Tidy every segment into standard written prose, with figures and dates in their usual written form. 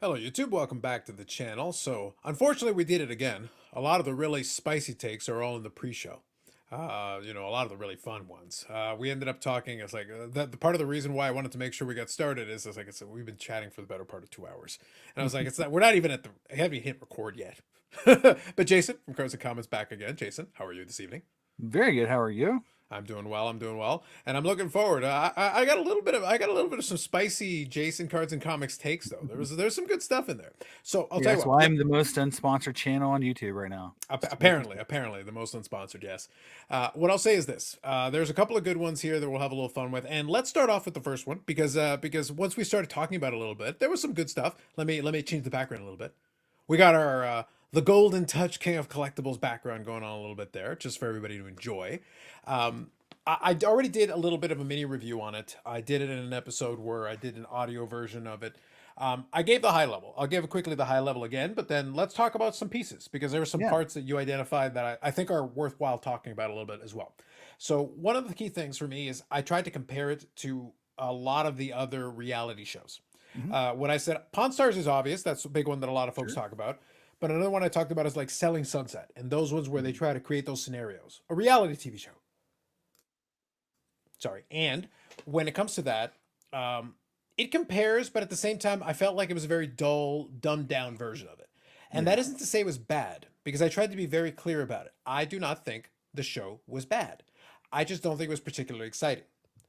Hello YouTube, welcome back to the channel. So unfortunately we did it again. A lot of the really spicy takes are all in the pre-show. A lot of the really fun ones. We ended up talking, it's like, the part of the reason why I wanted to make sure we got started is, we've been chatting for the better part of 2 hours. And I was like, we're not even I haven't even hit record yet. But Jason from Cards and Comments back again. Jason, how are you this evening? Very good. How are you? I'm doing well. I'm doing well, and I'm looking forward. I got a little bit of some spicy Jason Cards and Comics takes though. There's some good stuff in there. So I'll tell you Yes, what. well, I'm the most unsponsored channel on YouTube right now. Apparently the most unsponsored. Yes. What I'll say is this: there's a couple of good ones here that we'll have a little fun with, and let's start off with the first one because once we started talking about it a little bit, there was some good stuff. Let me change the background a little bit. We got our the Goldin Touch King of Collectibles background going on a little bit there, just for everybody to enjoy. I already did a little bit of a mini review on it. I did it in an episode where I did an audio version of it. I gave the high level. I'll give quickly the high level again, but then let's talk about some pieces because there are some Yeah, parts that you identified that I think are worthwhile talking about a little bit as well. So, one of the key things for me is I tried to compare it to a lot of the other reality shows. hmm What I said, Pawn Stars is obvious. That's a big one that a lot of folks sure. talk about. But another one I talked about is like Selling Sunset and those ones where they Mhm. try to create those scenarios. A reality TV show. Sorry. And when it comes to that, it compares, but at the same time, I felt like it was a very dull, dumbed down version of it. And that Yeah, isn't to say it was bad, because I tried to be very clear about it. I do not think the show was bad. I just don't think it was particularly exciting.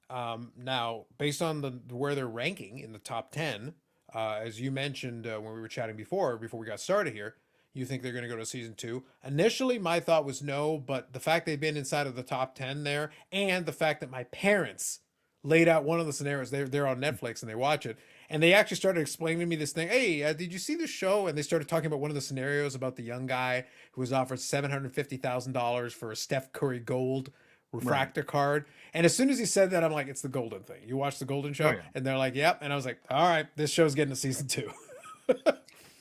Now, based on the where they're ranking in the top 10, as you mentioned when we were chatting before we got started here, you think they're going to go to season two. Initially, my thought was no, but the fact they've been inside of the top 10 there, and the fact that my parents laid out one of the scenarios, they're on Netflix and they watch it, and they actually started explaining to me this thing. Hey, did you see the show? And they started talking about one of the scenarios about the young guy who was offered $750,000 for a Steph Curry gold right. refractor card. And as soon as he said that, I'm like, it's the Golden thing. You watch the Golden Oh show? yeah, And they're like, yep. And I was like, all right, this show's getting a season two.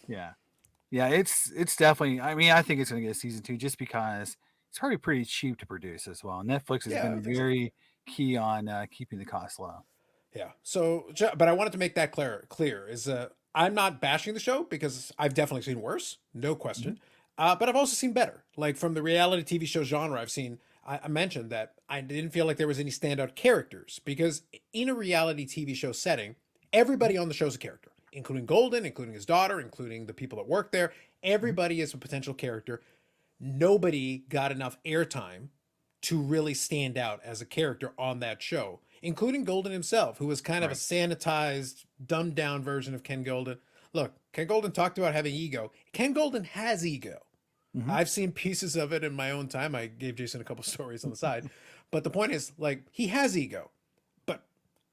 yeah, yeah. It's definitely. I mean, I think it's going to get a season two just because it's probably pretty cheap to produce as well. Netflix has Yeah, I been think so. very key on keeping the cost low. Yeah. So, but I wanted to make that clear is I'm not bashing the show because I've definitely seen worse, no hmm question. But I've also seen better. Like from the reality TV show genre, I mentioned that I didn't feel like there was any standout characters because in a reality TV show setting, everybody on the show is a character, including Golden, including his daughter, including the people that work there. hmm Everybody is a potential character. Nobody got enough airtime to really stand out as a character on that show, including Golden himself, who was kind of a Right. sanitized, dumbed down version of Ken Golden. Look, Ken Golden talked about having ego. Ken Golden has ego. hmm I've seen pieces of it in my own time. I gave Jason a couple stories on the side. But the point is, like, he has ego. But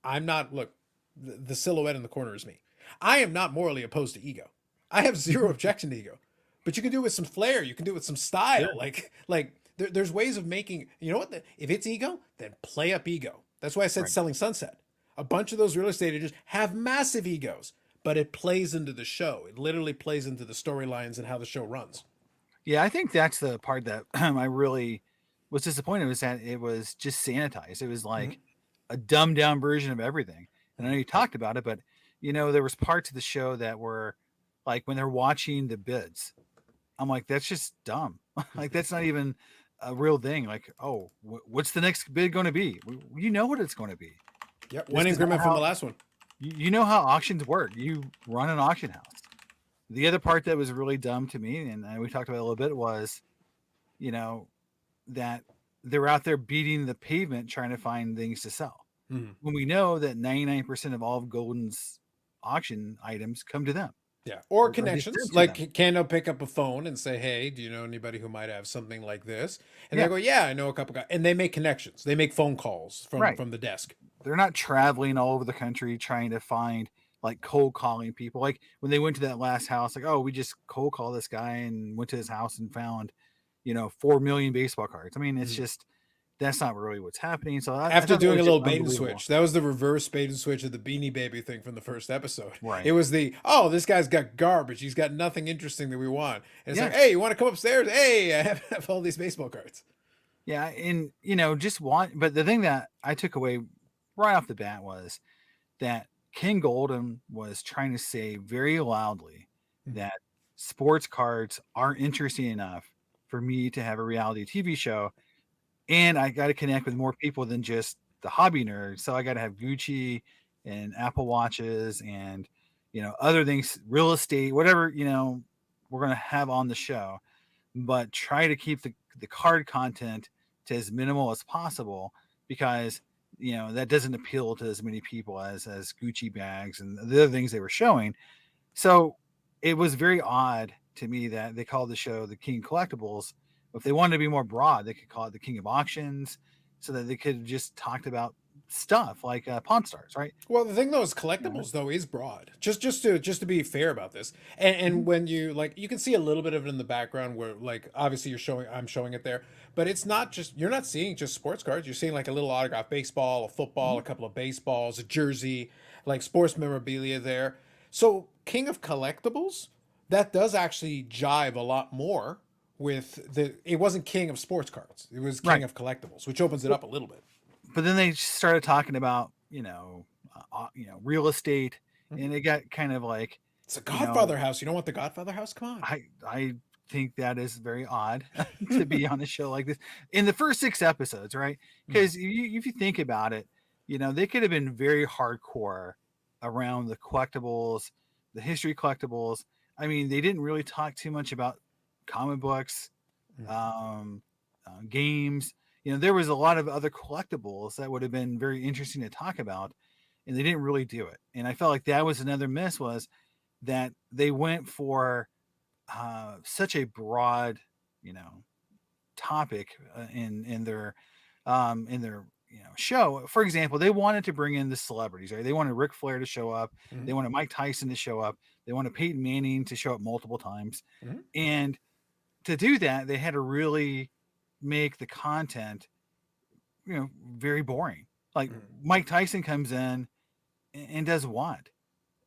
I'm not, look, the silhouette in the corner is me. I am not morally opposed to ego. I have zero objection to ego. But you can do it with some flair. You can do it with some Yeah. style. There's ways of making, you know what? If it's ego, then play up ego. That's why I said Right. Selling Sunset. A bunch of those real estate agents have massive egos, but it plays into the show. It literally plays into the storylines and how the show runs. Yeah, I think that's the part that I really was disappointed was that it was just sanitized. It was Mm-hmm. like a dumbed down version of everything. And I know Mm-hmm. you talked about it, but there was parts of the show that were like when they're watching the bids. I'm like, that's just dumb. Like that's not even a real thing. Like, oh, what's the next bid going to be? You know what it's going to be. Yep. This One is not increment from how the last one. you know how auctions work. You run an auction house. The other part that was really dumb to me, and we talked about it a little bit, was you know, that they're out there beating the pavement trying to find things to sell. Mm-hmm. When we know that 99% of all of Golden's auction items come to them Yeah. Or or they connections. sent to them. Like, can they pick up a phone and say, hey, do you know anybody who might have something like this? And they Yeah, go, yeah, I know a couple guys. And they make connections. They make phone calls right. from the desk. They're not traveling all over the country trying to find like cold calling people. Like when they went to that last house, like, oh, we just cold call this guy and went to his house and found, 4 million baseball cards. I mean, it's Mhm. just that's not really what's happening. So I After thought that doing was a just little bait and unbelievable. switch, that was the reverse bait and switch of the Beanie Baby thing from the first episode. It Right. was oh, this guy's got garbage. He's got nothing interesting that we want. And it's like, Yeah. hey, you want to come upstairs? Hey, I have all these baseball cards. Yeah, and just want but the thing that I took away right off the bat was that King Golden was trying to say very loudly Mhm. that sports cards aren't interesting enough for me to have a reality TV show, and I got to connect with more people than just the hobby nerds. So I got to have Gucci and Apple watches and other things, real estate, whatever we're gonna have on the show, but try to keep the card content to as minimal as possible because that doesn't appeal to as many people as Gucci bags and the other things they were showing. So it was very odd to me that they called the show the King of Collectibles. If they wanted to be more broad, they could call it the King of Auctions, so that they could have just talked about stuff like Pawn Stars, right? Well, the thing though is You know? collectibles though is broad. Just to be fair about this, and Mhm. when you like, you can see a little bit of it in the background where like obviously I'm showing it there, but it's not just you're not seeing just sports cards. You're seeing like a little autograph baseball, a football, Mhm. a couple of baseballs, a jersey, like sports memorabilia there. So King of Collectibles, that does actually jive a lot more with the. It wasn't King of Sports Cards. It was King Right. of Collectibles, which opens it up a little bit. But then they started talking about real estate, Mhm. and it got kind of like It's a you know Godfather house. You don't want the Godfather house? Come on. I think that is very odd to be on a show like this in the first 6 episodes, right? Mhm. Because if you think about it, they could have been very hardcore around the collectibles, the history collectibles. I mean, they didn't really talk too much about comic books, Mhm. um, games. There was a lot of other collectibles that would have been very interesting to talk about, and they didn't really do it. And I felt like that was another miss, was that they went for such a broad, you know, topic in their show. For example, they wanted to bring in the celebrities, right? They wanted Ric Flair to show up, Mhm. they wanted Mike Tyson to show up, they wanted Peyton Manning to show up multiple times, Mhm. and to do that, they had to really make the content, very boring. Like Mhm. Mike Tyson comes in and does what?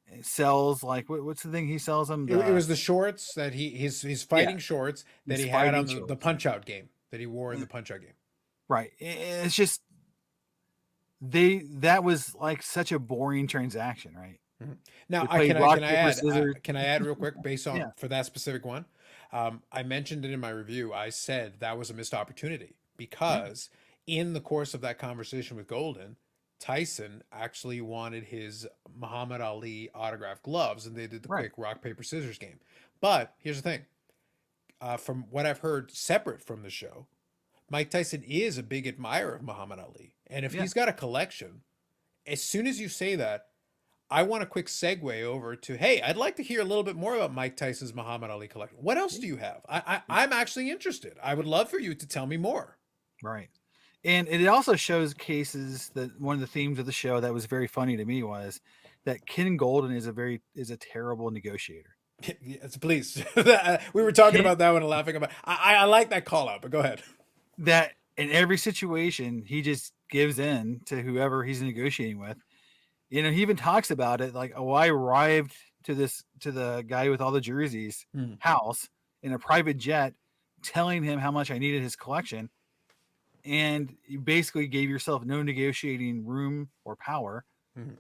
It sells like what's the thing he sells them? It The was the shorts that his Yeah, fighting shorts that these he had fighting on the shorts, right? Punch Out game that he wore in the And Punch Out game. right. It's just that was like such a boring transaction, right? Mhm. Now They played rock, paper, scissors. can I add real quick based Yeah. on for that specific one? I mentioned it in my review. I said that was a missed opportunity Yeah. because in the course of that conversation with Golden, Tyson actually wanted his Muhammad Ali autographed gloves, and they did the Right. quick rock paper scissors game. But here's the thing: from what I've heard, separate from the show, Mike Tyson is a big admirer of Muhammad Ali, and if Yeah. he's got a collection, as soon as you say that, I want a quick segue over to, hey, I'd like to hear a little bit more about Mike Tyson's Muhammad Ali collection. What else Yeah. do you have? I'm actually interested. I would love for you to tell me more. Right. And it also shows cases that one of the themes of the show that was very funny to me was that Ken Golden is a terrible negotiator. Yes, please. We were talking Ken, about that one and laughing about. I like that call out, but go ahead. that in every situation he just gives in to whoever he's negotiating with. He even talks about it like, oh, I arrived to the guy with all the jerseys Mhm. house in a private jet, telling him how much I needed his collection, and you basically gave yourself no negotiating room or power. Mhm.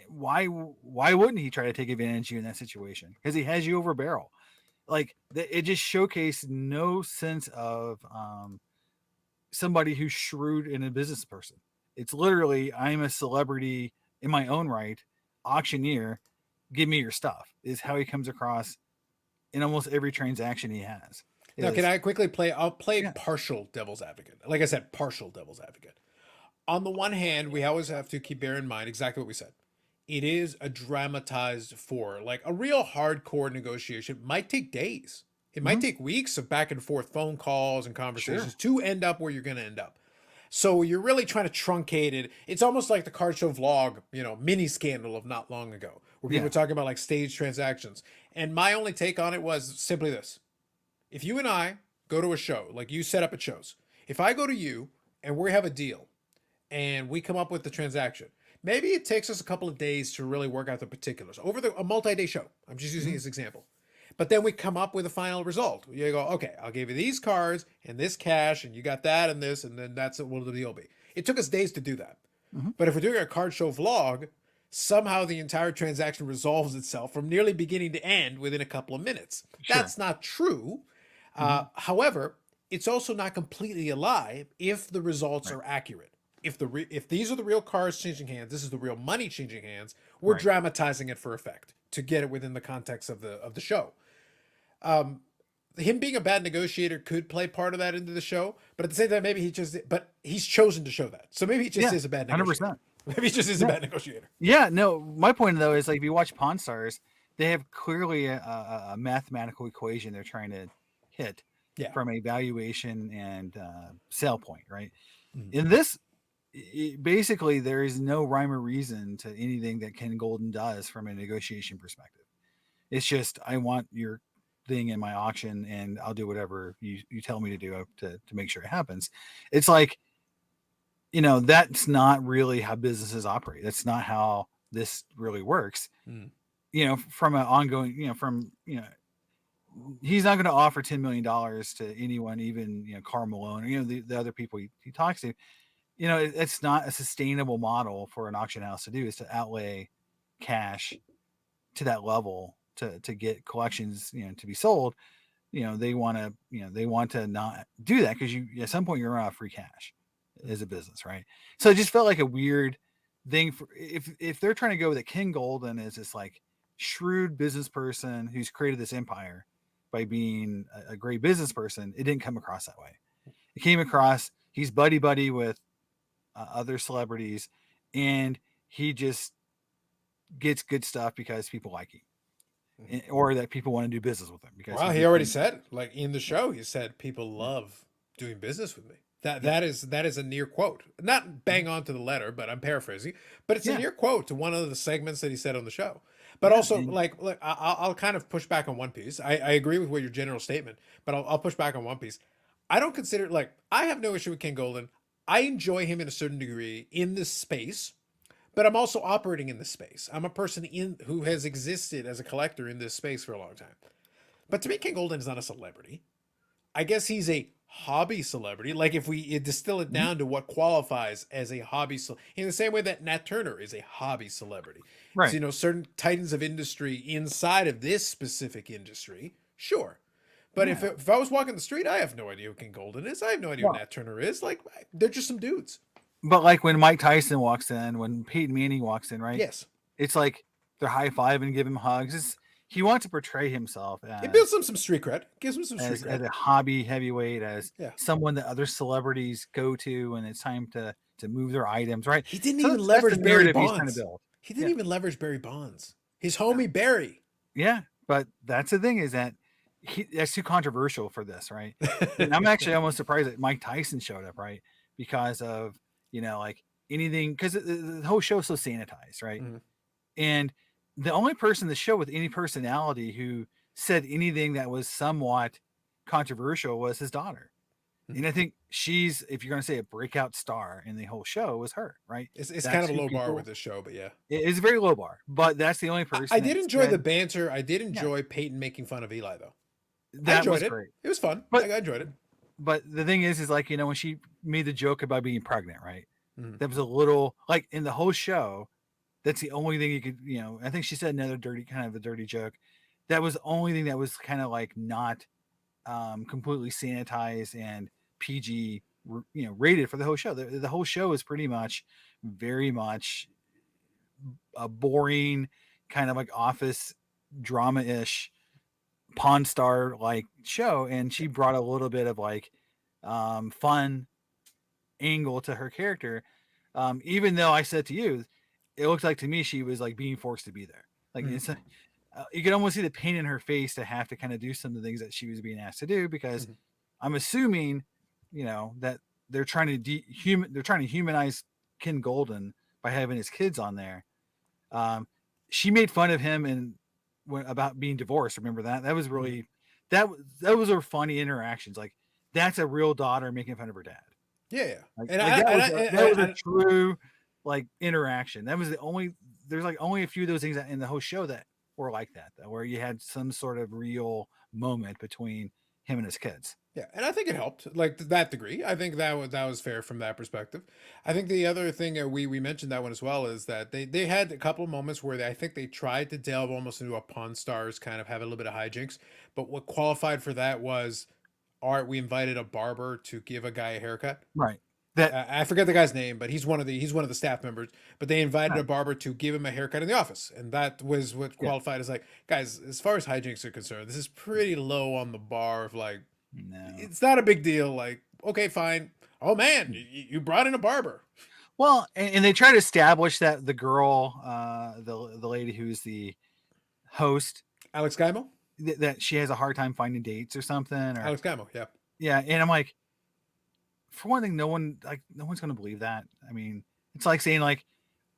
Why wouldn't he try to take advantage of you in that situation? Because he has you over barrel. Like it just showcased no sense of somebody who's shrewd and a business person. It's literally, I'm a celebrity in my own right, auctioneer, give me your stuff, is how he comes across in almost every transaction he has. Now, can Is I quickly play? I'll play Yeah. partial devil's advocate. Like I said, partial devil's advocate. On the one hand, we always have to keep bear in mind exactly what we said. It is a dramatized for like a real hardcore negotiation might take days. It might Mhm. take weeks of back and forth phone calls and Sure. conversations to end up where you're going to end up. So you're really trying to truncate it. It's almost like the card show vlog, mini scandal of not long ago, where people Yeah. were talking about like stage transactions. And my only take on it was simply this: if you and I go to a show, like you set up at shows, if I go to you and we have a deal and we come up with the transaction, maybe it takes us a couple of days to really work out the particulars over a multi-day show. I'm just using Mhm. this example. But then we come up with a final result. You go, okay, I'll give you these cards and this cash, and you got that and this, and then that's what the deal be. It took us days to do that. Mhm. But if we're doing a card show vlog, somehow the entire transaction resolves itself from nearly beginning to end within a couple of minutes. Sure. That's not true. Hmm. However, it's also not completely a lie if the results Right. are accurate. If these are the real cars changing hands, this is the real money changing hands. We're Right. dramatizing it for effect to get it within the context of the show. Um, him being a bad negotiator could play part of that into the show, but at the same time, maybe but he's chosen to show that. So maybe he just Yeah. is a bad negotiator. 100%. Maybe he just is a Yeah. bad negotiator. Yeah. No, my point though is like if you watch Pawn Stars, they have clearly a mathematical equation they're trying to hit Yeah. from a valuation and sale point, right? Mhm. In this, basically, there is no rhyme or reason to anything that Ken Golden does from a negotiation perspective. It's just I want your thing in my auction, and I'll do whatever you tell me to do to make sure it happens. It's like that's not really how businesses operate. That's not how this really works. Mm. From an ongoing, from he's not going to offer $10 million to anyone, even Carl Malone, or the other people he talks to. It's not a sustainable model for an auction house to do, is to outlay cash to that level to get collections, to be sold. They want to not do that because you at some point you're running out of free cash as a business, right? So it just felt like a weird thing for if they're trying to go with a King Golden as this like shrewd business person who's created this empire by being a great business person. It didn't come across that way. It came across he's buddy buddy with other celebrities, and he just gets good stuff because people like him, or that people want to do business with him because Well, he he gives already them. said, like in the Yeah, show, he said people yeah, love doing business with me. That yeah, that is a near quote. Not mhm, bang on to the letter, but I'm paraphrasing. But it's a yeah, near quote to one of the segments that he said on the show. But yeah, also, and like I'll kind of push back on one piece. I agree with what your general statement, but I'll push back on one piece. I don't consider like I have no issue with King Golden. I enjoy him in a certain degree in this space, but I'm also operating in this space. I'm a person in who has existed as a collector in this space for a long time. But to me, King Golden is not a celebrity. I guess he's a hobby celebrity. Like if we distill it mhm, down to what qualifies as a hobby, in the same way that Nat Turner is a hobby celebrity. So, right, certain titans of industry inside of this specific industry, sure. But yeah. if I was walking the street, I have no idea who King Golden is. I have no idea who Well, Nat Turner is. Like they're just some dudes. but like when Mike Tyson walks in, when Peyton Manning walks in, right? Yes, It's like they're high five and give him hugs. He wants to portray himself it builds as them some street cred. Gives them some street as cred. a hobby heavyweight, as Yeah. someone that other celebrities go to when it's time to move their items, right? He didn't So even that's the leverage Barry narrative he's trying to Bonds. build. He didn't Yeah, even leverage Barry Bonds. His no, homie Barry. yeah, but that's the thing is that that's too controversial for this, right? And I'm actually almost surprised that Mike Tyson showed up, right? Because of like anything, because the whole show is so sanitized, right? Mhm. And the only person in the show with any personality who said anything that was somewhat controversial was his daughter. And I think she's, if you're going to say a breakout star in the whole show, was her, right? It's kind That's of a who low bar with people. this show, but yeah. It's a very low bar, but that's the only I person did that enjoy the said, banter. I did yeah, enjoy Peyton making fun of Eli, though. I that enjoyed was it. great. It was fun. I But enjoyed it. the thing is like when she made the joke about being pregnant, right? Mhm. That was a little like in the whole show. That's the only thing you could, I think she said another kind of a dirty joke. That was the only thing that was kind of like not completely sanitized and PG, rated for the whole show. The whole show is pretty much very much a boring kind of like office drama ish Pawn Star like show. And she brought a little bit of like fun angle to her character. Even though I said to you, it looked like to me she was like being forced to be there. Like Mhm. you could almost see the pain in her face to have to kind of do some of the things that she was being asked to do because Mhm. I'm assuming, that they're trying to they're trying to humanize Ken Golden by having his kids on there. Um, she made fun of him and about being divorced. Remember that? That was Mhm. really that was her funny interactions. Like that's a real daughter making fun of her dad. Yeah, yeah. Like that was a true like interaction. That was the only there's like only a few of those things in the whole show that were like that, where you had some sort of real moment between him and his kids. Yeah, and I think it helped, like to that degree. I think that was fair from that perspective. I think the other thing we mentioned that one as well is that they had a couple of moments where I think they tried to delve almost into a Pawn Stars kind of have a little bit of hijinks, but what qualified for that was, art. We invited a barber to give a guy a haircut. Right. That I forget the guy's name, but he's one of the staff members. But they invited right. a barber to give him a haircut in the office, and that was what Yeah. qualified as like, guys, as far as hijinks are concerned, this is pretty low on the bar of like, No. it's not a big deal. Like, okay, fine. Oh man, you brought in a barber. Well, and they try to establish that the girl, the lady who's the host, Alex Gaimo. that she has a hard time finding dates or something, or Alex Gaimo. Yeah. yeah. And I'm like, for one thing, no one's going to believe that. I mean, it's like saying like,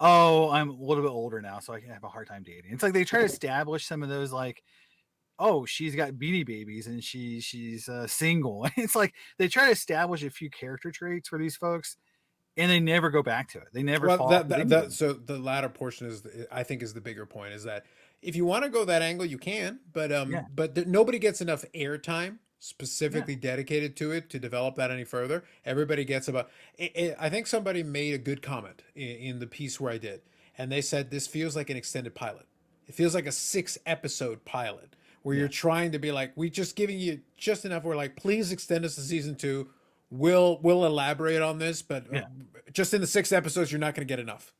oh, I'm a little bit older now, so I have a hard time dating. It's like they try to establish some of those like, oh, she's got Beanie Babies and she's single. It's like they try to establish a few character traits for these folks, and they never go back to it. They never Well, fall off the that game. so the latter portion is, I think, is the bigger point. Is that if you want to go that angle, you can, Yeah, but nobody gets enough airtime yeah, specifically dedicated to it to develop that any further. Everybody gets about. I think somebody made a good comment in the piece where I did, and they said this feels like an extended pilot. It feels like a 6 episode pilot where you're yeah, trying to be like, we just giving you just enough. We're like, please extend us to season 2. We'll elaborate on this, but yeah. just in the 6 episodes, you're not going to get enough.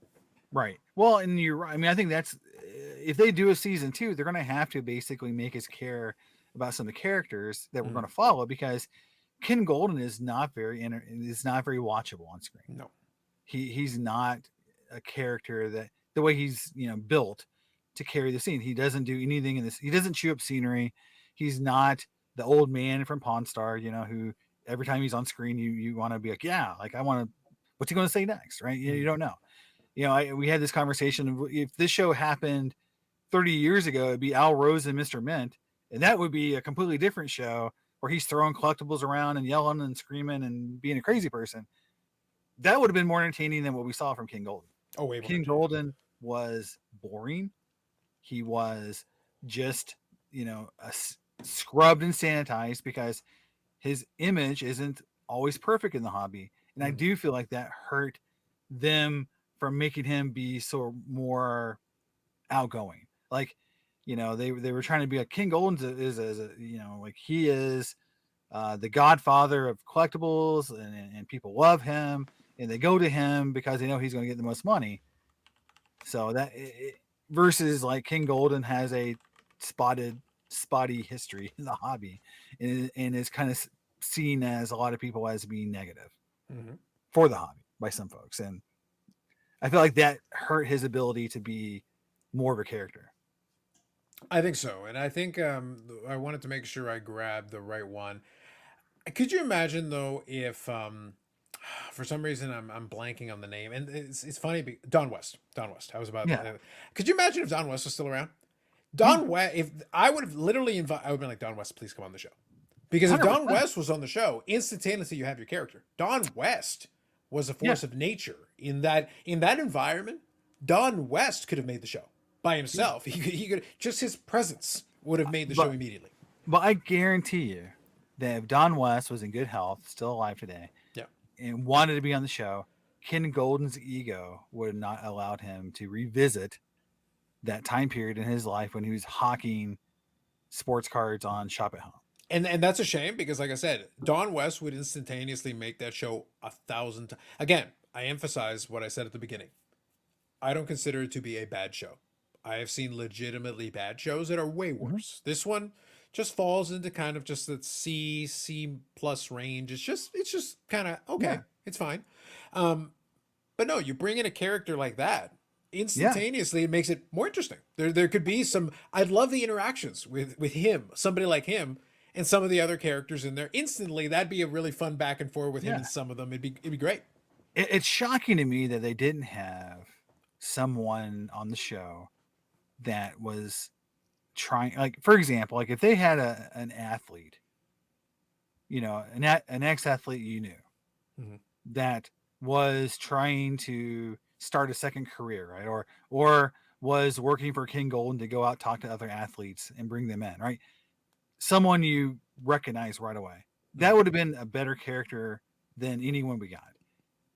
Right. Well, and you're right. I mean, I think that's if they do a season 2, they're going to have to basically make us care about some of the characters that we're Mm, going to follow because Ken Golden is not is not very watchable on screen. no. He's not a character that the way he's built to carry the scene. He doesn't do anything in this. He doesn't chew up scenery. He's not the old man from Pawn Star, who every time he's on screen you want to be like, yeah, like I want to. What's he going to say next, right? You Mm. don't know. We had this conversation. If this show happened 30 years ago, it'd be Al Rose and Mr. Mint, and that would be a completely different show where he's throwing collectibles around and yelling and screaming and being a crazy person. That would have been more entertaining than what we saw from King Golden. Oh, way more. King Golden was boring. He was just, scrubbed and sanitized because his image isn't always perfect in the hobby. And I do feel like that hurt them from making him be so more outgoing. Like, they were trying to be like King Golden is like he is the godfather of collectibles and people love him and they go to him because they know he's going to get the most money. So versus like King Golden has a spotty history in the hobby and is kind of seen as a lot of people as being negative Mm-hmm. for the hobby by some folks. And I feel like that hurt his ability to be more of a character. I think so, and I think I wanted to make sure I grabbed the right one. Could you imagine though if for some reason I'm blanking on the name, and it's funny. Don West. Don West. I was about. Yeah. Could you imagine if Don West was still around? Yeah. Don West. If I would have literally invited, I would have been like, Don West, please come on the show. Because if Don 100%. West was on the show, instantaneously you have your character. Don West was a force of nature in that environment. Don West could have made the show by himself. He could just his presence would have made the show immediately. But I guarantee you that if Don West was in good health, still alive today, Yeah. and wanted to be on the show, Ken Golden's ego would have not allowed him to revisit that time period in his life when he was hawking sports cards on Shop at Home. And that's a shame because, like I said, Don West would instantaneously make that show 1,000 times. Again, I emphasize what I said at the beginning. I don't consider it to be a bad show. I have seen legitimately bad shows that are way worse. Mm-hmm. This one just falls into kind of just that C plus range. It's just kind of okay. Yeah. It's fine. But no, you bring in a character like that instantaneously, it makes it more interesting. There could be some. I'd love the interactions with him, somebody like him. And some of the other characters in there instantly, that'd be a really fun back and forth with him and some of them. It'd be great. It's shocking to me that they didn't have someone on the show that was trying, like, for example, like if they had an athlete, an ex-athlete mm-hmm. that was trying to start a second career, right? Or was working for King Golden to go out, talk to other athletes and bring them in, right? Someone you recognize right away. that would have been a better character than anyone we got,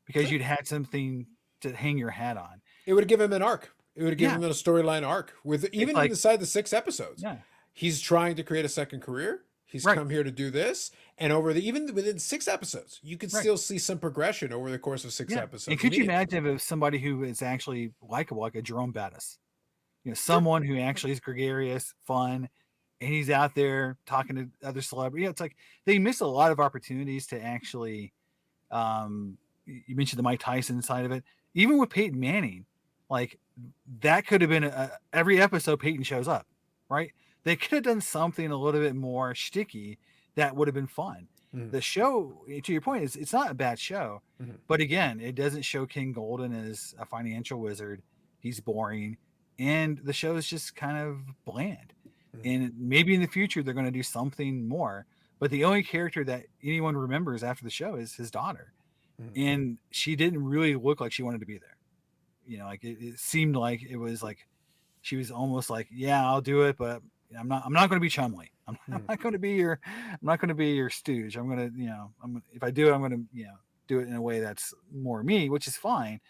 because Sure. you'd had something to hang your hat on. It would give him an arc. It would give Yeah, him a storyline arc with it's even like, inside the 6 episodes. yeah, He's trying to create a second career. He's right, come here to do this, and over the even within 6 episodes, you could right. still see some progression over the course of six Yeah. And episodes could you immediately. imagine if it was somebody who is actually likable, like a Jerome Bettis? Sure. Someone who actually is gregarious, fun, and he's out there talking to other celebrities. It's like they miss a lot of opportunities to actually. You mentioned the Mike Tyson side of it. Even with Peyton Manning, like that could have been every episode Peyton shows up, right? They could have done something a little bit more sticky that would have been fun. Mhm. The show, to your point, is it's not a bad show, Mhm. but again, it doesn't show King Golden as a financial wizard. He's boring, and the show is just kind of bland. Mhm. And maybe in the future they're going to do something more. But the only character that anyone remembers after the show is his daughter, Mhm. and she didn't really look like she wanted to be there. Like it seemed like it was like she was almost like, yeah, I'll do it, but I'm not going to be Chumley. I'm Mhm. not going to be your I'm not going to be your stooge. I'm going to if I do it, I'm going to do it in a way that's more me, which is fine.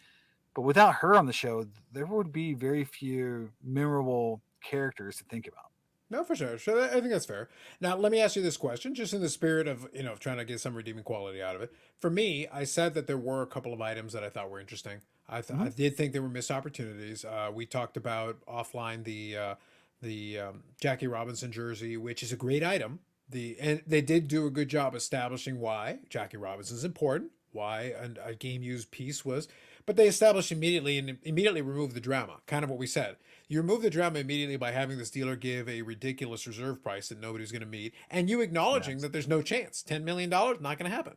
But without her on the show, there would be very few memorable characters to think about. No, for sure. So I think that's fair. Now, let me ask you this question, just in the spirit of trying to get some redeeming quality out of it. For me, I said that there were a couple of items that I thought were interesting. I Mm-hmm. did think there were missed opportunities. We talked about offline the Jackie Robinson jersey, which is a great item. And they did do a good job establishing why Jackie Robinson is important, why a game used piece was, but they established immediately and immediately removed the drama. Kind of what we said. You remove the drama immediately by having this dealer give a ridiculous reserve price that nobody's going to meet, and you acknowledging Yes. that there's no chance. $10 million not going to happen,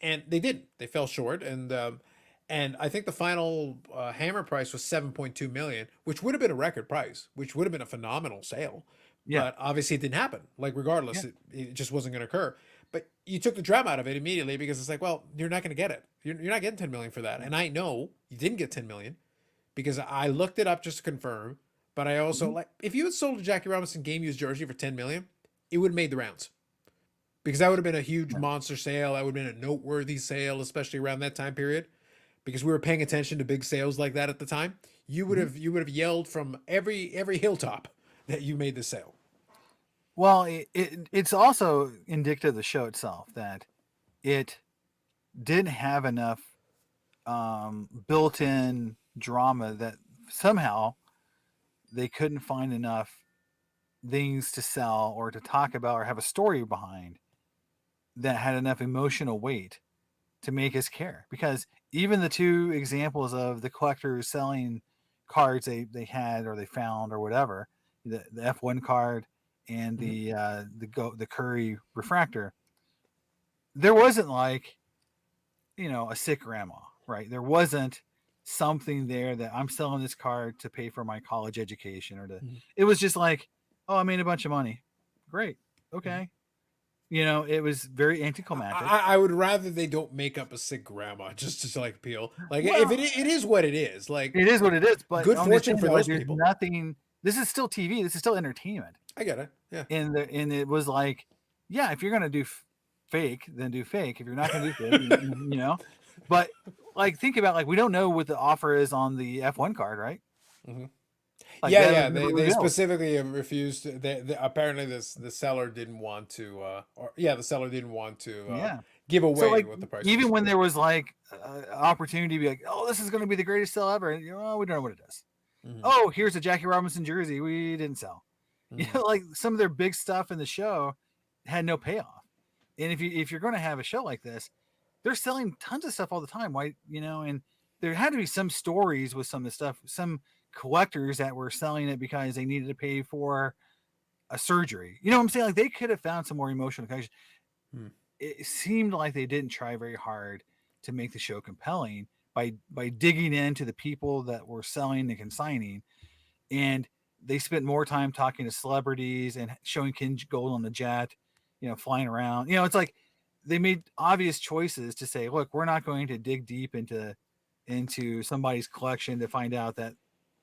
and they didn't. They fell short, and I think the final hammer price was 7.2 million, which would have been a record price, which would have been a phenomenal sale. Yeah. But obviously, it didn't happen. Like Yeah. regardless, it just wasn't going to occur. But you took the drama out of it immediately because it's like, well, you're not going to get it. You're not getting 10 million for that, Yeah. and I know you didn't get 10 million because I looked it up just to confirm. But I also Mm-hmm. like if you had sold a Jackie Robinson game used jersey for 10 million, it would have made the rounds because that would have been a huge Yeah. monster sale. That would have been a noteworthy sale, especially around that time period, because we were paying attention to big sales like that at the time. Mm-hmm. You would have yelled from every hilltop that you made the sale. Well, it's also indicative of the show itself that it didn't have enough built-in drama, that somehow they couldn't find enough things to sell or to talk about or have a story behind that had enough emotional weight to make us care. Because even the two examples of the collectors selling cards they had or they found or whatever, the F1 card and Mm-hmm. the Curry refractor, there wasn't like a sick grandma, right? There wasn't something there that I'm selling this card to pay for my college education or to. Mm-hmm. It was just like, oh, I made a bunch of money. Great, Mm-hmm. okay. It was very anticlimactic. I would rather they don't make up a sick grandma just to like appeal. Like if Well, it is what it is. Like it is what it is, but good I'm just fortune saying, for like, those there's people. nothing. This is still TV. This is still entertainment. I get it. Yeah. And it was like, yeah, if you're gonna do fake, then do fake. If you're not gonna do fake, but like think about, like, we don't know what the offer is on the F1 card, right? Mm-hmm. Like Yeah, that was yeah. never They revealed. specifically have refused. Apparently the seller didn't want to. Or yeah, the seller didn't want to Yeah. give So away like what the price even was. when there was like an opportunity to be like, oh, this is going to be the greatest sell ever, and we don't know what it is. Mm-hmm. Oh, here's a Jackie Robinson jersey we didn't sell. Mm-hmm. Like some of their big stuff in the show had no payoff. And if you're going to have a show like this, they're selling tons of stuff all the time. Why, and there had to be some stories with some of the stuff, some collectors that were selling it because they needed to pay for a surgery. You know what I'm saying? Like they could have found some more emotional connection. Mm-hmm. It seemed like they didn't try very hard to make the show compelling by digging into the people that were selling and consigning, and they spent more time talking to celebrities and showing King Gold on the jet, flying around. It's like they made obvious choices to say, look, we're not going to dig deep into somebody's collection to find out that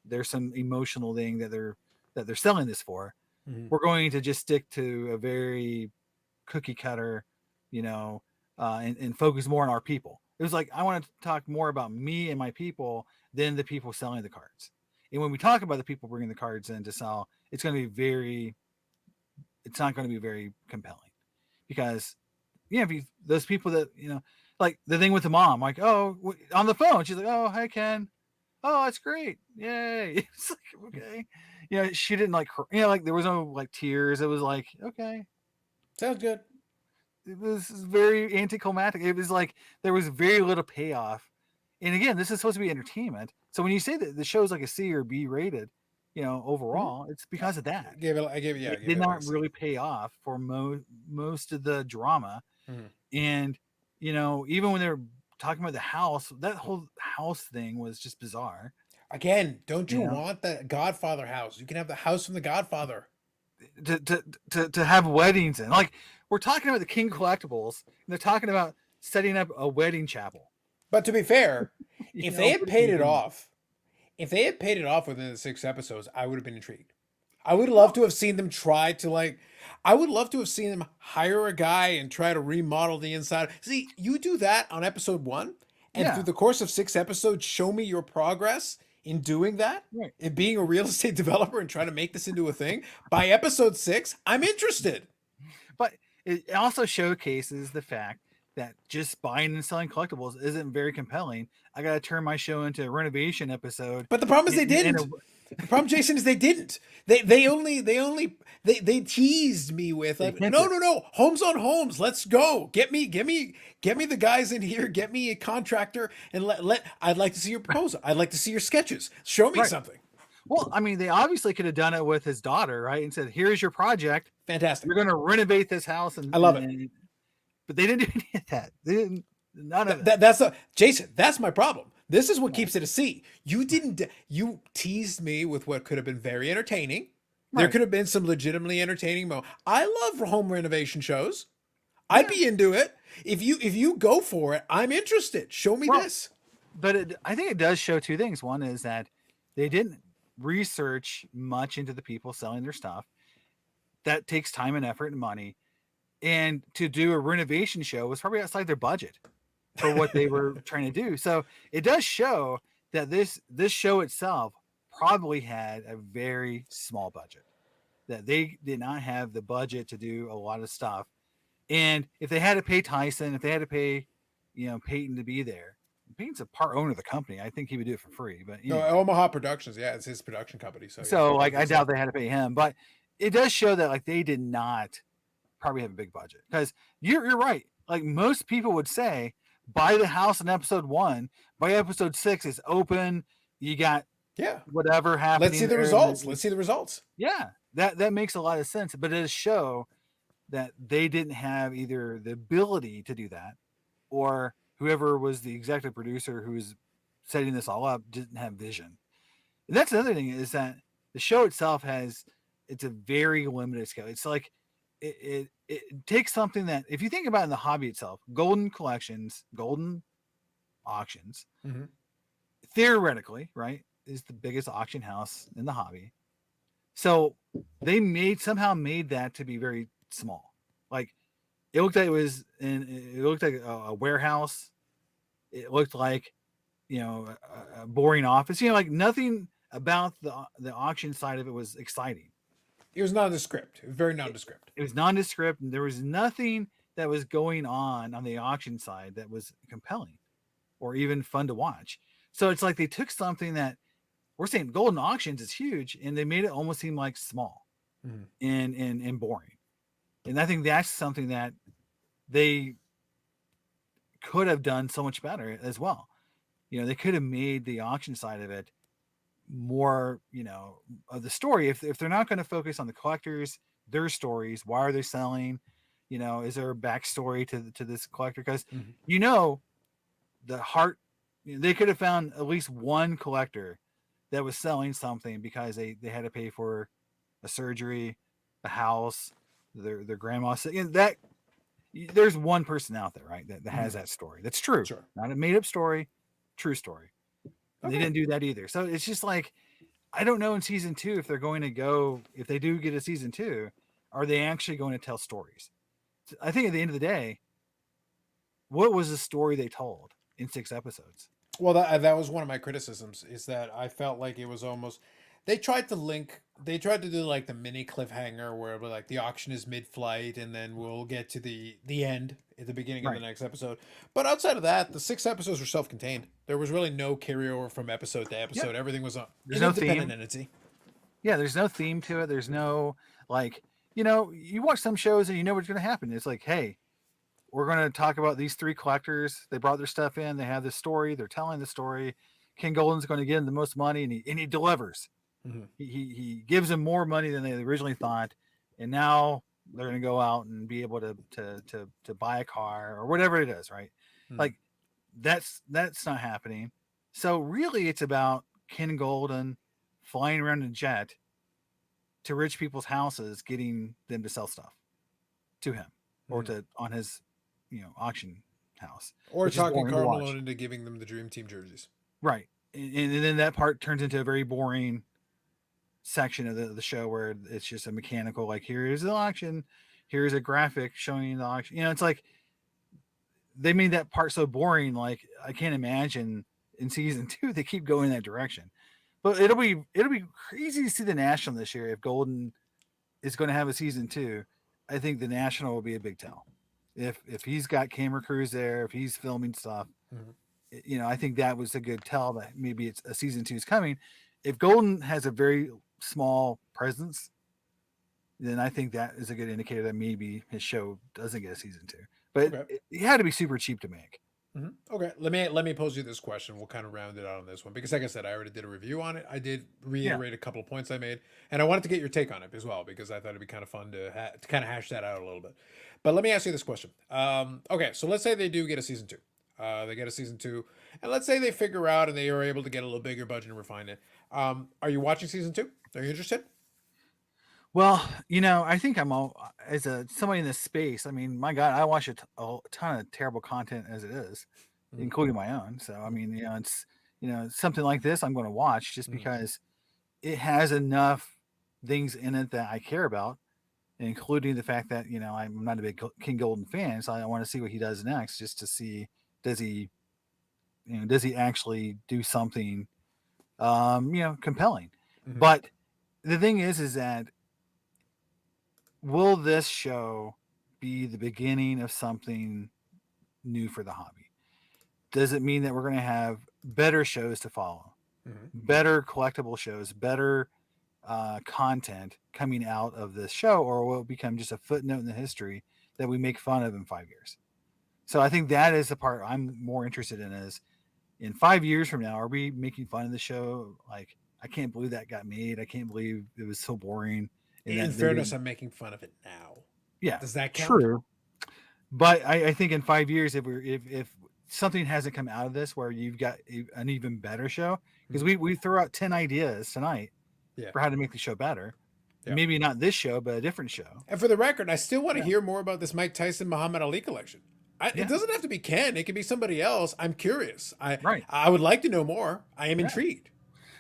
there's some emotional thing that they're selling this for. Mm-hmm. We're going to just stick to a very cookie cutter, and focus more on our people. It was like I want to talk more about me and my people than the people selling the cards. And when we talk about the people bringing the cards in to sell, it's not going to be very compelling because if those people that like the thing with the mom, like on the phone, she's like, "Oh, hi Ken, oh that's great, yay!" It's like okay, she didn't like like there was no like tears. It was like okay, Sounds good. it was very anticlimactic. It was like there was very little payoff. And again, this is supposed to be entertainment. So when you say that the show's like a C or B rated, overall, it's because of that. I gave it, yeah, I It gave did it like not a C. really pay off for most of the drama. Mhm. And even when they were talking about the house, that whole house thing was just bizarre. Again, don't you You know, want that Godfather house? You can have the house from the Godfather. to have weddings in. Like we're talking about the King Collectibles, and they're talking about setting up a wedding chapel. But to be fair, if they had What are paid you it doing? off, if they had paid it off within the 6 episodes, I would have been intrigued. I would love to have seen them try to I would love to have seen them hire a guy and try to remodel the inside. See, you do that on episode 1, and through Yeah, the course of 6 episodes, show me your progress in doing that, right. in being a real estate developer and trying to make this into a thing. By episode 6, I'm interested. But it also showcases the fact that just buying and selling collectibles isn't very compelling. I got to turn my show into a renovation episode. But the problem is they And didn't. The problem, Jason, is they didn't. They teased me with they like, no, hinted. no, no, homes on homes. Let's go. Get me the guys in here. Get me a contractor, and let. I'd like to see your proposal. I'd like to see your sketches. Show me Right. something. Well, I mean, they obviously could have done it with his daughter, right? And said, "Here's your project. Fantastic. You're going to renovate this house," I love it. but they didn't do any of that. They didn't. None of it. That's a Jason. That's my problem. This is what keeps it a C. You didn't. You teased me with what could have been very entertaining. There Right. could have been some legitimately entertaining moments. I love home renovation shows. I'd Yeah. be into it. If you go for it, I'm interested. Show me Well, this. but I think it does show two things. One is that they didn't research much into the people selling their stuff. That takes time and effort and money. And to do a renovation show was probably outside their budget for what they were trying to do. So it does show that this show itself probably had a very small budget. That they did not have the budget to do a lot of stuff. And if they had to pay Tyson, if they had to pay, Peyton to be there, Peyton's a part owner of the company. I think he would do it for free. But No, anyway, Omaha Productions. Yeah, it's his production company. So yeah, so like I rightfully so. doubt they had to pay him. But it does show that like they did not probably have a big budget because you're right. Like most people would say, buy the house in episode 1. By episode 6, it's open. You got Yeah. whatever happening. Let's see the there, results. Let's see the results. Yeah, that makes a lot of sense. But it does show that they didn't have either the ability to do that, or whoever was the executive producer who was setting this all up didn't have vision. And that's another thing is that the show itself it's a very limited scale. It's like it takes something that if you think about it in the hobby itself, Goldin auctions, Mhm. theoretically, right, is the biggest auction house in the hobby. So they somehow made that to be very small. Like it looked like it looked like a warehouse. It looked like a boring office. Like nothing about the auction side of it was exciting. It was nondescript. It was very nondescript. It was nondescript, and there was nothing that was going on the auction side that was compelling or even fun to watch. So it's like they took something that we're saying Golden Auctions is huge, and they made it almost seem like small Mhm. and boring. And I think that's something that they could have done so much better as well. They could have made the auction side of it more, of the story. If they're not going to focus on the collectors, their stories, why are they selling? Is there a backstory to this collector? Because Mhm. the heart, they could have found at least one collector that was selling something because they had to pay for a surgery, a house, their grandma. That there's one person out there, right, that has that story. That's true. Sure. Not a made up story, true story. And Okay. they didn't do that either. So it's just like, I don't know in season 2 if they're going to go, if they do get a season 2, are they actually going to tell stories? I think at the end of the day, what was the story they told in 6 episodes? Well, that was one of my criticisms, is that I felt like it was almost, they tried to do like the mini cliffhanger where like the auction is mid-flight and then we'll get to the end at the beginning of the Right. next episode. But outside of that, the 6 episodes were self-contained. There was really no carryover from episode to Yeah. episode. Everything was an There's no independent theme. entity. Yeah, there's no theme to it. There's no like, you watch some shows and you know what's going to happen. It's like, hey, we're going to talk about these 3 collectors. They brought their stuff in. They have this story. They're telling the story. King Golden's going to get him the most money, and he delivers. Mm-hmm. He gives them more money than they originally thought, and now they're going to go out and be able to buy a car or whatever it is, right? Mm-hmm. Like that's not happening. So really, it's about Ken Golden flying around in a jet to rich people's houses, getting them to sell stuff to him or to on his auction house, Or which is talking boring to Karl watch. Malone into giving them the Dream Team jerseys. Right, and then that part turns into a very boring section of the show where it's just a mechanical, like, here's the auction, here's a graphic showing the auction. It's like they made that part so boring. Like, I can't imagine in season 2 they keep going in that direction. But it'll be crazy to see the National this year if Golden is going to have a season 2. I think the National will be a big tell. If he's got camera crews there, if he's filming stuff, I think that was a good tell that maybe it's a season 2 is coming. If Golden has a very small presence, then I think that is a good indicator that maybe his show doesn't get a season 2. But Okay. it had to be super cheap to make. Okay, let me pose you this question. We'll kind of round it out on this one because, like I said, I already did a review on it. I did reiterate a couple of points I made, and I wanted to get your take on it as well because I thought it'd be kind of fun to kind of hash that out a little bit. But let me ask you this question. Okay, so let's say they do get a season 2. They get a season 2, and let's say they figure out and they are able to get a little bigger budget and refine it. Are you watching season 2? Are you interested? Well, I think I'm all as somebody in this space. I mean, my God, I watch a ton of terrible content as it is, Mm-hmm. including my own. So I mean, it's something like this I'm going to watch just Mm-hmm. because it has enough things in it that I care about, including the fact that I'm not a big King Golden fan, so I want to see what he does next, just to see does he actually do something compelling. Mm-hmm. But the thing is that will this show be the beginning of something new for the hobby? Does it mean that we're going to have better shows to follow, Mm-hmm. better collectible shows, better content coming out of this show, or will it become just a footnote in the history that we make fun of in 5 years? So I think that is the part I'm more interested in, is in 5 years from now, are we making fun of the show? Like, I can't believe that got made. I can't believe it was so boring. And In that they fairness, didn't. I'm making fun of it now. Yeah, Does that count? true. But I think in 5 years, if something hasn't come out of this where you've got an even better show, because we throw out 10 ideas tonight Yeah. for how to make the show better. Yeah. Maybe not this show, but a different show. And for the record, I still want to Yeah. hear more about this Mike Tyson Muhammad Ali collection. It doesn't have to be Ken. It could be somebody else. I'm curious. Right. I would like to know more. I am intrigued.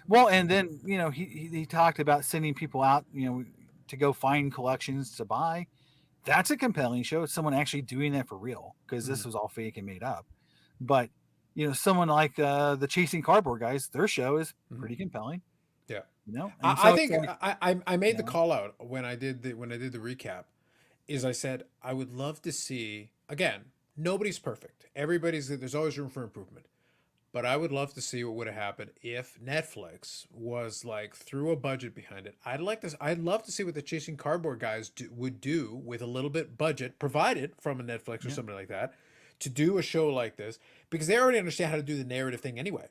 Well, and then he talked about sending people out to go find collections to buy. That's a compelling show. It's someone actually doing that for real, because this was all fake and made up. But someone like the Chasing Cardboard guys, their show is pretty compelling. Yeah. And I so think like, I made the call out when I did the recap. Is I said I would love to see, again, nobody's perfect. There's always room for improvement. But I would love to see what would have happened if Netflix was like threw a budget behind it. I'd love to see what the Chasing Cardboard guys would do with a little bit budget provided from a Netflix or something like that to do a show like this, because they already understand how to do the narrative thing anyway.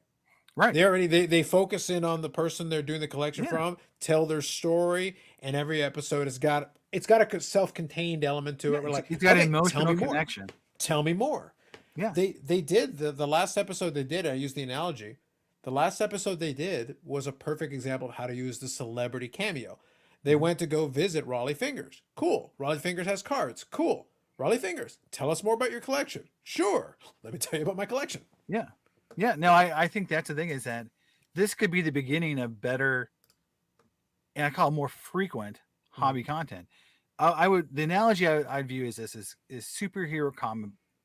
right. They focus in on the person they're doing the collection from, tell their story, and every episode it's got a self-contained element to it. We're like, It's got okay, an tell me emotional more. connection. Tell me more. Yeah. They did the last episode they did. I used the analogy. The last episode they did was a perfect example of how to use the celebrity cameo. They went to go visit Raleigh Fingers. Cool. Raleigh Fingers has cards. Cool. Raleigh Fingers, tell us more about your collection. Sure. Let me tell you about my collection. Yeah. Yeah. No, I think that's the thing, is that this could be the beginning of better, and I call it more frequent hobby content. The analogy I'd view is this is superhero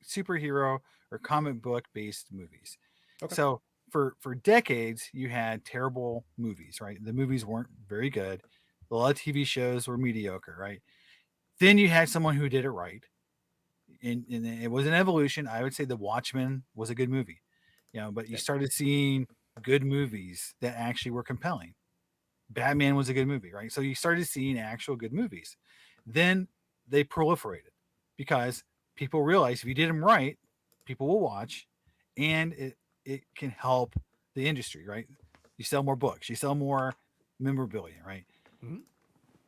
superhero or comic book based movies. Okay. So for decades, you had terrible movies, right? The movies weren't very good. A lot of TV shows were mediocre, right? Then you had someone who did it right, and it was an evolution. I would say The Watchmen was a good movie, but you Yeah. started seeing good movies that actually were compelling. Batman was a good movie, right? So you started seeing actual good movies. Then they proliferated because people realized if you did them right, people will watch, and it can help the industry, right? You sell more books, you sell more memorabilia, right? Mhm.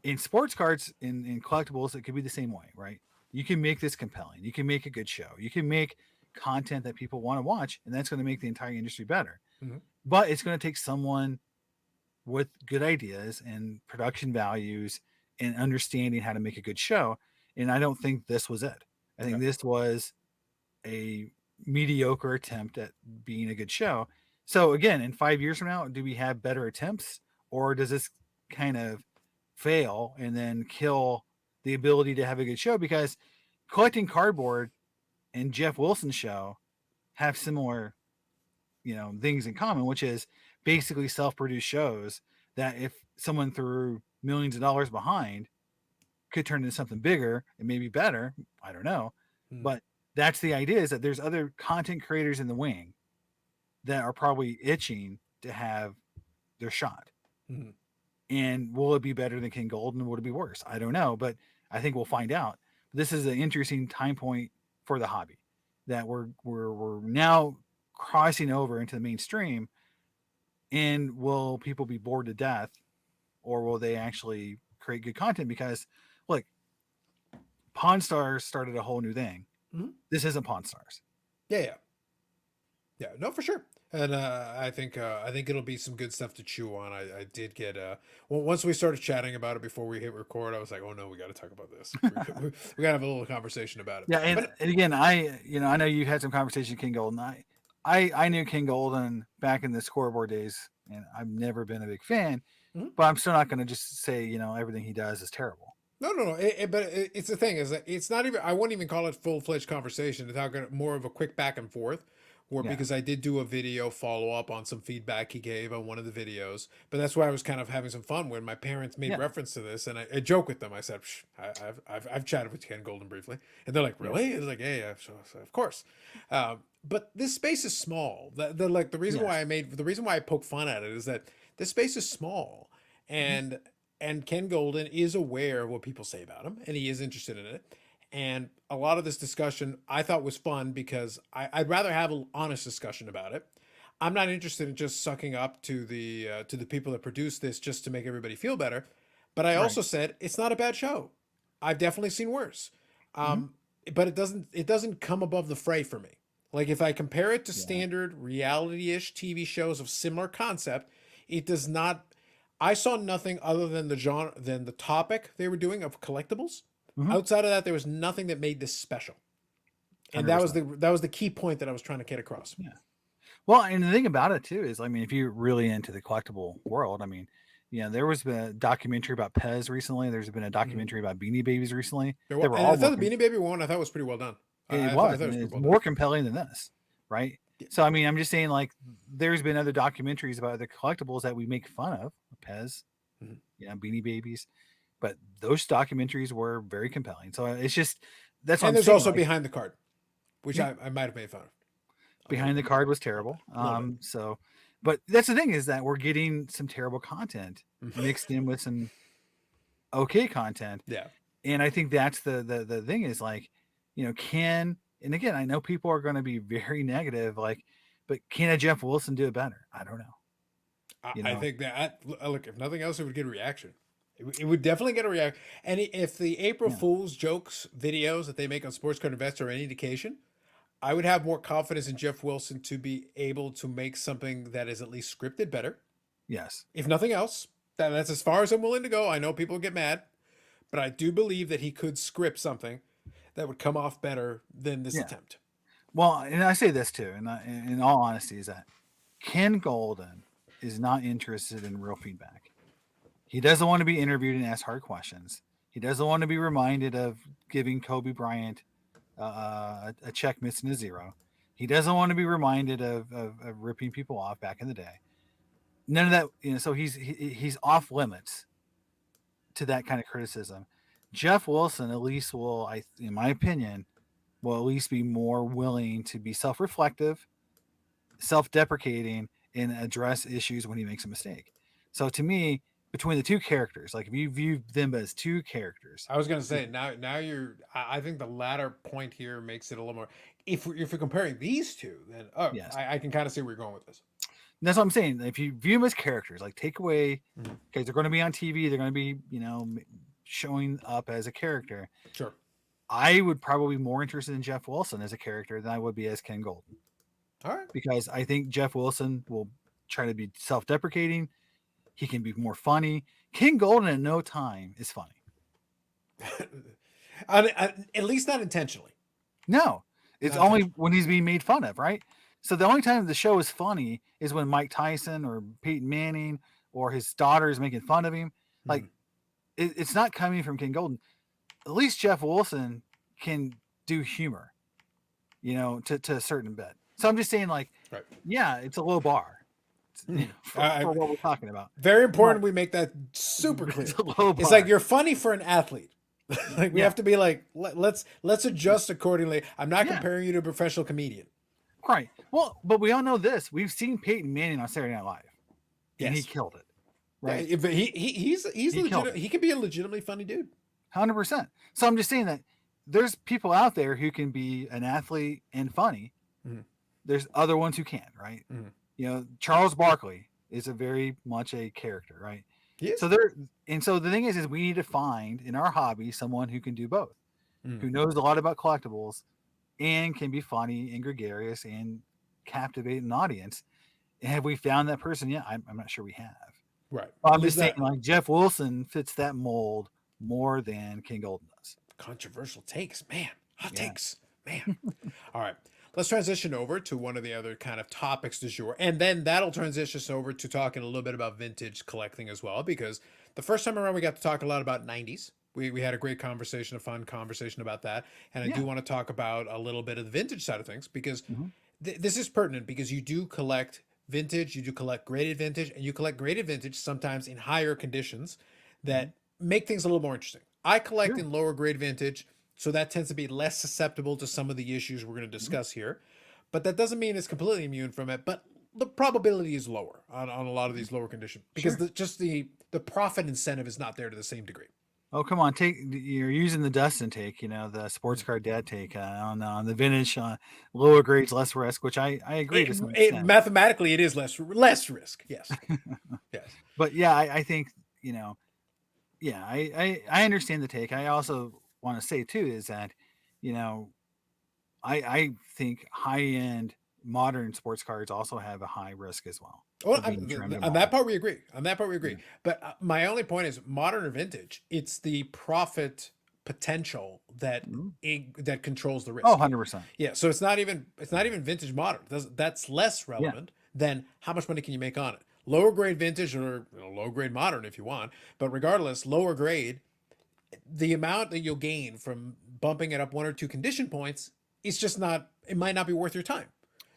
In sports cards, in collectibles, it could be the same way, right? You can make this compelling. You can make a good show. You can make content that people want to watch, and that's going to make the entire industry better. Mhm. But it's going to take someone with good ideas and production values and understanding how to make a good show. And I don't think this was it. I think Okay. this was a mediocre attempt at being a good show. So again, in 5 years from now, do we have better attempts, or does this kind of fail and then kill the ability to have a good show? Because collecting cardboard and Jeff Wilson's show have similar, things in common, which is basically self-produced shows that if someone threw millions of dollars behind could turn into something bigger and maybe better. I don't know. Mhm. But that's the idea, is that there's other content creators in the wing that are probably itching to have their shot. Mhm. And will it be better than King Golden? Would it be worse? I don't know, but I think we'll find out. This is an interesting time point for the hobby, that we're now crossing over into the mainstream. And will people be bored to death, or will they actually create good content? Because look, Pawn Stars started a whole new thing. Mhm. This isn't Pawn Stars. Yeah. Yeah. Yeah, no, for sure. And I think it'll be some good stuff to chew on. I did get well, once we started chatting about it before we hit record, I was like, oh no, we got to talk about this. We got to have a little conversation about it. Yeah, and, But and again, I know you had some conversation with King Golden. I knew King Golden back in the scoreboard days, and I've never been a big fan. mhm. But I'm still not going to just say everything he does is terrible. No, no, no. But it's the thing is that it's not even. I wouldn't even call it full fledged conversation. It's talking more of a quick back and forth. Or Yeah, because I did do a video follow up on some feedback he gave on one of the videos, but that's why I was kind of having some fun when my parents made yeah, reference to this, and I joke with them. I said, I've chatted with Ken Golden briefly, and they're like, yeah, really? It's like, yeah, yeah, so of course. But this space is small. The reason why yes, the reason why I poke fun at it is that this space is small, mhm, and Ken Golden is aware of what people say about him, and he is interested in it. And a lot of this discussion I thought was fun because I'd rather have an honest discussion about it. I'm not interested in just sucking up to the people that produce this just to make everybody feel better. But I right, also said it's not a bad show. I've definitely seen worse. hmm, Um, but it doesn't come above the fray for me. Like if I compare it to yeah, standard reality-ish TV shows of similar concept, it does not. I saw nothing other than the genre than the topic they were doing of collectibles. hmm, Outside of that, there was nothing that made this special, and 100%. that was the key point that I was trying to get across. Yeah. Well, and the thing about it too is, I mean, if you're really into the collectible world, I mean, there was been a documentary about Pez recently. There's been a Mhm. documentary about Beanie Babies recently. There They wa- were and I all thought more. the Beanie Baby one I thought was pretty well done. It I was, thought it and was pretty it's well done. more compelling than this, right? Yeah. So, I mean, I'm just saying, like, there's been other documentaries about the collectibles that we make fun of, Pez, Mhm. Beanie Babies, but those documentaries were very compelling. So it's just that's what And I'm there's saying. also Like, behind the card, which yeah, I might have made fun of a little behind the bit, card was a little bit, terrible. a little bit. So, but that's the thing, is that we're getting some terrible content Mhm. mixed in with some okay content. Yeah. And I think that's the thing, is like, can, and again, I know people are going to be very negative, like, but can a Jeff Wilson do it better? I don't know. You I know, think that look, if nothing else, it would get a reaction. It would definitely get a reaction. And if the April yeah, Fool's jokes videos that they make on Sports Card Investor are any indication, I would have more confidence in Jeff Wilson to be able to make something that is at least scripted better. yes, If nothing else, that's as far as I'm willing to go. I know people get mad, but I do believe that he could script something that would come off better than this yeah. attempt. Well, and I say this too, and in all honesty, is that Ken Golden is not interested in real feedback. He doesn't want to be interviewed and asked hard questions. He doesn't want to be reminded of giving Kobe Bryant a check missing a zero. He doesn't want to be reminded of ripping people off back in the day. None of that, so he's off limits to that kind of criticism. Jeff Wilson, at least, in my opinion, will at least be more willing to be self-reflective, self-deprecating, and address issues when he makes a mistake. So to me, between the two characters, like if you view them as two characters, I was gonna say now you're. I think the latter point here makes it a little more. If you're comparing these two, then yes, I can kind of see where you're going with this. that's what I'm saying. If you view them as characters, like take away, Mhm. okay, they're going to be on TV, they're going to be, showing up as a character. Sure. I would probably be more interested in Jeff Wilson as a character than I would be as Ken Goldin, All right. because I think Jeff Wilson will try to be self-deprecating. He can be more funny. King Goldin at no time is funny. At least not intentionally. No, it's Not only intentionally. when he's being made fun of, right? So the only time the show is funny is when Mike Tyson or Peyton Manning or his daughter is making fun of him. Like, it's not coming from King Goldin. At least Jeff Wilson can do humor, to a certain bit. So I'm just saying, like, Right. yeah, it's a low bar for what we're talking about. Very important. We make that super clear. It's a low bar. It's like you're funny for an athlete. Like we Yeah. have to be like, let's adjust accordingly. I'm not Yeah. comparing you to a professional comedian. Right. Well, but we all know this. We've seen Peyton Manning on Saturday Night Live, and he Yes. killed it. Right. Yeah, but he's killed legit. it. He can be a legitimately funny dude. 100%. So I'm just saying that there's people out there who can be an athlete and funny. Mhm. There's other ones who can't, right? Mhm. Charles Barkley is a very much a character, right? He is. So the thing is we need to find in our hobby someone who can do both, who knows a lot about collectibles and can be funny and gregarious and captivate an audience. And have we found that person yet? I'm not sure we have. Right. I'm just saying, like, Jeff Wilson fits that mold more than King Goldin does. Controversial takes, man. Hot takes, man. All right. Let's transition over to one of the other kind of topics du jour. And then that'll transition us over to talking a little bit about vintage collecting as well, because the first time around we got to talk a lot about 90s. We had a great conversation, a fun conversation about that. And I do want to talk about a little bit of the vintage side of things, because this is pertinent, because you do collect vintage, you do collect graded vintage, and you collect graded vintage sometimes in higher conditions that make things a little more interesting. I collect in lower grade vintage, so that tends to be less susceptible to some of the issues we're going to discuss here. But that doesn't mean it's completely immune from it. But the probability is lower on a lot of these lower conditions, because the profit incentive is not there to the same degree. Oh, come on. You're using the Dustin take, the sports card dad take on the vintage, lower grades, less risk, which I agree to some extent. Mathematically, it is less risk. Yes. Yes. But yeah, I think, I understand the take. I also want to say too is that, I think high end modern sports cards also have a high risk as well. Well, on that part we agree. But my only point is, modern or vintage, it's the profit potential that that controls the risk. Oh, 100%. Yeah, so it's not even vintage modern. That's less relevant than how much money can you make on it. Lower grade vintage, or low grade modern if you want, but regardless, lower grade, the amount that you'll gain from bumping it up one or two condition points is just not. It might not be worth your time.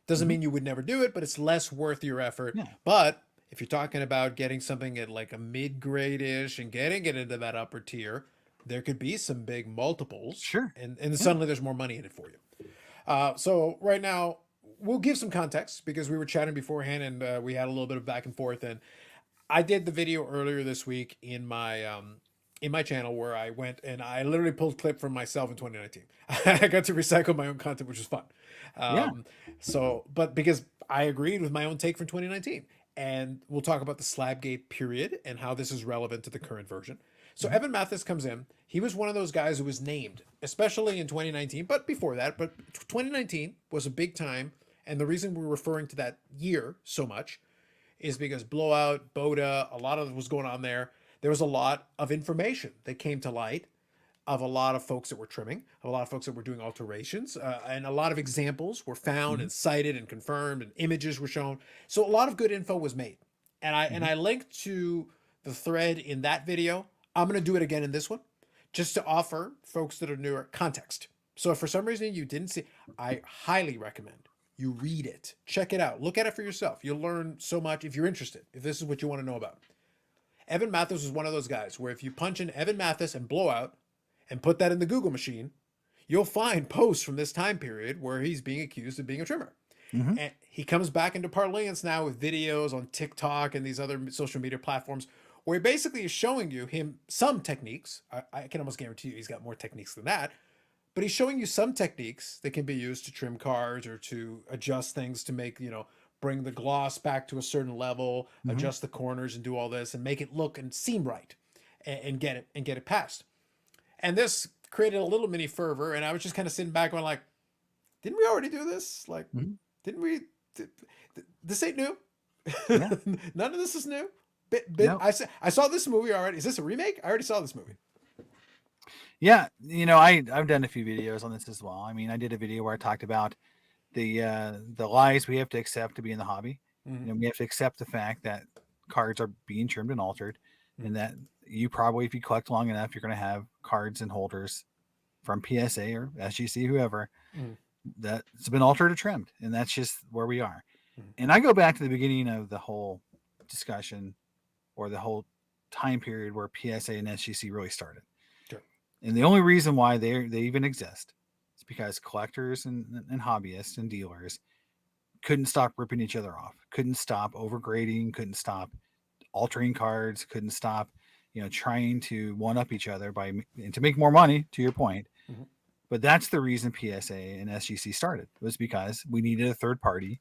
Doesn't mean you would never do it, but it's less worth your effort. Yeah. But if you're talking about getting something at like a mid-grade-ish and getting it into that upper tier, there could be some big multiples. Sure. And suddenly there's more money in it for you. So right now, we'll give some context, because we were chatting beforehand and we had a little bit of back and forth. And I did the video earlier this week in my channel where I went and I literally pulled a clip from myself in 2019. I got to recycle my own content, which was fun. So, but because I agreed with my own take from 2019, and we'll talk about the Slabgate period and how this is relevant to the current version. So Evan Mathis comes in. He was one of those guys who was named, especially in 2019, but before that. But 2019 was a big time. And the reason we're referring to that year so much is because Blowout, Boda, a lot of it was going on there. There was a lot of information that came to light of a lot of folks that were trimming, of a lot of folks that were doing alterations, and a lot of examples were found and cited and confirmed, and images were shown. So a lot of good info was made. And I linked to the thread in that video. I'm going to do it again in this one, just to offer folks that are newer context. So if for some reason you didn't see, I highly recommend you read it, check it out, look at it for yourself. You'll learn so much if you're interested, if this is what you want to know about. Evan Mathis was one of those guys where if you punch in Evan Mathis and Blowout and put that in the Google machine, you'll find posts from this time period where he's being accused of being a trimmer. Mm-hmm. And he comes back into parlance now with videos on TikTok and these other social media platforms where he basically is showing you him some techniques. I can almost guarantee you he's got more techniques than that, but he's showing you some techniques that can be used to trim cards or to adjust things to make, bring the gloss back to a certain level, Mm-hmm. adjust the corners and do all this and make it look and seem right and get it passed. And this created a little mini fervor, and I was just kind of sitting back going like, didn't we already do this? Like, Mm-hmm. didn't we? This ain't new. Yeah. None of this is new. No. I saw this movie already. Is this a remake? I already saw this movie. Yeah, I've done a few videos on this as well. I mean, I did a video where I talked about the lies we have to accept to be in the hobby. Mm-hmm. We have to accept the fact that cards are being trimmed and altered, Mm-hmm. and that you probably, if you collect long enough, you're going to have cards and holders from PSA or SGC, whoever, Mm-hmm. that's been altered or trimmed, and that's just where we are. Mm-hmm. And I go back to the beginning of the whole discussion, or the whole time period where PSA and SGC really started. Sure. And the only reason why they even exist is because collectors and hobbyists and dealers couldn't stop ripping each other off, couldn't stop overgrading, couldn't stop altering cards, couldn't stop, trying to one up each other and to make more money, to your point. Mm-hmm. But that's the reason PSA and SGC started, was because we needed a third party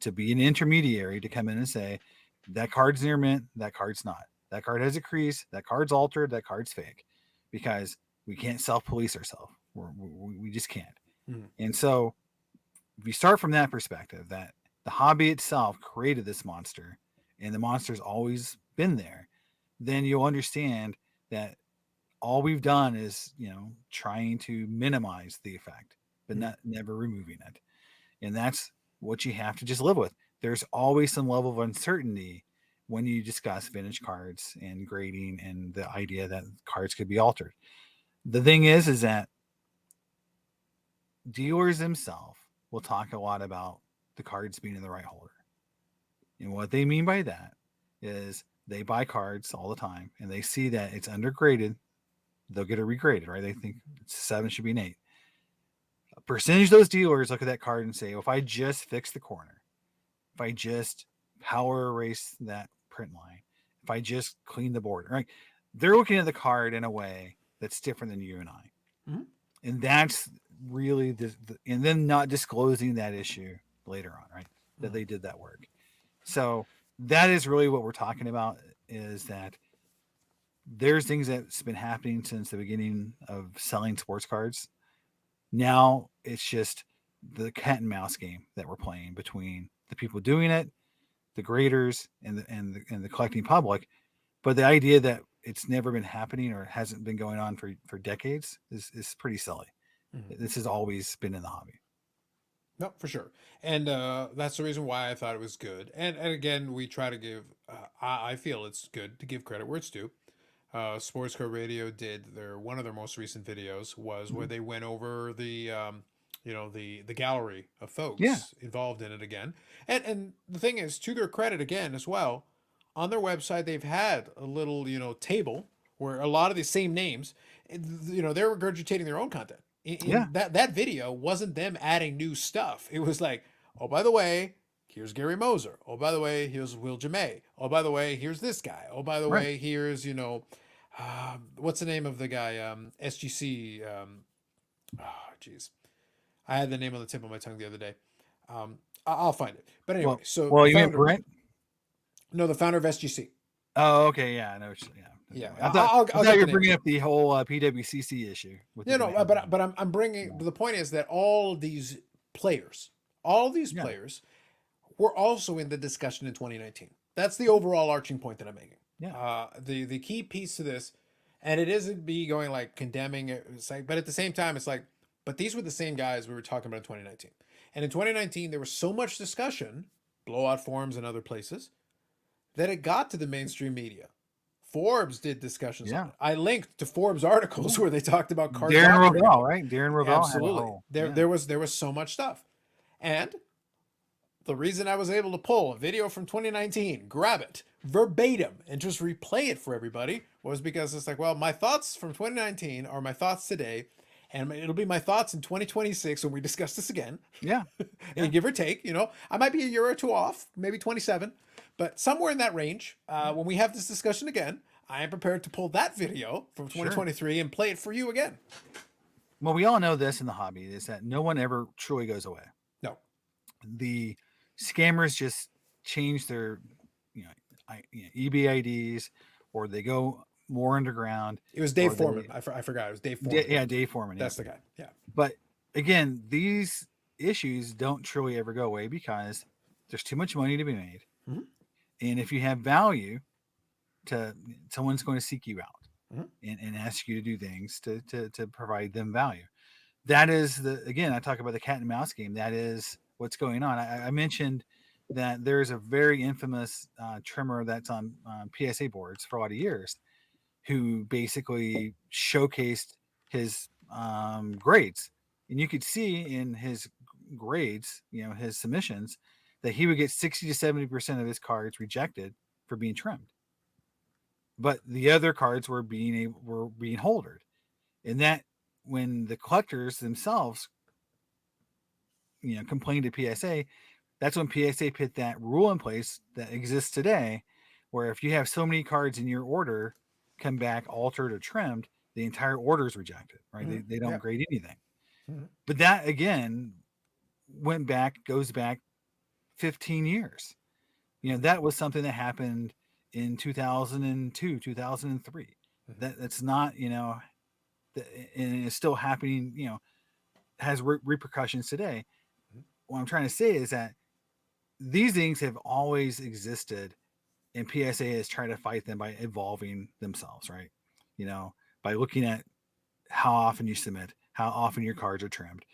to be an intermediary to come in and say, that card's near mint, that card's not. That card has a crease, that card's altered, that card's fake. Because we can't self-police ourselves. We just can't. Mm-hmm. And so if you start from that perspective, that the hobby itself created this monster, and the monster's always been there, then you'll understand that all we've done is, trying to minimize the effect, but never removing it. And that's what you have to just live with. There's always some level of uncertainty when you discuss vintage cards and grading and the idea that cards could be altered. The thing is that dealers themselves will talk a lot about the cards being in the right holder. And what they mean by that is they buy cards all the time and they see that it's undergraded. They'll get it regraded, right? They think it's 7 should be an 8. A percentage of those dealers look at that card and say, well, if I just fix the corner, if I just power erase that print line, if I just clean the border, right? They're looking at the card in a way that's different than you and I. Mm-hmm. And that's really and then not disclosing that issue later on, right? That Mm-hmm. they did that work. So that is really what we're talking about, is that there's things that's been happening since the beginning of selling sports cards. Now it's just the cat and mouse game that we're playing between the people doing it, the graders, and the collecting public. But the idea that it's never been happening or hasn't been going on for decades is pretty silly. Mm-hmm. This has always been in the hobby. No, for sure. And that's the reason why I thought it was good. And again, we try to give, I feel it's good to give credit where it's due. Sports Card Radio did one of their most recent videos was where they went over the the gallery of Yeah. folks involved in it again. And the thing is, to their credit again as well, on their website they've had a little table where a lot of the same names, they're regurgitating their own content. Yeah. That video wasn't them adding new stuff. It was like, oh, by the way, here's Gary Moser. Oh, by the way, here's Will Jamay. Oh, by the way, here's this guy. Oh, by the Right. way, here's what's the name of the guy? SGC. Jeez, I had the name on the tip of my tongue the other day. I'll find it. But anyway, Well, you meant Brent? No, the founder of SGC. Oh, okay, yeah, I know. Yeah, I thought I'll you get were the bringing name. up the whole PWCC issue. With No, but I'm bringing. The point is that all these players were also in the discussion in 2019. That's the overall arching point that I'm making. Yeah. The key piece to this, and it isn't me going like condemning it, it's like, but at the same time, it's like, but these were the same guys we were talking about in 2019. And in 2019, there was so much discussion, blowout forums and other places, that it got to the mainstream media Forbes did discussions on Yeah. it. I linked to Forbes articles where they talked about card Darren doctoring. Rovell, right? Darren Rovell had a Absolutely. whole. There was so much stuff. And the reason I was able to pull a video from 2019, grab it verbatim, and just replay it for everybody was because it's like, well, my thoughts from 2019 are my thoughts today, and it'll be my thoughts in 2026 when we discuss this again. Yeah. And give or take, I might be a year or two off, maybe 27, but somewhere in that range. When we have this discussion again, I am prepared to pull that video from 2023 and play it for you again. Well, we all know this in the hobby is that no one ever truly goes away. No. The scammers just change their, eBay IDs, or they go more underground. It was Dave Foreman. I forgot. It was Dave Foreman. Dave Foreman. That's the guy. Yeah. But again, these issues don't truly ever go away because there's too much money to be made. Mm-hmm. And if you have value, someone's going to seek you out mm-hmm. and ask you to do things to provide them value. That is I talk about the cat and mouse game. That is what's going on. I mentioned that there's a very infamous trimmer that's on PSA boards for a lot of years who basically showcased his grades. And you could see in his grades, his submissions, that he would get 60 to 70% of his cards rejected for being trimmed. But the other cards were being holdered. And that when the collectors themselves, complained to PSA, that's when PSA put that rule in place that exists today, where if you have so many cards in your order come back altered or trimmed, the entire order is rejected, right? Mm-hmm. They don't grade anything. Mm-hmm. But that again goes back 15 years. That was something that happened in 2002, 2003. Mm-hmm. That's not, and it's still happening, has repercussions today. Mm-hmm. What I'm trying to say is that these things have always existed, and PSA has tried to fight them by evolving themselves, right? By looking at how often you submit, how often your cards are trimmed.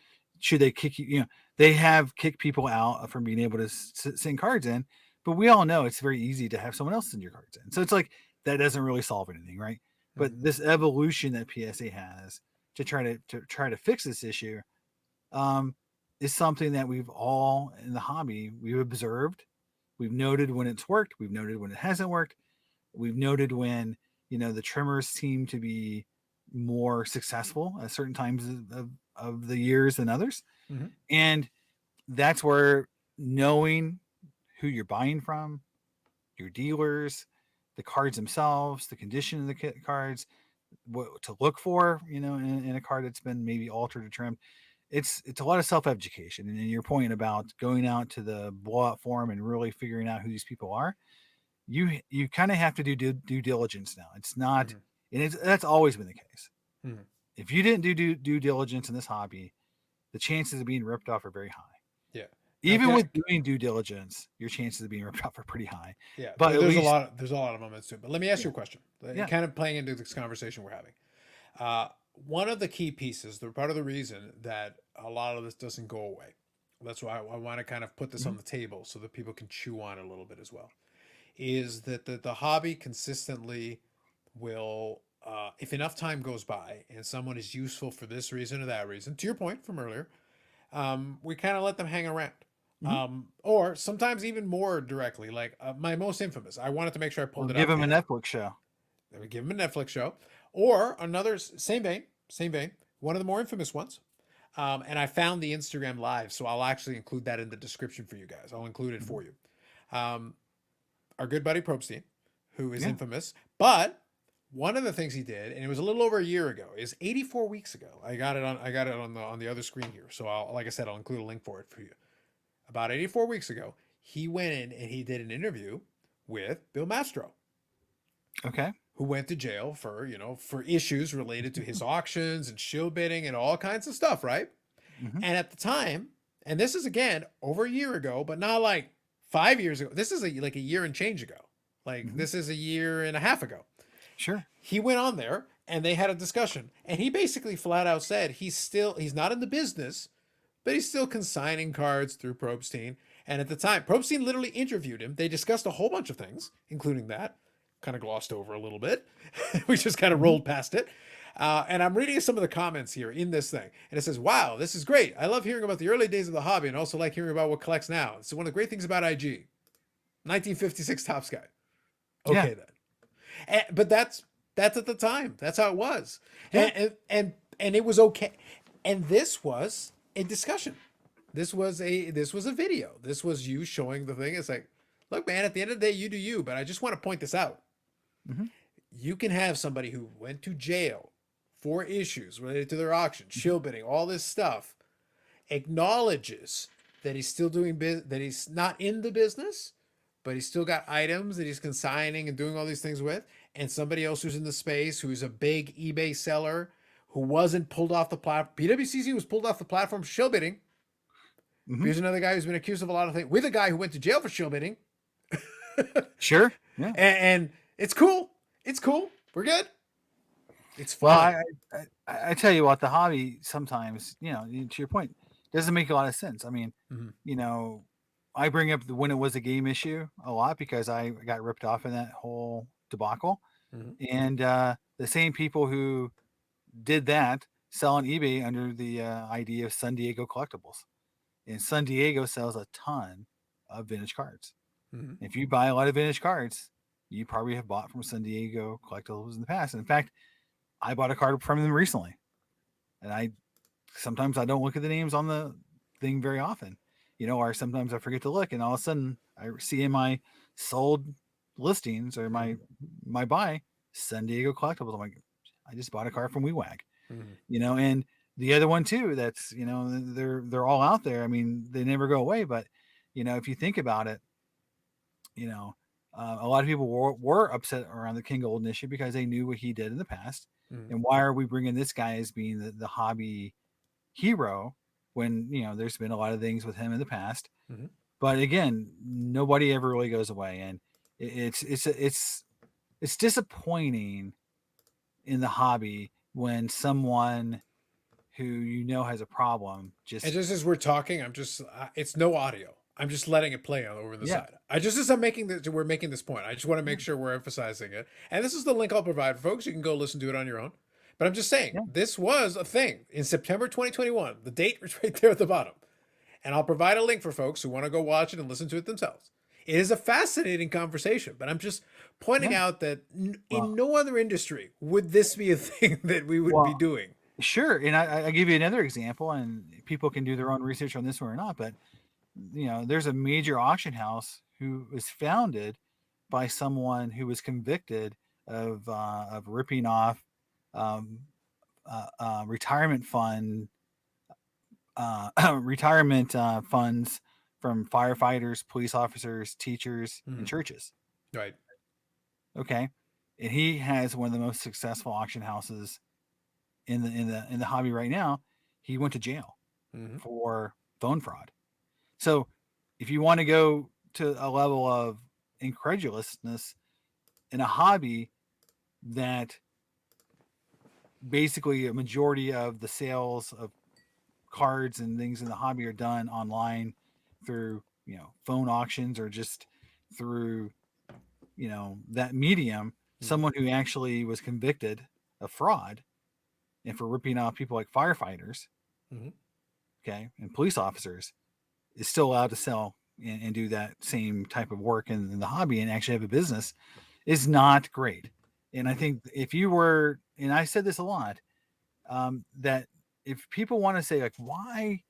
Should they kick you? They have kicked people out from being able to send cards in, but we all know it's very easy to have someone else send your cards in. So it's like that doesn't really solve anything, right? Mm-hmm. But this evolution that PSA has to try to fix this issue is something that we've all in the hobby, we've observed. We've noted when it's worked. We've noted when it hasn't worked. We've noted when, the trimmers seem to be more successful at certain times of the years than others. Mm-hmm. And that's where knowing who you're buying from, your dealers, the cards themselves, the condition of the cards, what to look for, in a card that's been maybe altered or trimmed. It's a lot of self-education. And your point about going out to the Blowout Forum and really figuring out who these people are, you kind of have to do due diligence now. It's not, mm-hmm. and that's always been the case. Mm-hmm. If you didn't do due diligence in this hobby, the chances of being ripped off are very high. Yeah. Even with doing due diligence, your chances of being ripped off are pretty high. Yeah. But there's a lot of moments to it. But let me ask you a question. Kind of playing into this conversation we're having. One of the key pieces, part of the reason that a lot of this doesn't go away, that's why I want to kind of put this mm-hmm. on the table so that people can chew on it a little bit as well, is that the hobby consistently will, if enough time goes by and someone is useful for this reason or that reason, to your point from earlier, we kind of let them hang around. Mm-hmm. Or sometimes even more directly, like my most infamous, I wanted to make sure I pulled it up. Give him a Netflix show. We give him a Netflix show. Or another, same vein, one of the more infamous ones. And I found the Instagram live, so I'll actually include that in the description for you guys. I'll include it for you. Our good buddy Probstein, who is infamous, but one of the things he did, and it was a little over a year ago, is 84 weeks ago. I got it on the other screen here. So like I said, I'll include a link for it for you. About 84 weeks ago, he went in and he did an interview with Bill Mastro. Okay. Who went to jail for issues related to his auctions and shill bidding and all kinds of stuff, right? Mm-hmm. And at the time, and this is again over a year ago, but not like 5 years ago. This is like a year and change ago. Like mm-hmm. This is a year and a half ago. Sure. He went on there and they had a discussion, and he basically flat out said he's not in the business, but he's still consigning cards through Probstein. And at the time, Probstein literally interviewed him. They discussed a whole bunch of things, including that. kind of glossed over a little bit. We just kind of Mhm. rolled past it. And I'm reading some of the comments here in this thing. And it says, wow, this is great. I love hearing about the early days of the hobby and also like hearing about what collects now. It's one of the great things about IG. 1956 Topps guy. Yeah. Okay, then. But that's at the time. That's how it was. Yeah. And it was okay. And this was a discussion. This was a video. This was you showing the thing. It's like, look, man, at the end of the day, you do you. But I just want to point this out. Hmm. You can have somebody who went to jail for issues related to their auction, shill bidding, all this stuff, acknowledges that he's still doing that he's not in the business, but he's still got items that he's consigning and doing all these things with, and somebody else who's in the space who's a big eBay seller who wasn't pulled off the platform. PWCC was pulled off the platform for shill bidding. Hmm. Here's another guy who's been accused of a lot of things with a guy who went to jail for shill bidding. Sure. Yeah. And it's cool. It's cool. We're good. It's Well, fine. I tell you what, the hobby sometimes, to your point, doesn't make a lot of sense. I mean, Mhm. I bring up when it was a game issue a lot because I got ripped off in that whole debacle. Mhm. And the same people who did that sell on eBay under the idea of San Diego Collectibles. And San Diego sells a ton of vintage cards. Mhm. If you buy a lot of vintage cards, you probably have bought from San Diego Collectibles in the past. And in fact, I bought a card from them recently. And I sometimes I don't look at the names on the thing very often, or sometimes I forget to look, and all of a sudden I see in my sold listings or my Mhm. my buy San Diego Collectibles. I'm like, I just bought a card from WeWag, Mhm. and the other one too. That's they're all out there. I mean, they never go away. But if you think about it, you know, a lot of people were upset around the King Golden issue because they knew what he did in the past. Mhm. And why are we bringing this guy as being the hobby hero when there's been a lot of things with him in the past? Mhm. But again, nobody ever really goes away, and it's disappointing in the hobby when someone who has a problem And just just as we're talking, it's no audio. I'm just letting it play on over the yeah side. I just as I'm making this, we're making this point. I just want to yeah make sure we're emphasizing it. And this is the link I'll provide for folks. You can go listen to it on your own. But I'm just saying, yeah this was a thing in September 2021. The date is right there at the bottom. And I'll provide a link for folks who want to go watch it and listen to it themselves. It is a fascinating conversation, but I'm just pointing yeah out that well in no other industry would this be a thing that we would be well doing. sure. And I give you another example, and people can do their own research on this one or not, but there's a major auction house who was founded by someone who was convicted of ripping off um, retirement fund retirement funds from firefighters, police officers, teachers, and Mhm. churches. Right. Okay, and he has one of the most successful auction houses in the hobby right now. He went to jail Hmm. for phone fraud. So, if you want to go to a level of incredulousness in a hobby that basically a majority of the sales of cards and things in the hobby are done online through phone auctions or just through that medium, Hmm. someone who actually was convicted of fraud and for ripping off people like firefighters, Hmm. okay, and police officers is still allowed to sell and do that same type of work in the hobby and actually have a business is not great. And I Hmm. think if you were, and I said this a lot, that if people want to say like, why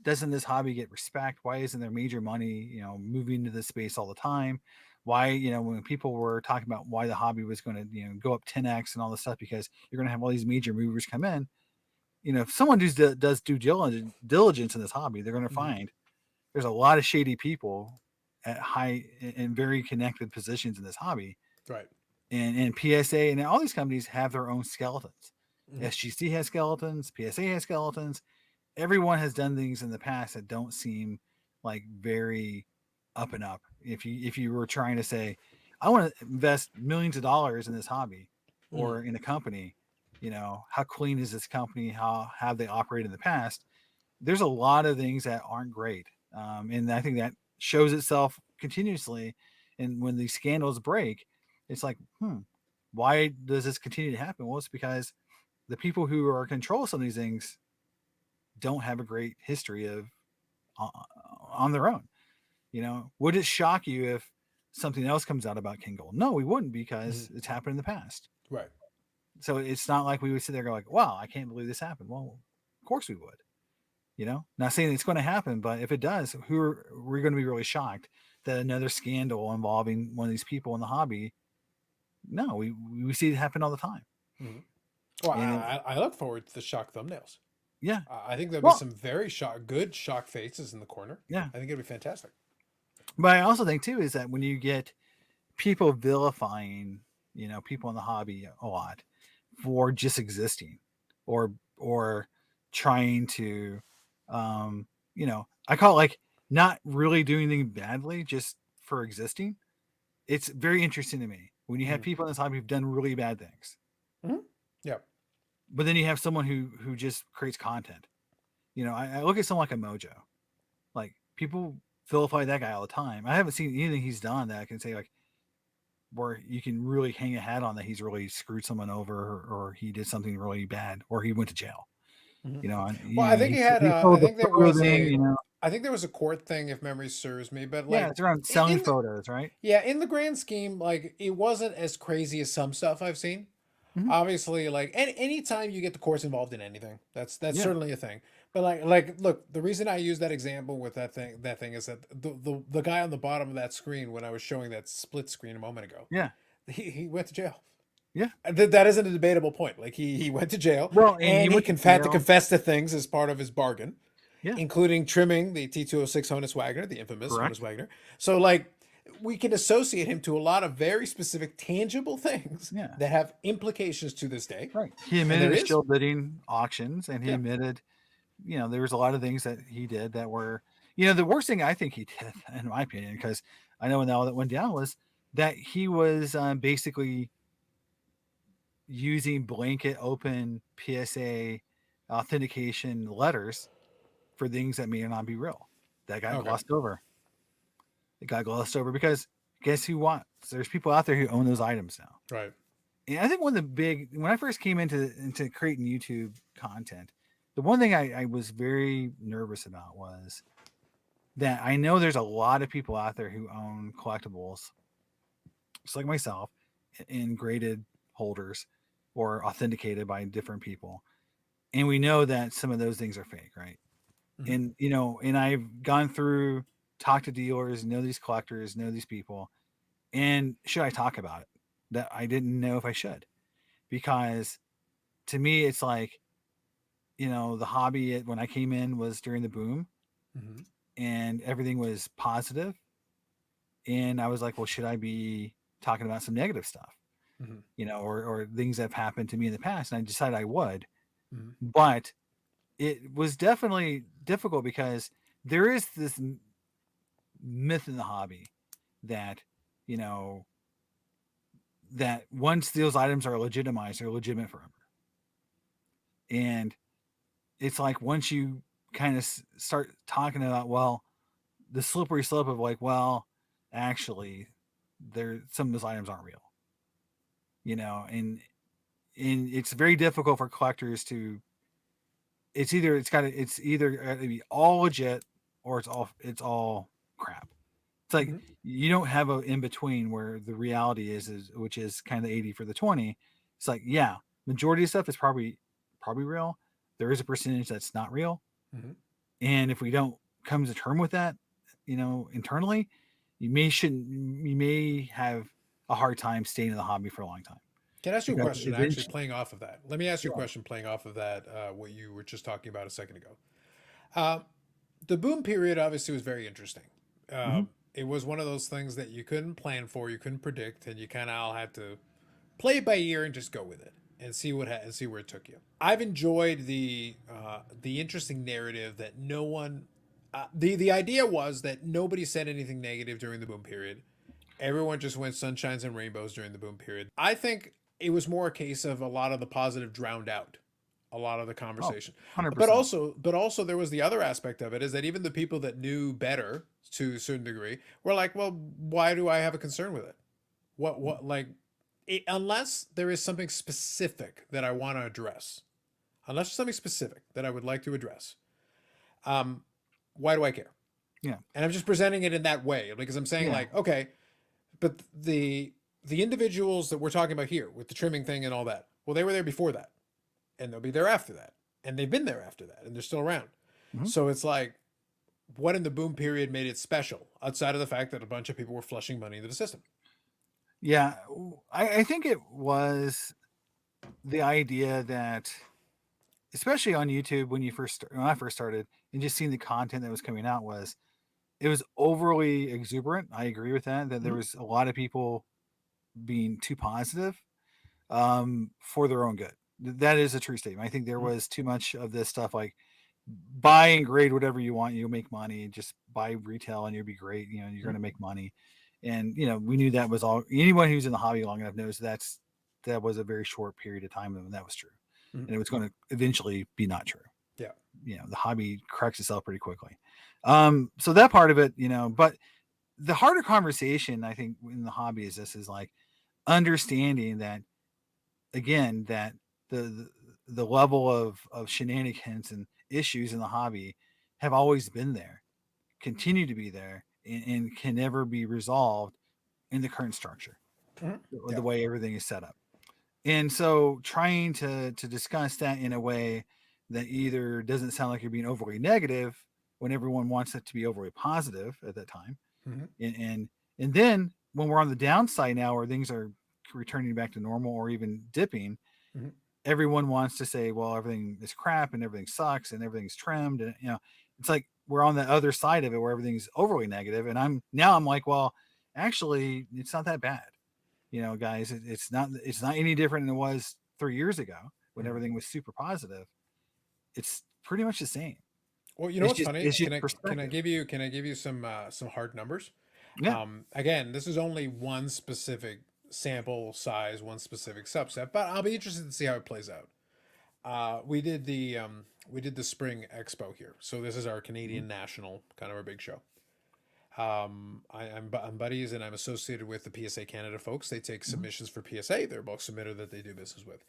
doesn't this hobby get respect? Why isn't there major money, moving into this space all the time? Why, when people were talking about why the hobby was going to, go up 10x and all this stuff, because you're going to have all these major movers come in. If someone does due diligence in this hobby, they're going to Hmm. find there's a lot of shady people at high and very connected positions in this hobby. Right. And PSA and all these companies have their own skeletons. Hmm. SGC has skeletons, PSA has skeletons. Everyone has done things in the past that don't seem like very up and up. If you were trying to say, I want to invest millions of dollars in this hobby Hmm. or in a company, how clean is this company? How have they operated in the past? There's a lot of things that aren't great, and I think that shows itself continuously. And when these scandals break, It's like, why does this continue to happen? Well, it's because the people who are in control of some of these things don't have a great history of uh, on their own. Would it shock you if something else comes out about King Gold? No, we wouldn't, Mhm. because it's happened in the past. Right. So it's not like we would sit there and go like, wow, I can't believe this happened. Well, of course we would. Not saying it's going to happen, but if it does, we're going to be really shocked that another scandal involving one of these people in the hobby. No, we see it happen all the time. Mhm. Well, And I look forward to the shock thumbnails. yeah, I think there'll be well, some very good shock faces in the corner. yeah. I think it'll be fantastic. But I also think too is that when you get people vilifying, people in the hobby a lot for just existing, or trying to, I call it like not really doing anything badly, just for existing. It's very interesting to me when you have Mhm. people in this hobby who've done really bad things, Mhm. Yeah. but then you have someone who just creates content. I look at someone like a Mojo. Like, people vilify that guy all the time. I haven't seen anything he's done that I can say like where you can really hang a hat on that he's really screwed someone over, or he did something really bad, or he went to jail. Mhm. And Well, I think he had. he I sold the think there photo was thing. a. I think there was a court thing, if memory serves me. But Yeah, like it's around selling in the photos, right? yeah, in the grand scheme, like it wasn't as crazy as some stuff I've seen. Hmm. Obviously, like anytime you get the courts involved in anything, that's Yeah, certainly a thing. But like look, the reason I use that example with that thing is that the guy on the bottom of that screen when I was showing that split screen a moment ago, yeah, he went to jail. yeah. That isn't a debatable point. Like he went to jail Well, and he and went to had to jail. confess to things as part of his bargain, Yeah, including trimming the T206 Honus Wagner, the infamous Honus correct. Wagner. So like we can associate him to a lot of very specific tangible things Yeah, that have implications to this day. right. He And admitted there to is, shill bidding auctions, and he yeah. admitted, there was a lot of things that he did that were, the worst thing I think he did, in my opinion, because I know when all that went down, was that he was basically using blanket open PSA authentication letters for things that may not be real. That got Okay. glossed over. It got glossed over because guess who wants? There's people out there who own those items now. Right. And I think one of the when I first came into creating YouTube content, the one thing I was very nervous about was that I know there's a lot of people out there who own collectibles, just like myself, in graded holders or authenticated by different people. And we know that some of those things are fake, right? Hmm. And I've gone through, talked to dealers, know these collectors, know these people. And should I talk about it? That I didn't know if I should, because to me, it's like, the hobby when I came in was during the boom, Hmm. and everything was positive. And I was like, well, should I be talking about some negative stuff, Hmm. or things that have happened to me in the past? And I decided I would, Hmm. but it was definitely difficult because there is this myth in the hobby that, you know, that once those items are legitimized, they're legitimate forever. And it's like once you kind of start talking about, well, the slippery slope of like, well, actually, some of those items aren't real, and it's very difficult for collectors to. It's either got to be all legit, or it's all crap. It's like Hmm. you don't have a in between where the reality is which is kind of the 80 for the 20. It's like, yeah, majority of stuff is probably real. There is a percentage that's not real, Hmm. and if we don't come to term with that, internally, you may have a hard time staying in the hobby for a long time, Can I ask you a because question? Actually, eventually, playing off of that, let me ask you a yeah. question. Playing off of that, what you were just talking about a second ago. Uh, the boom period obviously was very interesting. Hmm. It was one of those things that you couldn't plan for, you couldn't predict, and you kind of all had to play it by ear and just go with it and see and see where it took you. I've enjoyed the interesting narrative that no one. The idea was that nobody said anything negative during the boom period. Everyone just went sunshines and rainbows during the boom period. I think it was more a case of a lot of the positive drowned out a lot of the Oh, conversation. But 100%. also there was the other aspect of it is that even the people that knew better to a certain degree were like, well, why do I have a concern with it? What like unless there is something specific that I want to address, unless there's something specific that I would like to address, um, why do I care? Yeah. And I'm just presenting it in that way because I'm saying Yeah. like, okay, but the individuals that we're talking about here with the trimming thing and all that, well, they were there before that, and they'll be there after that, and they've been there after that, and they're still around. Mhm. So it's like, what in the boom period made it special outside of the fact that a bunch of people were flushing money into the system? Yeah. I think it was the idea that, especially on YouTube, when I first started and just seeing the content that was coming out, was it was overly exuberant. I agree with that. That there Mhm. was a lot of people being too positive for their own good. That is a true statement. I think there Mhm. was too much of this stuff like buy and grade whatever you want, you'll make money. Just buy retail and you'll be great. You know, you're going to make money. And we knew that was all. Anyone who's in the hobby long enough knows that was a very short period of time when that was true, Mhm. and it was going to eventually be not true. Yeah. The hobby corrects itself pretty quickly. So that part of it, but the harder conversation I think in the hobby is like understanding that, again, that the level of shenanigans and issues in the hobby have always been there, continue to be there, and can never be resolved in the current structure, Mhm. or Yeah. the way everything is set up. And so trying to discuss that in a way that either doesn't sound like you're being overly negative when everyone wants it to be overly positive at that time. Mhm. And then when we're on the downside now, where things are returning back to normal or even dipping, Mhm. everyone wants to say, well, everything is crap and everything sucks and everything's trimmed. And it's like we're on the other side of it where everything's overly negative. And I'm like, well, actually, it's not that bad. Guys, it's not any different than it was 3 years ago when Mhm. everything was super positive. It's pretty much the same. Well, you know It's what's just funny? it's just Can I perspective. give you some hard numbers? Yeah. Again, this is only one specific sample size, one specific subset, but I'll be interested to see how it plays out. We did the spring expo here, so this is our Mhm. Canadian national kind of our big show. I'm buddies and I'm associated with the PSA Canada folks. They take Mhm. submissions for PSA. They're a bulk submitter that they do business with.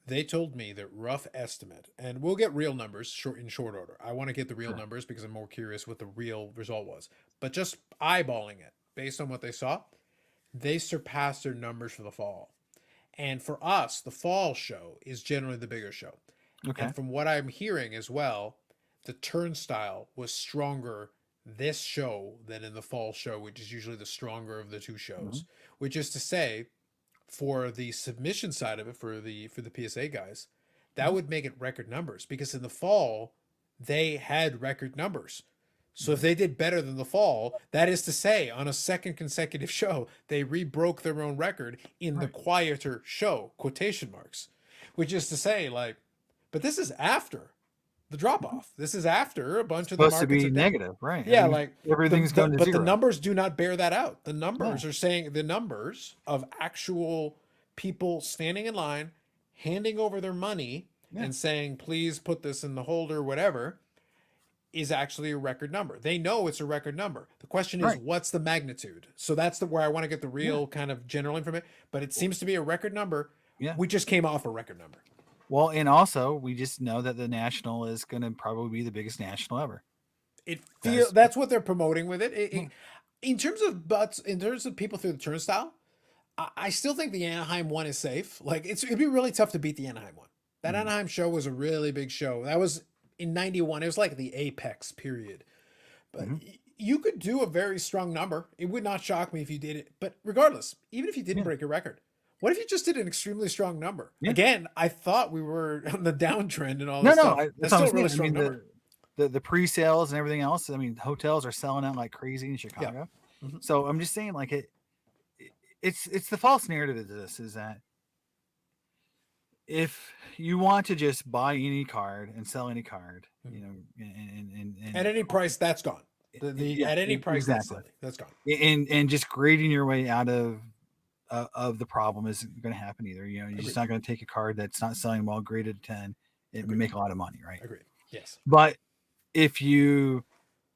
They told me that rough estimate, and we'll get real numbers in short order. I want to get the real Sure. numbers because I'm more curious what the real result was. But just eyeballing it based on what they saw, they surpassed their numbers for the fall. And for us, the fall show is generally the bigger show. Okay. And from what I'm hearing as well, the turnstile was stronger this show than in the fall show, which is usually the stronger of the two Mhm. shows. Which is to say, for the submission side of it, for the PSA guys, that Mhm. would make it record numbers because in the fall they had record numbers. So if Mhm. they did better than the fall, that is to say, on a second consecutive show, they rebroke their own record in the Right. quieter show, quotation marks. Which is to say, like, but this is after the drop Mhm. off. This is after a bunch of the Supposed to markets are be down. negative, right? Yeah, like Everything's going to but the zero. numbers do not bear that out. The No. numbers are saying the numbers of actual people standing in line, handing over their money Yeah. and saying, "Please put this in the holder," whatever, is actually a record number. They know it's a record number. The question is, Right. what's the magnitude? So that's where I want to get the Yeah. real kind of general information. But it seems to be a record number. Yeah. We just came off a record number. Well, and also we just know that the national is going to probably be the biggest national ever. That's what they're promoting with it. Yeah. In terms of butts, in terms of people through the turnstile, I still think the Anaheim one is safe. Like it'd be really tough to beat the Anaheim one. That Mhm. Anaheim show was a really big show. That was in '91. It was like the apex period. But Mhm. you could do a very strong number. It would not shock me if you did it. But regardless, even if you didn't Yeah. break a record, what if you just did an extremely strong number? Yeah. Again, I thought we were on the downtrend and all No, this no, stuff. that's That's what I'm still a saying. really I mean, strong number. the pre-sales and everything else. I mean, hotels are selling out like crazy in Yeah. Chicago. Mm-hmm. So I'm just saying, like it's the false narrative of this is that if you want to just buy any card and sell any card, Mm-hmm. and At any price, that's gone. The yeah, at any price, that's exactly, silly. That's gone. and just grading your way out of the problem isn't going to happen either. You're just Agreed. not going to take a card that's not selling well, graded 10, and Agreed. make a lot of money, right? Agreed. Yes. But if you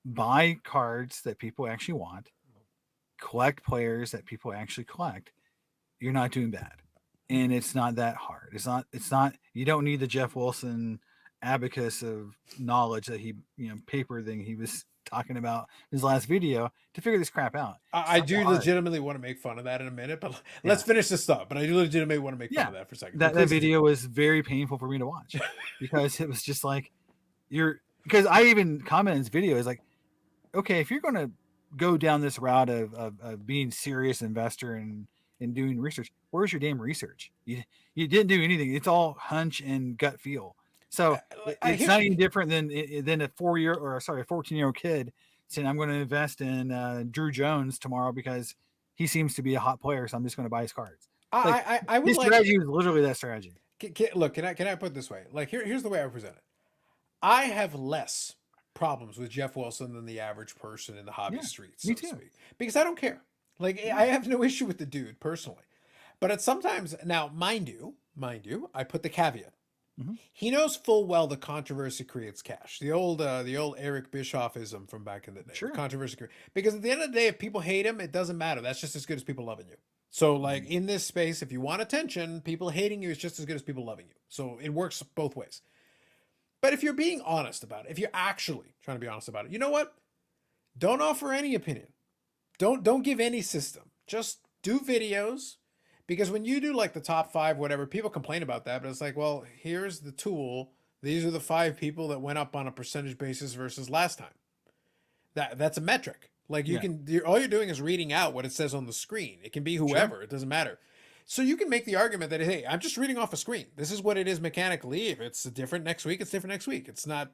buy cards that people actually want, collect players that people actually collect, you're not doing bad. and it's not that hard. It's not you don't need the Jeff Wilson abacus of knowledge that he, paper thing he was talking about in his last video to figure this crap out. It's I not that do hard. legitimately want to make fun of that in a minute, but let's Yeah. finish this thought. But I do legitimately want to make fun Yeah. of that for a second. But That please continue. video was very painful for me to watch because it was just like because I even commented in this video is like, okay, if you're going to go down this route of being serious investor and doing research, where's your damn research? You didn't do anything. It's all hunch and gut feel. So it's not any different than a 14-year-old kid saying, I'm going to invest in Drew Jones tomorrow because he seems to be a hot player, so I'm just going to buy his cards. Like I would his like strategy was literally that strategy. look. Can I put it this way? Like here's the way I present it. I have less problems with Jeff Wilson than the average person in the hobby Yeah, streets, me so to too. speak, because I don't care. Like I have no issue with the dude personally, but at sometimes now, mind you, I put the caveat. Mm-hmm. He knows full well the controversy creates cash. The old Eric Bischoffism from back in the day. The Sure. controversy because at the end of the day, if people hate him, it doesn't matter. That's just as good as people loving you. So like in this space, if you want attention, people hating you is just as good as people loving you. So it works both ways. But if you're being honest about it, if you're actually trying to be honest about it, you know what? Don't offer any opinion. Don't give any system. Just do videos. Because when you do like the top five, whatever, people complain about that, but it's like, well, here's the tool. These are the 5 people that went up on a percentage basis versus last time. That's a metric. Like Yeah. all you're doing is reading out what it says on the screen. It can be whoever, it doesn't matter. So you can make the argument that, hey, I'm just reading off a screen. This is what it is mechanically. If it's different next week, it's different next week. It's not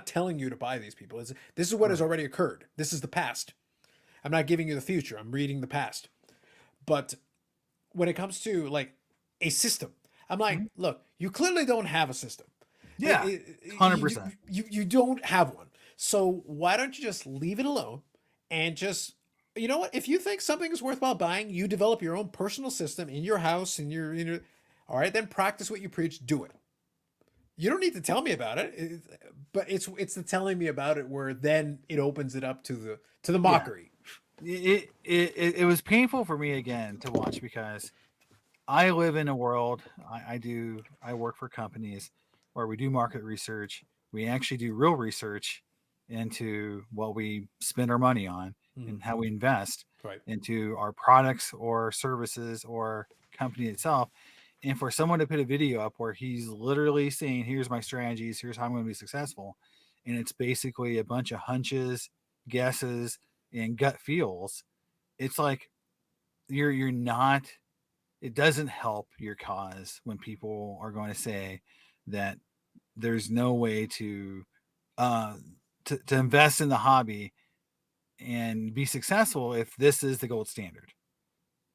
telling you to buy these people. This is what has already occurred. This is the past. I'm not giving you the future. I'm reading the past. But when it comes to like a system, I'm like, look, you clearly don't have a system. Yeah, 100%. You don't have one. So why don't you just leave it alone and just, you know what? If you think something is worthwhile buying, you develop your own personal system in your house, all right, then practice what you preach, do it. You don't need to tell me about it, but it's the telling me about it where then it opens it up to the mockery. It was painful for me again to watch because I live in a world. I work for companies where we do market research. We actually do real research into what we spend our money on and how we invest into our products or services or company itself. And for someone to put a video up where he's literally saying, here's my strategies, here's how I'm going to be successful. And it's basically a bunch of hunches, guesses, and gut feels. It's like you're not, it doesn't help your cause when people are going to say that there's no way to invest in the hobby and be successful if this is the gold standard.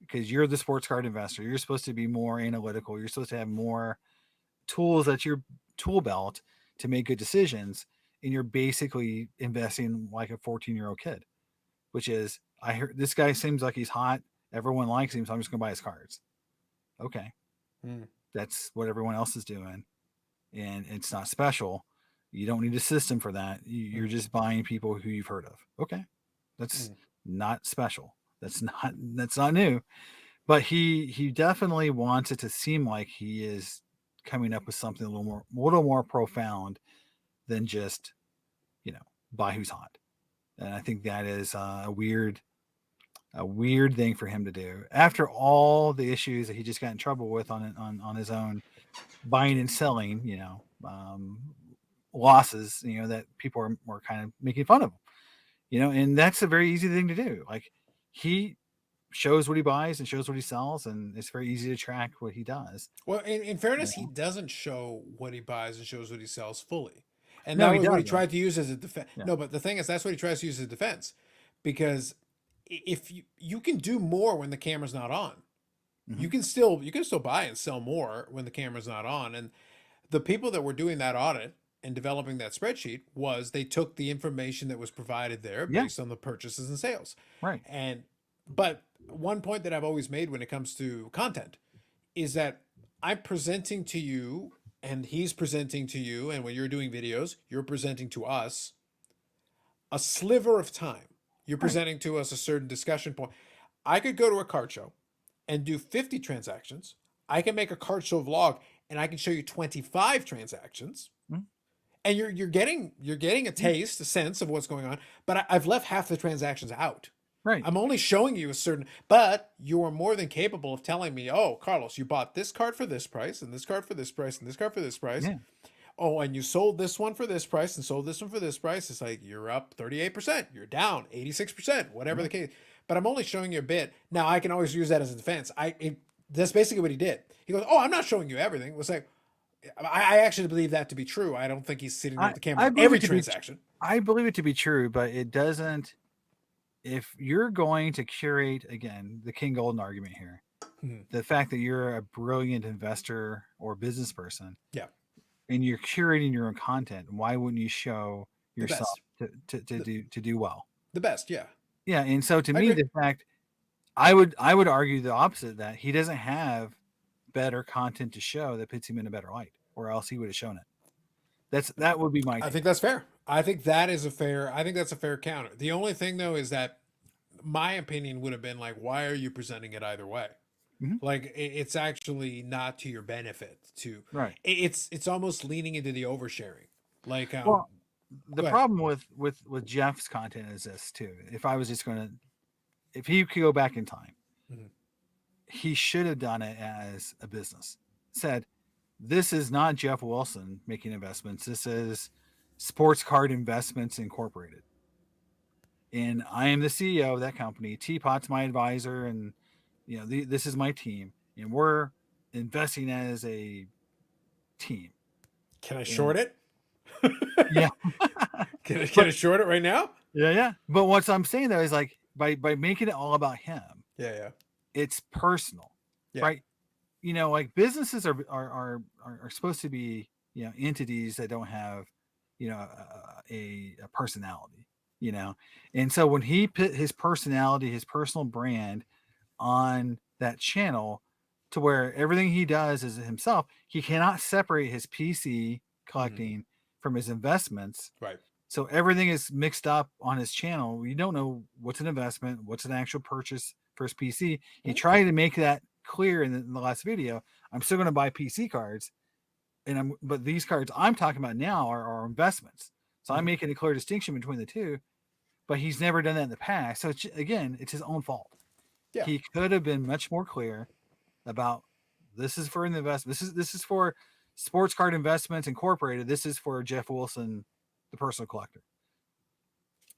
Because you're the sports card investor, you're supposed to be more analytical. You're supposed to have more tools at your tool belt to make good decisions, and you're basically investing like a 14-year-old kid, which is, I heard this guy seems like he's hot. Everyone likes him, so I'm just gonna buy his cards. Okay, that's what everyone else is doing, and it's not special. You don't need a system for that. You're just buying people who you've heard of. Okay, that's not special. That's not new. But he definitely wants it to seem like he is coming up with something a little more profound than just, buy who's hot. And I think that is a weird thing for him to do after all the issues that he just got in trouble with on his own buying and selling, losses, that people were kind of making fun of him, and that's a very easy thing to do. Like he shows what he buys and shows what he sells, and it's very easy to track what he does. Well, in fairness, he doesn't show what he buys and shows what he sells fully. And No, that he was what he doesn't. tried to use as a defense. Yeah. No, but the thing is, that's what he tries to use as a defense. Because if you can do more when the camera's not on. You can still buy and sell more when the camera's not on. And the people that were doing that audit and developing that spreadsheet was they took the information that was provided there based on the purchases and sales. Right. But one point that I've always made when it comes to content is that I'm presenting to you and he's presenting to you, and when you're doing videos, you're presenting to us a sliver of time. You're presenting to us a certain discussion point. I could go to a card show and do 50 transactions. I can make a card show vlog and I can show you 25 transactions, Mhm. and you're getting a Yeah. taste, a sense of what's going on. But I've left half the transactions out. Right. I'm only showing you a certain, but you are more than capable of telling me, oh, Carlos, you bought this card for this price, and this card for this price, and this card for this price. Yeah. Oh, and you sold this one for this price and sold this one for this price. It's like you're up 38%, you're down 86%, whatever the Right. case. But I'm only showing you a bit. Now I can always use that as a defense. That's basically what he did. He goes, "Oh, I'm not showing you everything." It was like, I actually believe that to be true. I don't think he's sitting there with the camera I on believe every it to be transaction. I believe it to be true, but it doesn't. If you're going to curate again the King Golden argument here, Mhm. the fact that you're a brilliant investor or business person, Yeah, and you're curating your own content, why wouldn't you show the yourself best, the, to do well? the best. Yeah, Yeah, and so to I me, agree. the fact I would argue the opposite, that he doesn't have better content to show that puts him in a better light, or else he would have shown it. That would be my I take. think that's fair. I think that is a fair. I think that's a fair counter. The only thing though is that my opinion would have been like, why are you presenting it either way? Mhm. Like it's actually not to your benefit. To Right. it's almost leaning into the oversharing. Like Well, the go ahead. problem with Jeff's content is this too. If I was just going to, if he could go back in time, Mhm. he should have done it as a business. Said, this is not Jeff Wilson making investments. This is Sports Card Investments Incorporated. And I am the CEO of that company. Teapot's my advisor, and this is my team, and we're investing as a team. Can I And short it? yeah, Can but I short it right now? yeah. But what I'm saying though is like by making it all about him, Yeah, yeah, it's personal, yeah. right? Like businesses are supposed to be entities that don't have a personality, and so when he put his personality, his personal brand on that channel, to where everything he does is himself, he cannot separate his PC Mhm. collecting from his investments. Right. So everything is mixed up on his channel. You don't know what's an investment, what's an actual purchase for his PC. He Mhm. tried to make that clear in the last video. I'm still going to buy PC cards, but these cards I'm talking about now are investments. So I'm Mhm. making a clear distinction between the two. But he's never done that in the past. So again, it's his own fault. Yeah. He could have been much more clear about, this is for an investment. This is for Sports Card Investments Incorporated. This is for Jeff Wilson, the personal collector.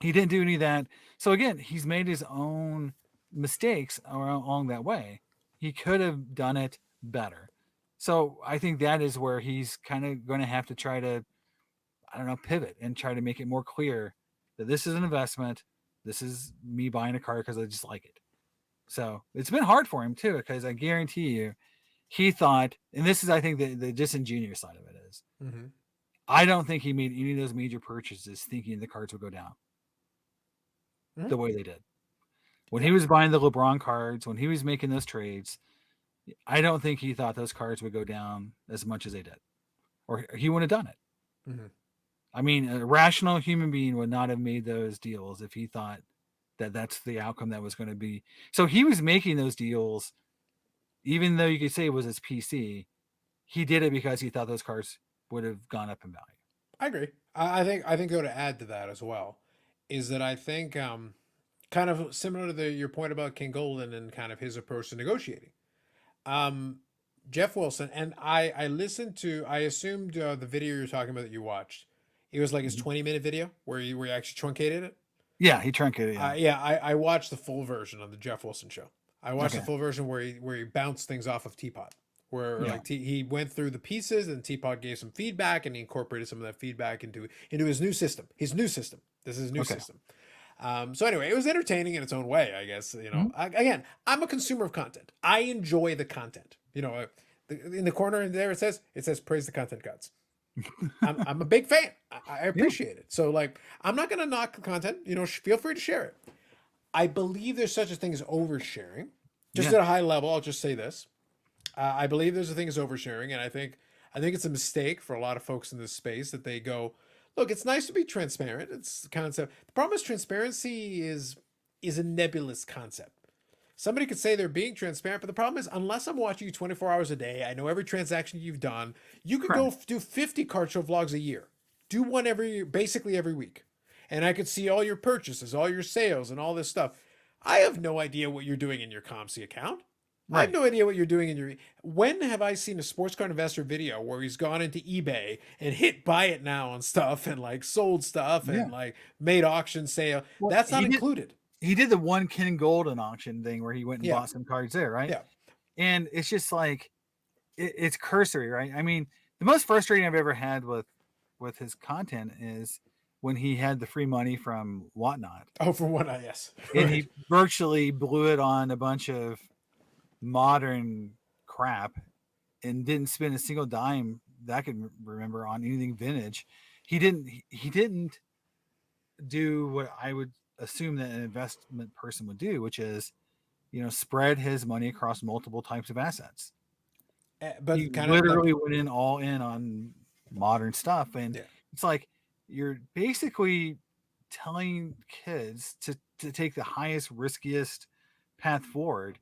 He didn't do any of that. So again, he's made his own mistakes along that way. He could have done it better. So I think that is where he's kind of going to have to try to, I don't know, pivot and try to make it more clear that this is an investment. This is me buying a car because I just like it. So it's been hard for him too, because I guarantee you, he thought, and this is, I think, the disingenuous side of it is, Mhm. I don't think he made any of those major purchases thinking the cards would go down Mhm. the way they did. When Yeah. he was buying the LeBron cards, when he was making those trades, I don't think he thought those cards would go down as much as they did, or he wouldn't have done it. Mhm. I mean, a rational human being would not have made those deals if he thought that that's the outcome that was going to be. So he was making those deals, even though you could say it was his PC. He did it because he thought those cards would have gone up in value. I agree. I think though, to add to that as well is that I think kind of similar to your point about King Golden and kind of his approach to negotiating. Um, Jeff Wilson, and I listened to, I assumed the video you're talking about that you watched, it was like his Mhm. 20-minute video where he actually truncated it. Yeah, he truncated. Yeah. Yeah, I watched the full version of the Jeff Wilson show. I watched the Okay. full version where he bounced things off of Teapot, where Yeah. like he went through the pieces and Teapot gave some feedback and he incorporated some of that feedback into his new system. His new system. This is his new Okay. system. So anyway, it was entertaining in its own way, I guess. Mhm. Again, I'm a consumer of content. I enjoy the content. In the corner there it says praise the content gods. I'm a big fan. I Yeah. appreciate it. So like, I'm not gonna knock the content. Feel free to share it. I believe there's such a thing as oversharing. Just Yeah. at a high level, I'll just say this: I believe there's a thing as oversharing, and I think it's a mistake for a lot of folks in this space that they go, look, it's nice to be transparent. It's the concept. The problem is transparency is a nebulous concept Somebody could say they're being transparent, but the problem is, unless I'm watching you 24 hours a day, I know every transaction you've done. You could go Correct. do 50 card show vlogs a year. Do one basically every week. And I could see all your purchases, all your sales, and all this stuff. I have no idea what you're doing in your ComC account. I have Right. no idea what you're doing in your. When have I seen a sports card investor video where he's gone into eBay and hit buy it now on stuff and like sold stuff Yeah. and like made auction sale? Well, That's not included. he did the one Ken Golden auction thing where he went and Yeah. bought some cards there, right? Yeah. And it's just like it's cursory, right? I mean, the most frustrating I've ever had with his content is when he had the free money from Whatnot. Oh, for one, yes. And Right. he virtually blew it on a bunch of modern crap and didn't spend a single dime that I can remember on anything vintage. He didn't do what I would assume that an investment person would do, which is, spread his money across multiple types of assets. He But kind of, literally went in all in on modern stuff. And yeah. it's like you're basically telling kids to take the highest, riskiest path forward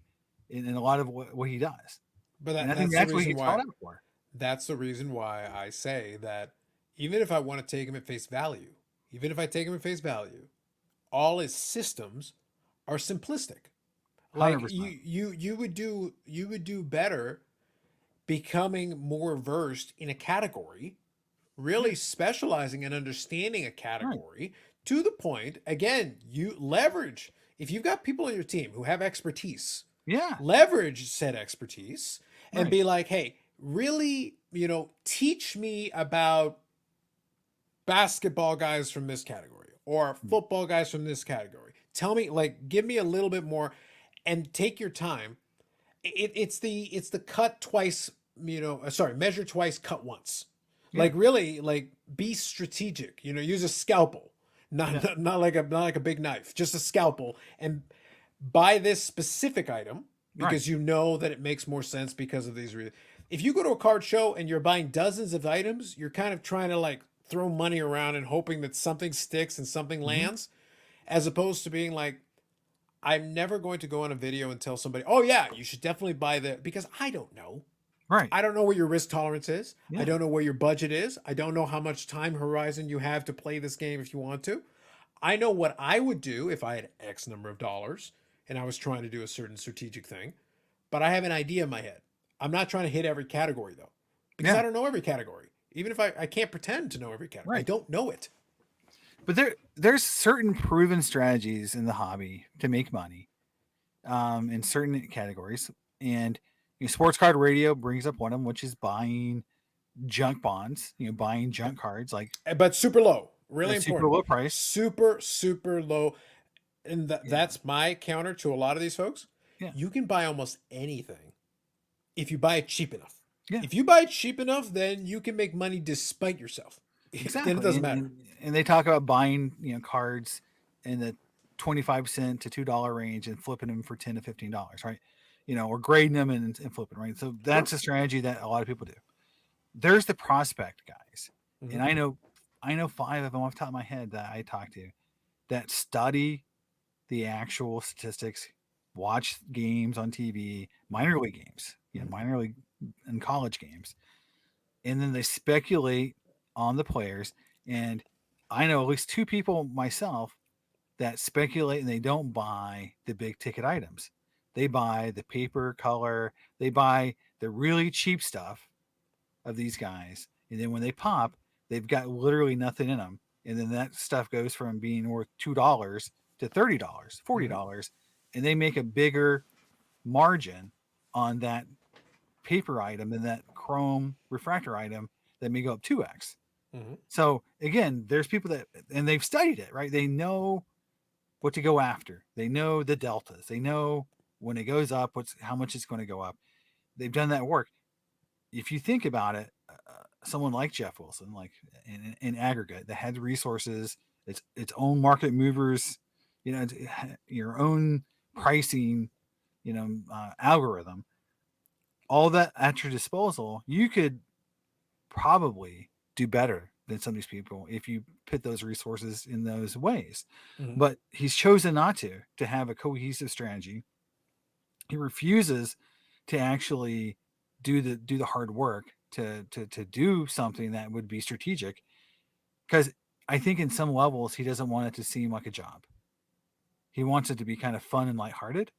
in a lot of what he does. But And I think that's what he gets called out for. That's the reason why I say that even if I want to take him at face value, even if I take him at face value, all his systems are simplistic. Like 100%. you would do better becoming more versed in a category, really specializing and understanding a Right. category to the point, again, you leverage. If you've got people on your team who have expertise, Yeah. leverage said expertise and Right. be like, hey, really, teach me about basketball guys from this category or football guys from this category. Tell me, like, give me a little bit more and take your time. It's the cut twice, measure twice, cut once. Yeah. Like really, like be strategic. Use a scalpel, not like a big knife, just a scalpel, and buy this specific item because you know that it makes more sense because of these reasons. If you go to a card show and you're buying dozens of items, you're kind of trying to like throw money around and hoping that something sticks and something lands, as opposed to being like, I'm never going to go on a video and tell somebody, oh yeah, you should definitely buy because I don't know. Right. I don't know what your risk tolerance is. Yeah. I don't know where your budget is. I don't know how much time horizon you have to play this game if you want to. I know what I would do if I had X number of dollars and I was trying to do a certain strategic thing, but I have an idea in my head. I'm not trying to hit every category though, because Yeah. I don't know every category. Even if I can't pretend to know every category. I Right. don't know it. But there's certain proven strategies in the hobby to make money in certain categories. And Sports Card Radio brings up one of them, which is buying junk bonds, buying junk cards like But super low. Really super important. low price. Super low. And that's my counter to a lot of these folks. Yeah. You can buy almost anything if you buy it cheap enough. Yeah. If you buy it cheap enough, then you can make money despite yourself. Exactly. Then it doesn't matter. And they talk about buying, cards in the 25 cent to $2 range and flipping them for $10 to $15, right? Or grading them and flipping, right? So that's a strategy that a lot of people do. There's the prospect guys. Mhm. And I know 5 of them off the top of my head that I talk to that study the actual statistics, watch games on TV, minor league games, minor league and college games, and then they speculate on the players. And I know at least 2 people myself that speculate and they don't buy the big ticket items. They buy the paper color, they buy the really cheap stuff of these guys. And then when they pop, they've got literally nothing in them. And then that stuff goes from being worth $2 to $30, $40, and they make a bigger margin on that paper item than that chrome refractor item that may go up 2x. So again, there's people that, and they've studied it, right? They know what to go after. They know the deltas. They know when it goes up, how much it's going to go up. They've done that work. If you think about it, someone like Jeff Wilson, like in aggregate, that had resources, its own market movers, your own pricing, algorithm, all that at your disposal, you could probably do better than some of these people if you put those resources in those ways. But he's chosen not to have a cohesive strategy He refuses to actually do the hard work to do something that would be strategic, because I think in some levels he doesn't want it to seem like a job. He wants it to be kind of fun and lighthearted.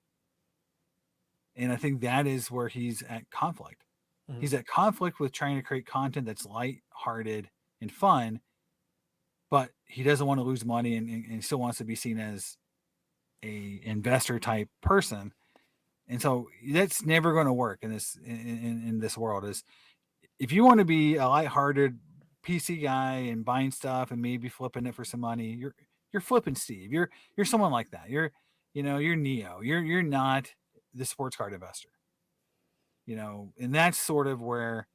And I think that is where he's at conflict. Mhm. He's at conflict with trying to create content that's lighthearted and fun, but he doesn't want to lose money, and still wants to be seen as a investor type person. And so that's never going to work in this world. Is if you want to be a lighthearted PC guy and buying stuff and maybe flipping it for some money, you're flipping Steve. You're someone like that. You're Neo. You're not the sports card investor. And that's sort of where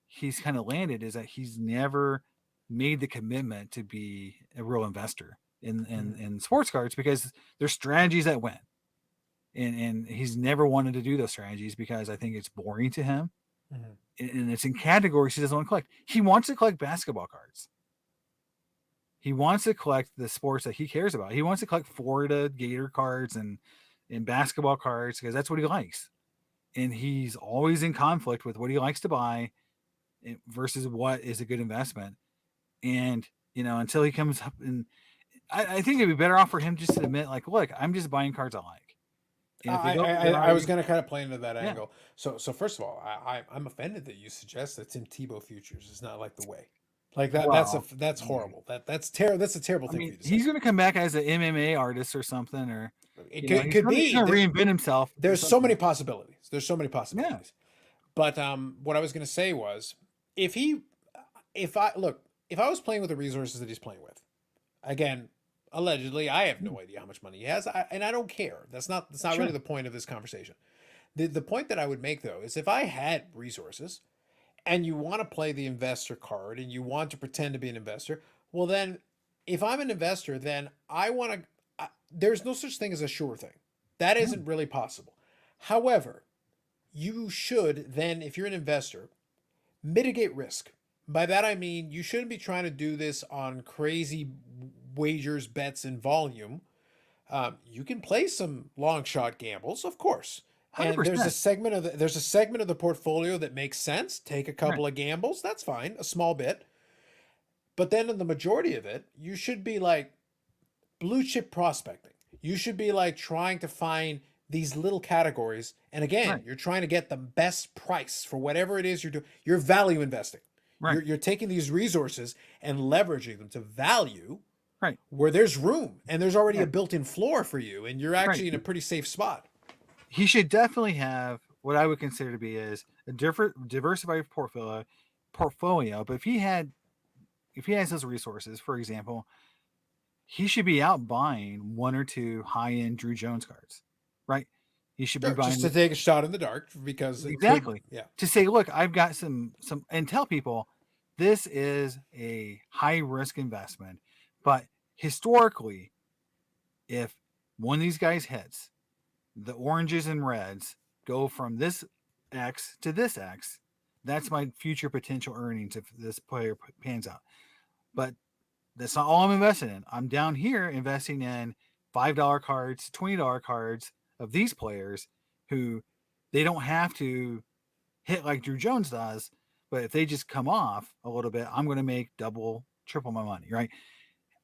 he's kind of landed, is that he's never made the commitment to be a real investor in sports cards, because there's strategies that win. And he's never wanted to do those strategies because I think it's boring to him. Mhm. And it's in categories he doesn't want to collect. He wants to collect basketball cards. He wants to collect the sports that he cares about. He wants to collect Florida Gator cards and basketball cards because that's what he likes. And he's always in conflict with what he likes to buy versus what is a good investment. And, until he comes up, and I think it'd be better off for him just to admit, like, look, I'm just buying cards I like. And if they I, don't, I then I was already, going to kind of play into that yeah. angle. So first of all, I'm offended that you suggest that Tim Tebow futures is not like the way. Like that. Well, That's yeah. horrible. That's terrible. That's a terrible I thing for mean, you to say. he's going to come back as an MMA artist or something, or It he's could going be. to reinvent himself or There's so many something. possibilities. There's so many Yeah, possibilities. But what I was going to say was, if he, if I look, if I was playing with the resources that he's playing with, again, allegedly, I have no idea how much money he has, and I don't care. That's not really sure. the point of this conversation. The point that I would make though is if I had resources and you want to play the investor card and you want to pretend to be an investor, well then, if I'm an investor, then I want to. There's no such thing as a sure thing. That Yeah, isn't really possible. However, you should then, if you're an investor, mitigate risk. By that I mean you shouldn't be trying to do this on crazy wagers, bets, and volume. You can play some long shot gambles, of course, and 100%. there's a segment of the portfolio that makes sense. Take a Right. couple of gambles, that's fine, a small bit. But then in the majority of it, you should be like blue chip prospecting. You should be like trying to find these little categories. And again, Right. you're trying to get the best price for whatever it is you're doing. You're value investing. Right. You're taking these resources and leveraging them to value Right. where there's room and there's already Yeah. a built in floor for you. And you're Right. actually in a pretty safe spot. He should definitely have what I would consider to be is a different diversified portfolio. But if he has those resources, for example, he should be out buying one or two high end Drew Jones cards, right? He should be Sure, just to buying take a shot in the dark because it could, exactly yeah. to say, look, I've got some, and tell people this is a high risk investment, but historically, if one of these guys hits, the oranges and reds go from this X to this X. That's my future potential earnings if this player pans out. But that's not all I'm investing in. I'm down here investing in $5 cards, $20 cards of these players who they don't have to hit like Drew Jones does, but if they just come off a little bit, I'm going to make double, triple my money, right?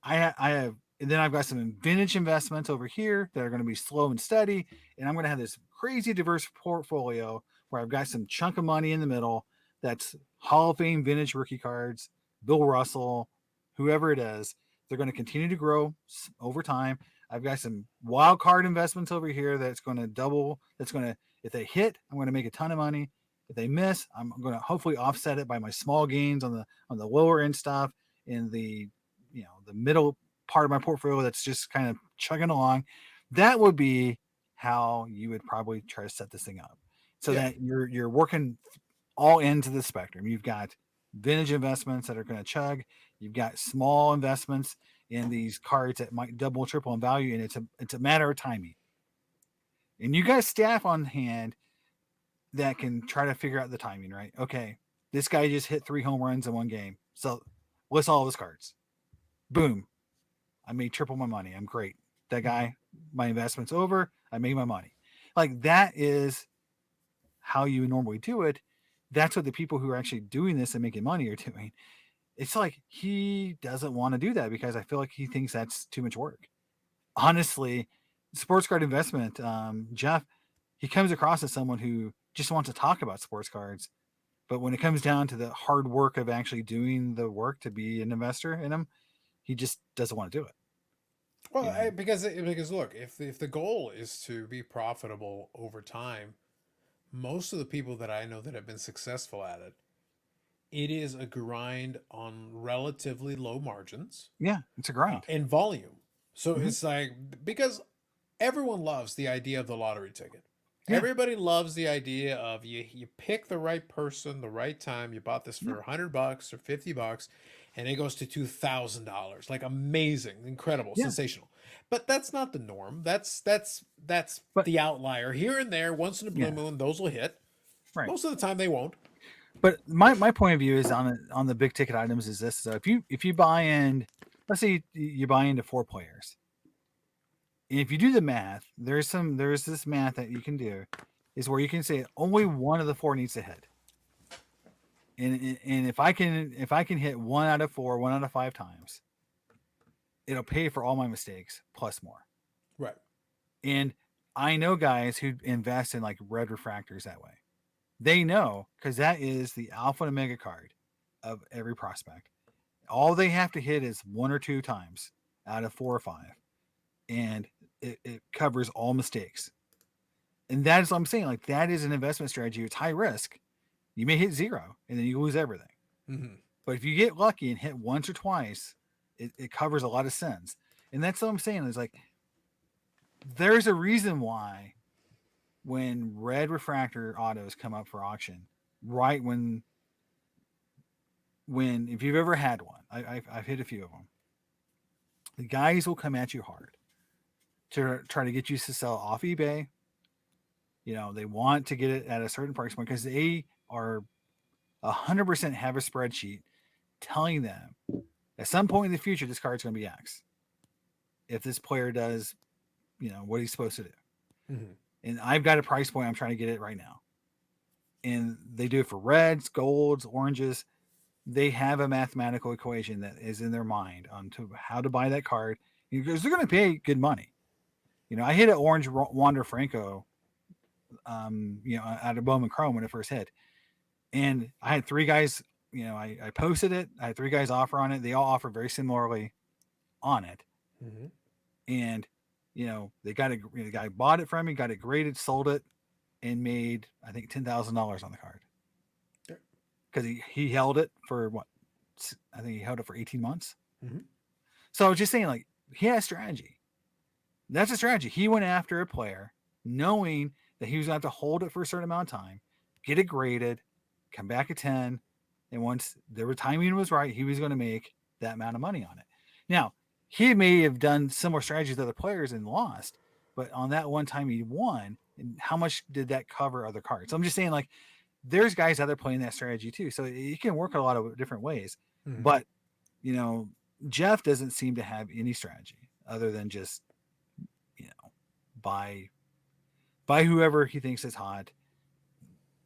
I have, and then I've got some vintage investments over here that are going to be slow and steady, and I'm going to have this crazy diverse portfolio where I've got some chunk of money in the middle that's Hall of Fame vintage rookie cards, Bill Russell, whoever it is. They're going to continue to grow over time. I've got some wild card investments over here that's going to double. That's going to, if they hit, I'm going to make a ton of money. If they miss, I'm going to hopefully offset it by my small gains on the lower end stuff in the middle part of my portfolio that's just kind of chugging along. That would be how you would probably try to set this thing up, so Yeah. that you're working all into the spectrum. You've got vintage investments that are going to chug. You've got small investments in these cards that might double, triple in value, and it's a matter of timing. And you got staff on hand that can try to figure out the timing, right? Okay, this guy just hit 3 home runs in one game, so list all of his cards. Boom, I made triple my money. I'm great. That Mhm. guy, my investment's over. I made my money. like that is how you normally do it. That's what the people who are actually doing this and making money are doing. It's like he doesn't want to do that because I feel like he thinks that's too much work. Honestly, sports card investment, Jeff, he comes across as someone who just wants to talk about sports cards. But when it comes down to the hard work of actually doing the work to be an investor in them, he just doesn't want to do it. Well, You know? because look, if the goal is to be profitable over time, most of the people that I know that have been successful at it, it is a grind on relatively low margins Yeah, it's a grind. and volume. So Hmm. it's like because everyone loves the idea of the lottery ticket. Yeah, Everybody loves the idea of you pick the right person, the right time. You bought this yeah, for $100 or $50, and it goes to $2,000. Like amazing, incredible, yeah. sensational. But that's not the norm. That's But the outlier. Here and there, once in a blue yeah, moon, those will hit. right. Most of the time, they won't. But my point of view is on the big ticket items is this: so if you buy in, let's say you buy into 4 players, and if you do the math, there's this math that you can do, is where you can say only one of the 4 needs to hit, and if I can hit 1 out of 4, 1 out of 5 times, it'll pay for all my mistakes plus more. Right. And I know guys who invest in like red refractors that way. They know because that is the alpha and omega card of every prospect. All they have to hit is 1 or 2 times out of 4 or 5, and it covers all mistakes. And that is what I'm saying. Like that is an investment strategy. It's high risk. You may hit 0 and then you lose everything. Mm-hmm. But if you get lucky and hit once or twice, it covers a lot of sins. And that's what I'm saying. Is like there's a reason why when red refractor autos come up for auction, right when if you've ever had one, I've hit a few of them. The guys will come at you hard to try to get you to sell off eBay. You know, they want to get it at a certain price point because they are 100% have a spreadsheet telling them at some point in the future this card's going to be X if this player does, you know, what he's supposed to do. Mm-hmm. And I've got a price point. I'm trying to get it right now. And they do it for reds, golds, oranges. They have a mathematical equation that is in their mind on to how to buy that card because they're going to pay good money. You know, I hit an orange Wander Franco, you know, out of Bowman Chrome when it first hit, and I had 3 guys. You know, I posted it. I had 3 guys offer on it. They all offer very similarly on it, Mm-hmm. and you know, they got it. The guy bought it from me, got it graded, sold it, and made I think $10,000 on the card because he held it for what I think he held it for 18 months. Mm-hmm. So I was just saying, like, he had a strategy. That's a strategy. He went after a player knowing that he was going to have to hold it for a certain amount of time, get it graded, come back at 10. And once the timing was right, he was going to make that amount of money on it. Now, he may have done similar strategies to other players and lost, but on that one time he won, and how much did that cover other cards? So I'm just saying, like, there's guys out there playing that strategy too. So it can work a lot of different ways. Mm-hmm. But, you know, Jeff doesn't seem to have any strategy other than just, you know, buy whoever he thinks is hot.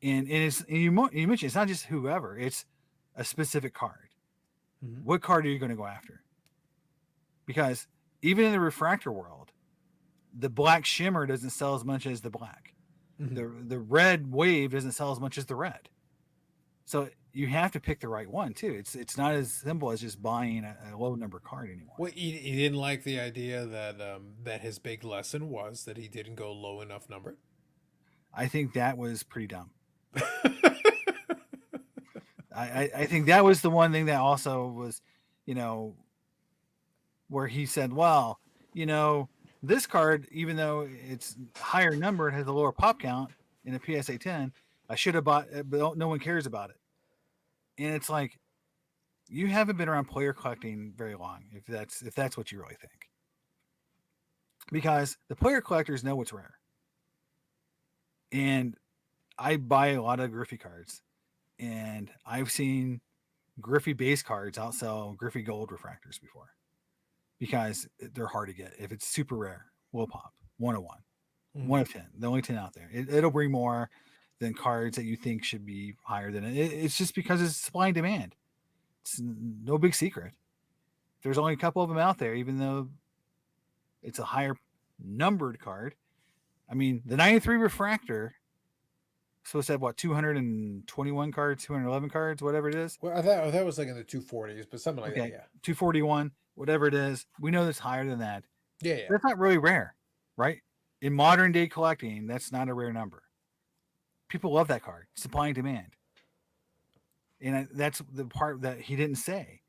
And you mentioned it's not just whoever, it's a specific card. Mm-hmm. What card are you going to go after? Because even in the refractor world, the black shimmer doesn't sell as much as the black. Mm-hmm. The red wave doesn't sell as much as the red. So you have to pick the right one too. It's not as simple as just buying a low number card anymore. Well, he didn't like the idea that that his big lesson was that he didn't go low enough number. I think that was pretty dumb. I think that was the one thing that also was, you know, where he said, well, you know, this card, even though it's higher numbered, has a lower pop count in a PSA 10, I should have bought it, but no one cares about it. And it's like, you haven't been around player collecting very long, if that's what you really think. Because the player collectors know what's rare. And I buy a lot of Griffey cards. And I've seen Griffey base cards outsell Griffey gold refractors before. Because they're hard to get. If it's super rare, will pop 101. Mhm. One of 10, the only 10 out there. It'll bring more than cards that you think should be higher than it. It's just because it's supply and demand. It's no big secret. There's only a couple of them out there, even though it's a higher numbered card. I mean, the 93 refractor supposed to have what, 221 cards, 211 cards, whatever it is. Well, I thought it was like in the 240s, but something like that. Okay, Yeah. 241, whatever it is. We know that's higher than that. Yeah. Yeah. That's not really rare, right? In modern day collecting, that's not a rare number. People love that card, supply and demand. And that's the part that he didn't say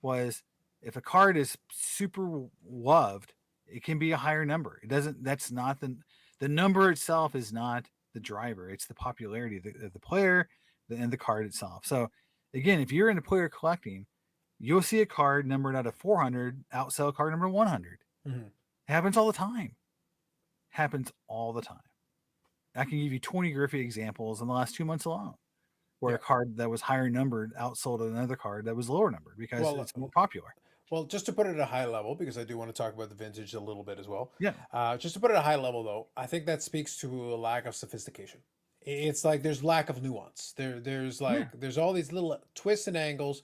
was if a card is super loved, it can be a higher number. It doesn't. That's not the number itself is not the driver. It's the popularity of the player and the card itself. So again, if you're into player collecting, you'll see a card numbered out of 400 outsell a card number 100. Mm-hmm. It happens all the time. Happens all the time. I can give you 20 Griffey examples in the last 2 months alone, where a card that was higher numbered outsold another card that was lower numbered because it's more popular. Well, just to put it at a high level, because I do want to talk about the vintage a little bit as well. Yeah. Just to put it at a high level, though, I think that speaks to a lack of sophistication. It's like there's lack of nuance. There's all these little twists and angles,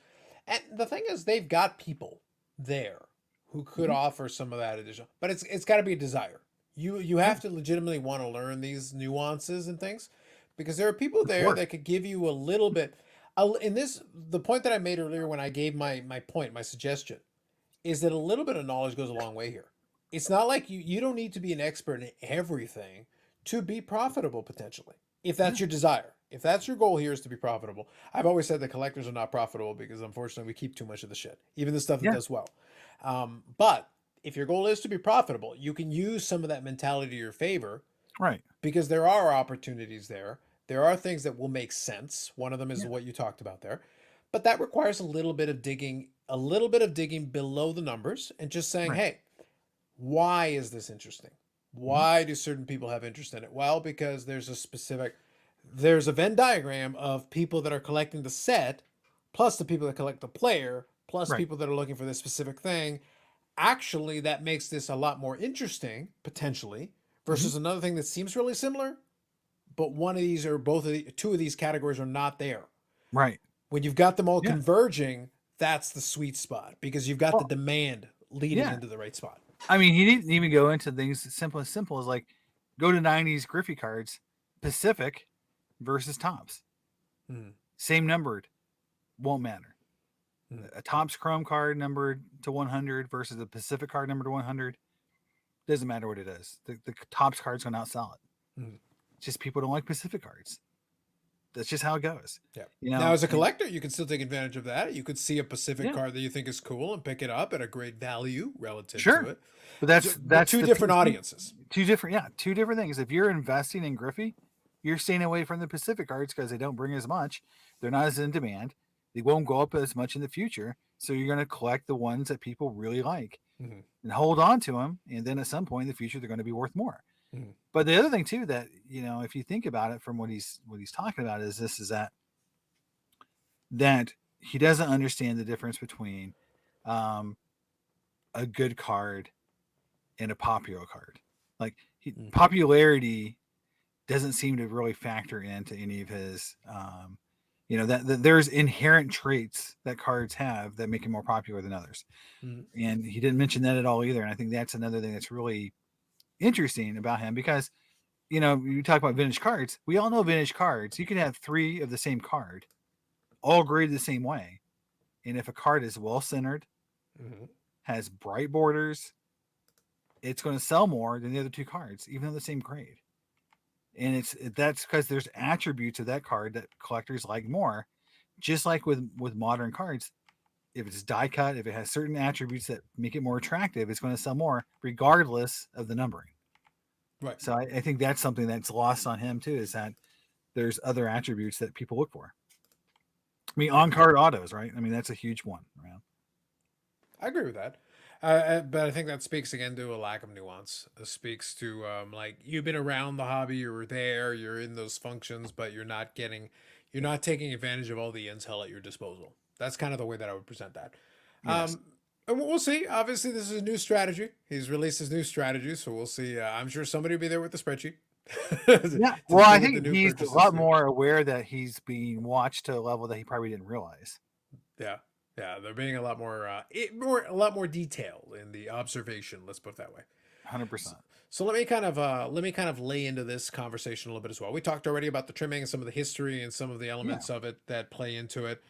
and the thing is, they've got people there who could offer some of that additional, but it's got to be a desire. You have to legitimately want to learn these nuances and things, because there are people there that could give you a little bit. In this, the point that I made earlier when I gave my point, my suggestion, is that a little bit of knowledge goes a long way here. It's not like you don't need to be an expert in everything to be profitable potentially. If that's your desire. If that's your goal here is to be profitable. I've always said that collectors are not profitable because unfortunately we keep too much of the shit, even the stuff that does well. But if your goal is to be profitable, you can use some of that mentality to your favor. Right. Because there are opportunities there. There are things that will make sense. One of them is what you talked about there. But that requires a little bit of digging below the numbers and just saying, hey, why is this interesting? Why do certain people have interest in it? Well, because there's a Venn diagram of people that are collecting the set, plus the people that collect the player, plus people that are looking for this specific thing. Actually, that makes this a lot more interesting, potentially, versus another thing that seems really similar, but one of these or two of these categories are not there. Right. When you've got them all converging, that's the sweet spot because you've got the demand leading into the right spot. I mean, he didn't even go into things as simple as like go to 90s Griffey cards, Pacific versus Tops. Same numbered, won't matter. A Tops Chrome card numbered to 100 versus a Pacific card numbered to 100. Doesn't matter what it is. The Tops card's going to outsell it. It's just people don't like Pacific cards. That's just how it goes. Yeah. You know, now, as a collector, you can still take advantage of that. You could see a Pacific card that you think is cool and pick it up at a great value relative to it. But that's two different audiences. Two different things. If you're investing in Griffey, you're staying away from the Pacific cards because they don't bring as much. They're not as in demand. They won't go up as much in the future. So you're going to collect the ones that people really like and hold on to them. And then at some point in the future, they're going to be worth more. But the other thing too, that, you know, if you think about it from what he's talking about is that he doesn't understand the difference between a good card and a popular card. Like popularity doesn't seem to really factor into any of his, that there's inherent traits that cards have that make them more popular than others. And he didn't mention that at all either. And I think that's another thing that's really interesting about him because, you know, you talk about vintage cards. We all know vintage cards. You can have 3 of the same card, all graded the same way. And if a card is well-centered, has bright borders, it's going to sell more than the other 2 cards, even though the same grade. And that's because there's attributes of that card that collectors like more. Just like with modern cards, if it's die cut, if it has certain attributes that make it more attractive, it's going to sell more regardless of the numbering. Right. So I think that's something that's lost on him too, is that there's other attributes that people look for. I mean, on-card autos, right? I mean, that's a huge one around. I agree with that. But I think that speaks again to a lack of nuance. It speaks to like you've been around the hobby, you're there, you're in those functions, but you're not taking advantage of all the intel at your disposal. That's kind of the way that I would present that. Yes. And we'll see. Obviously, this is a new strategy. He's released his new strategy, so we'll see. I'm sure somebody will be there with the spreadsheet Yeah. to Well, see I what the think new he's a purchases lot do. more aware that he's being watched to a level that he probably didn't realize. Yeah, yeah, they're being a lot more, a lot more detailed in the observation. Let's put it that way. 100%. So, so let me kind of lay into this conversation a little bit as well. We talked already about the trimming and some of the history and some of the Yeah. elements of it that play into it.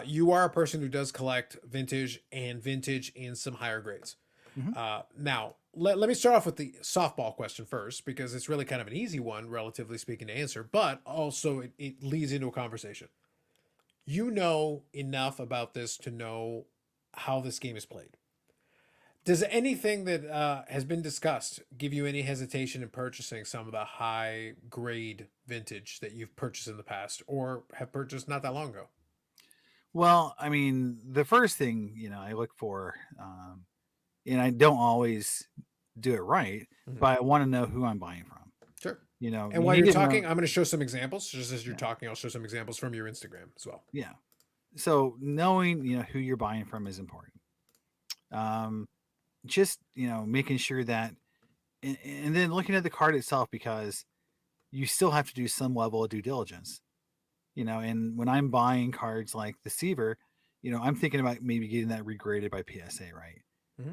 You are a person who does collect vintage and vintage in some higher grades. Hmm. Now, let me start off with the softball question first, because it's really kind of an easy one, relatively speaking, to answer, but also it leads into a conversation. You know enough about this to know how this game is played. Does anything that has been discussed give you any hesitation in purchasing some of the high grade vintage that you've purchased in the past or have purchased not that long ago? Well, I mean, the first thing, I look for, and I don't always do it right, Mhm. but I want to know who I'm buying from. Sure. And You while need you're to know. talking, I'm going to show some examples. Just as you're Yeah. talking, I'll show some examples from your Instagram as well. Yeah. So knowing, who you're buying from is important. Um, just, making sure that, and then looking at the card itself, because you still have to do some level of due diligence. And when I'm buying cards like the Seaver, I'm thinking about maybe getting that regraded by PSA, right? Hmm.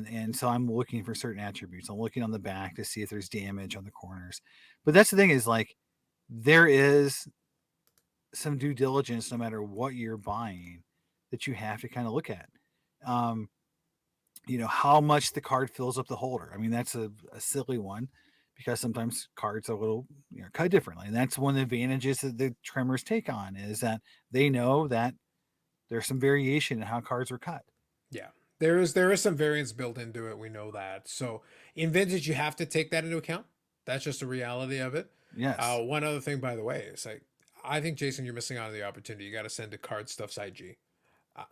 And so I'm looking for certain attributes. I'm looking on the back to see if there's damage on the corners. But that's the thing, is like, there is some due diligence no matter what you're buying that you have to kind of look at. Um, how much the card fills up the holder. I mean, that's a silly one, because sometimes cards are a little, cut differently. And that's one of the advantages that the trimmers take on, is that they know that there's some variation in how cards are cut. Yeah. There is some variance built into it. We know that. So in vintage, you have to take that into account. That's just a reality of it. Yes. One other thing, by the way, is like I think Jason, you're missing out on the opportunity. You got to send to Card Stuff's IG.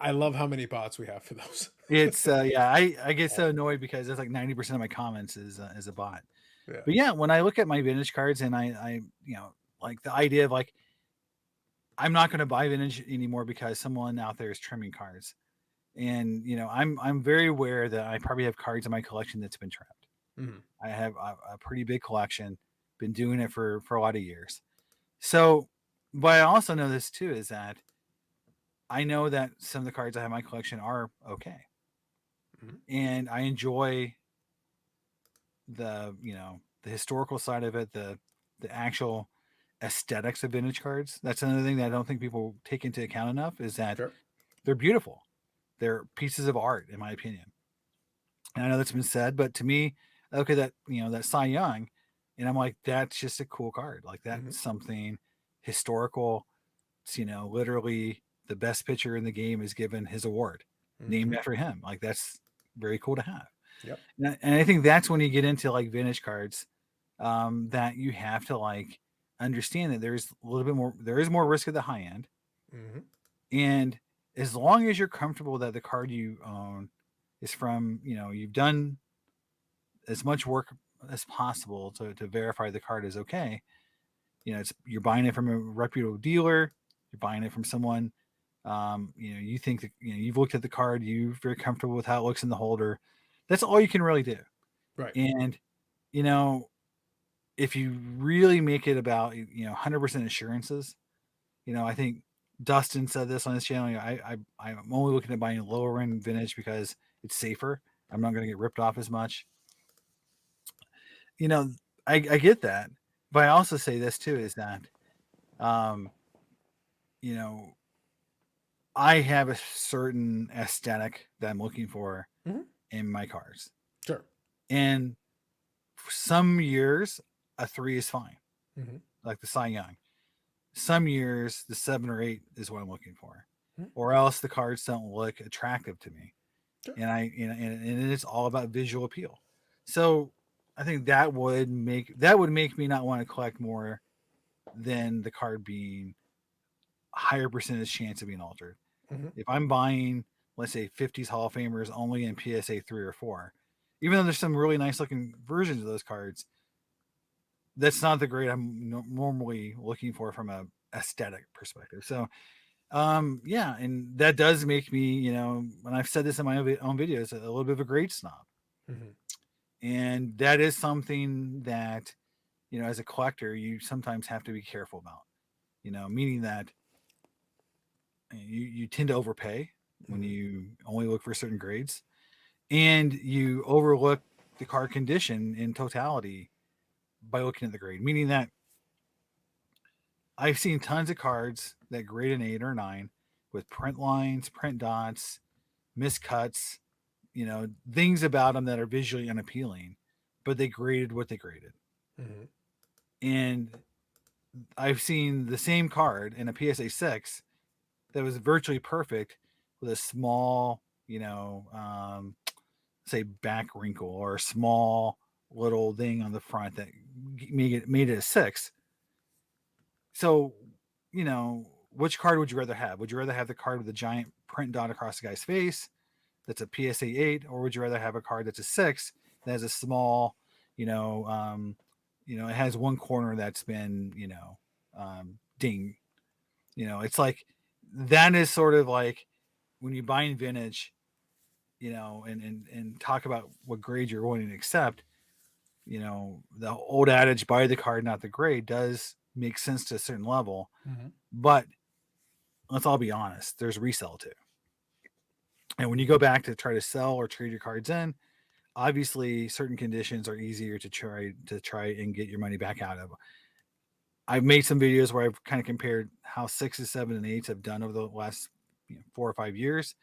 I love how many bots we have for those. It's yeah, I get so annoyed because it's like 90% of my comments is a bot. Yeah. But yeah, when I look at my vintage cards, and I like the idea of, like, I'm not going to buy vintage anymore because someone out there is trimming cards. And I'm very aware that I probably have cards in my collection that's been trapped. Hmm. I have a pretty big collection, been doing it for a lot of years. So, but I also know this too, is that I know that some of the cards I have in my collection are okay, Hmm. and I enjoy the historical side of it, the actual aesthetics of vintage cards. That's another thing that I don't think people take into account enough, is that Sure. they're beautiful. They're pieces of art, in my opinion. And I know that's been said, but to me, okay, that Cy Young, and I'm like, that's just a cool card. Like, Hmm. that's something historical. It's, literally the best pitcher in the game is given his award named Hmm. after him. Like, that's very cool to have. Yep. And I think that's when you get into like vintage cards, that you have to, like, understand that there's a little bit more, there is more risk at the high end. Hmm. And as long as you're comfortable that the card you own is from, you've done as much work as possible to verify the card is okay. You're buying it from a reputable dealer. You're buying it from someone, you think that, you've looked at the card, you're very comfortable with how it looks in the holder. That's all you can really do. Right. And, you know, if you really make it about, 100% assurances, I think Dustin said this on his channel. I'm only looking at buying lower end vintage because it's safer. I'm not going to get ripped off as much. You know, I get that, but I also say this too, is that, um, you know, I have a certain aesthetic that I'm looking for Hmm. in my cars, Sure. and for some years a 3 is fine, Hmm. like the Cy Young. Some years the 7 or 8 is what I'm looking for, Hmm. or else the cards don't look attractive to me, Sure. and it's all about visual appeal. So I think that would make me not want to collect more than the card being a higher percentage chance of being altered. Hmm. If I'm buying, let's say, 50s Hall of Famers only in PSA 3 or 4, even though there's some really nice looking versions of those cards, that's not the grade I'm normally looking for from a aesthetic perspective. So Yeah, and that does make me, and I've said this in my own videos, a little bit of a grade snob. Hmm. And that is something that, as a collector, you sometimes have to be careful about, meaning that you tend to overpay when Hmm. you only look for certain grades, and you overlook the card condition in totality by looking at the grade, meaning that I've seen tons of cards that grade an 8 or 9 with print lines, print dots, miscuts, things about them that are visually unappealing, but they graded what they graded. Hmm. And I've seen the same card in a PSA 6 that was virtually perfect with a small, say back wrinkle or a small little thing on the front that made it a 6. So, which card would you rather have? Would you rather have the card with a giant print dot across the guy's face that's a PSA 8, or would you rather have a card that's a 6 that has a small, you know, um, it has one corner that's been, ding. It's like that is sort of like when you buy in vintage, and talk about what grade you're willing to accept. The old adage "buy the card, not the grade" does make sense to a certain level, Hmm. but let's all be honest. There's resell too, and when you go back to try to sell or trade your cards in, obviously certain conditions are easier to try and get your money back out of. I've made some videos where I've kind of compared how 6s, 7s, and 8s have done over the last 4 or 5 years,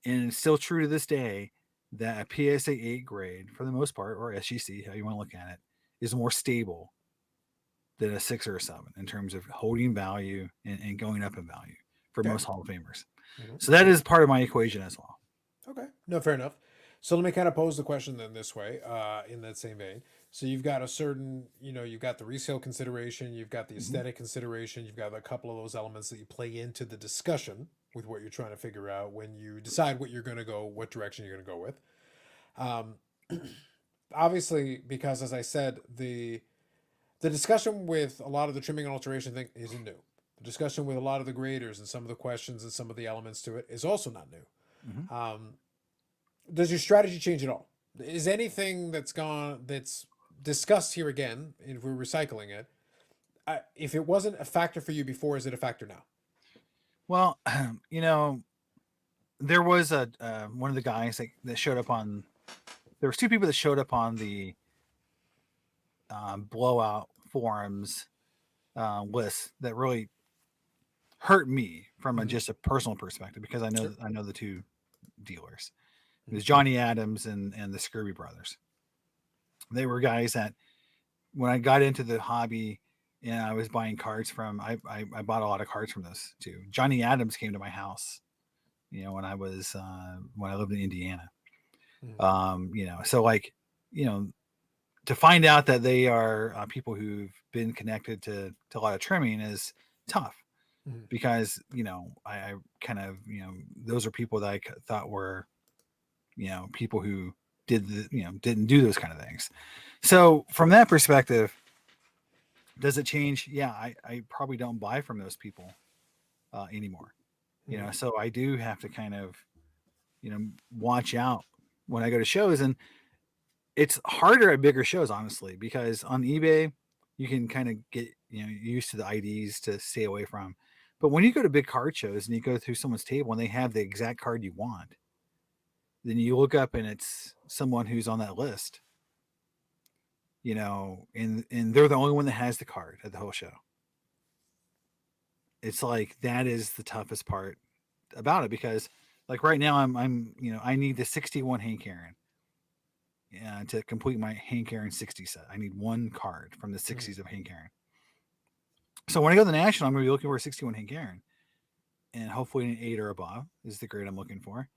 and it's still true to this day that a PSA 8 grade, for the most part, or SGC, how you want to look at it, is more stable than a 6 or a 7 in terms of holding value and going up in value for Okay. most Hall of Famers. Hmm. So that is part of my equation as well. Okay. No, fair enough. So let me kind of pose the question then this way, in that same vein. So you've got a certain, you've got the resale consideration, you've got the Mm-hmm. aesthetic consideration, you've got a couple of those elements that you play into the discussion with what you're trying to figure out when you decide what you're going to go, what direction you're going to go with. Um, Obviously, because as I said, the discussion with a lot of the trimming and alteration thing isn't new. The discussion with a lot of the graders and some of the questions and some of the elements to it is also not new. Mm-hmm. Does your strategy change at all? Is anything that's discussed here again, if we're recycling it, if it wasn't a factor for you before, is it a factor now? Well, you know, there was a one of the guys that showed up on. There was two people that showed up on the Blowout Forums list that really hurt me from Mm-hmm. just a personal perspective because I know Sure. I know the two dealers. It Mm-hmm. was Johnny Adams and the Scurvy brothers. They were guys that when I got into the hobby and I was buying cards from, I bought a lot of cards from those too. Johnny Adams came to my house, when I lived in Indiana. Mm-hmm. So like, you know, to find out that they are people who've been connected to a lot of trimming is tough Mm-hmm. because I kind of those are people that I thought were people who didn't do those kind of things. So from that perspective, does it change? Yeah, I probably don't buy from those people anymore. Mm-hmm. So I do have to kind of watch out when I go to shows, and it's harder at bigger shows, honestly, because on eBay you can kind of get used to the IDs to stay away from. But when you go to big card shows and you go through someone's table and they have the exact card you want, then you look up and it's someone who's on that list, and they're the only one that has the card at the whole show. It's like that is the toughest part about it because like right now I'm I need the 61 Hank Aaron to complete my Hank Aaron 60 set. I need one card from the Mm-hmm. 60s of Hank Aaron. So when I go to the National, I'm going to be looking for a 61 Hank Aaron, and hopefully an 8 or above is the grade I'm looking for.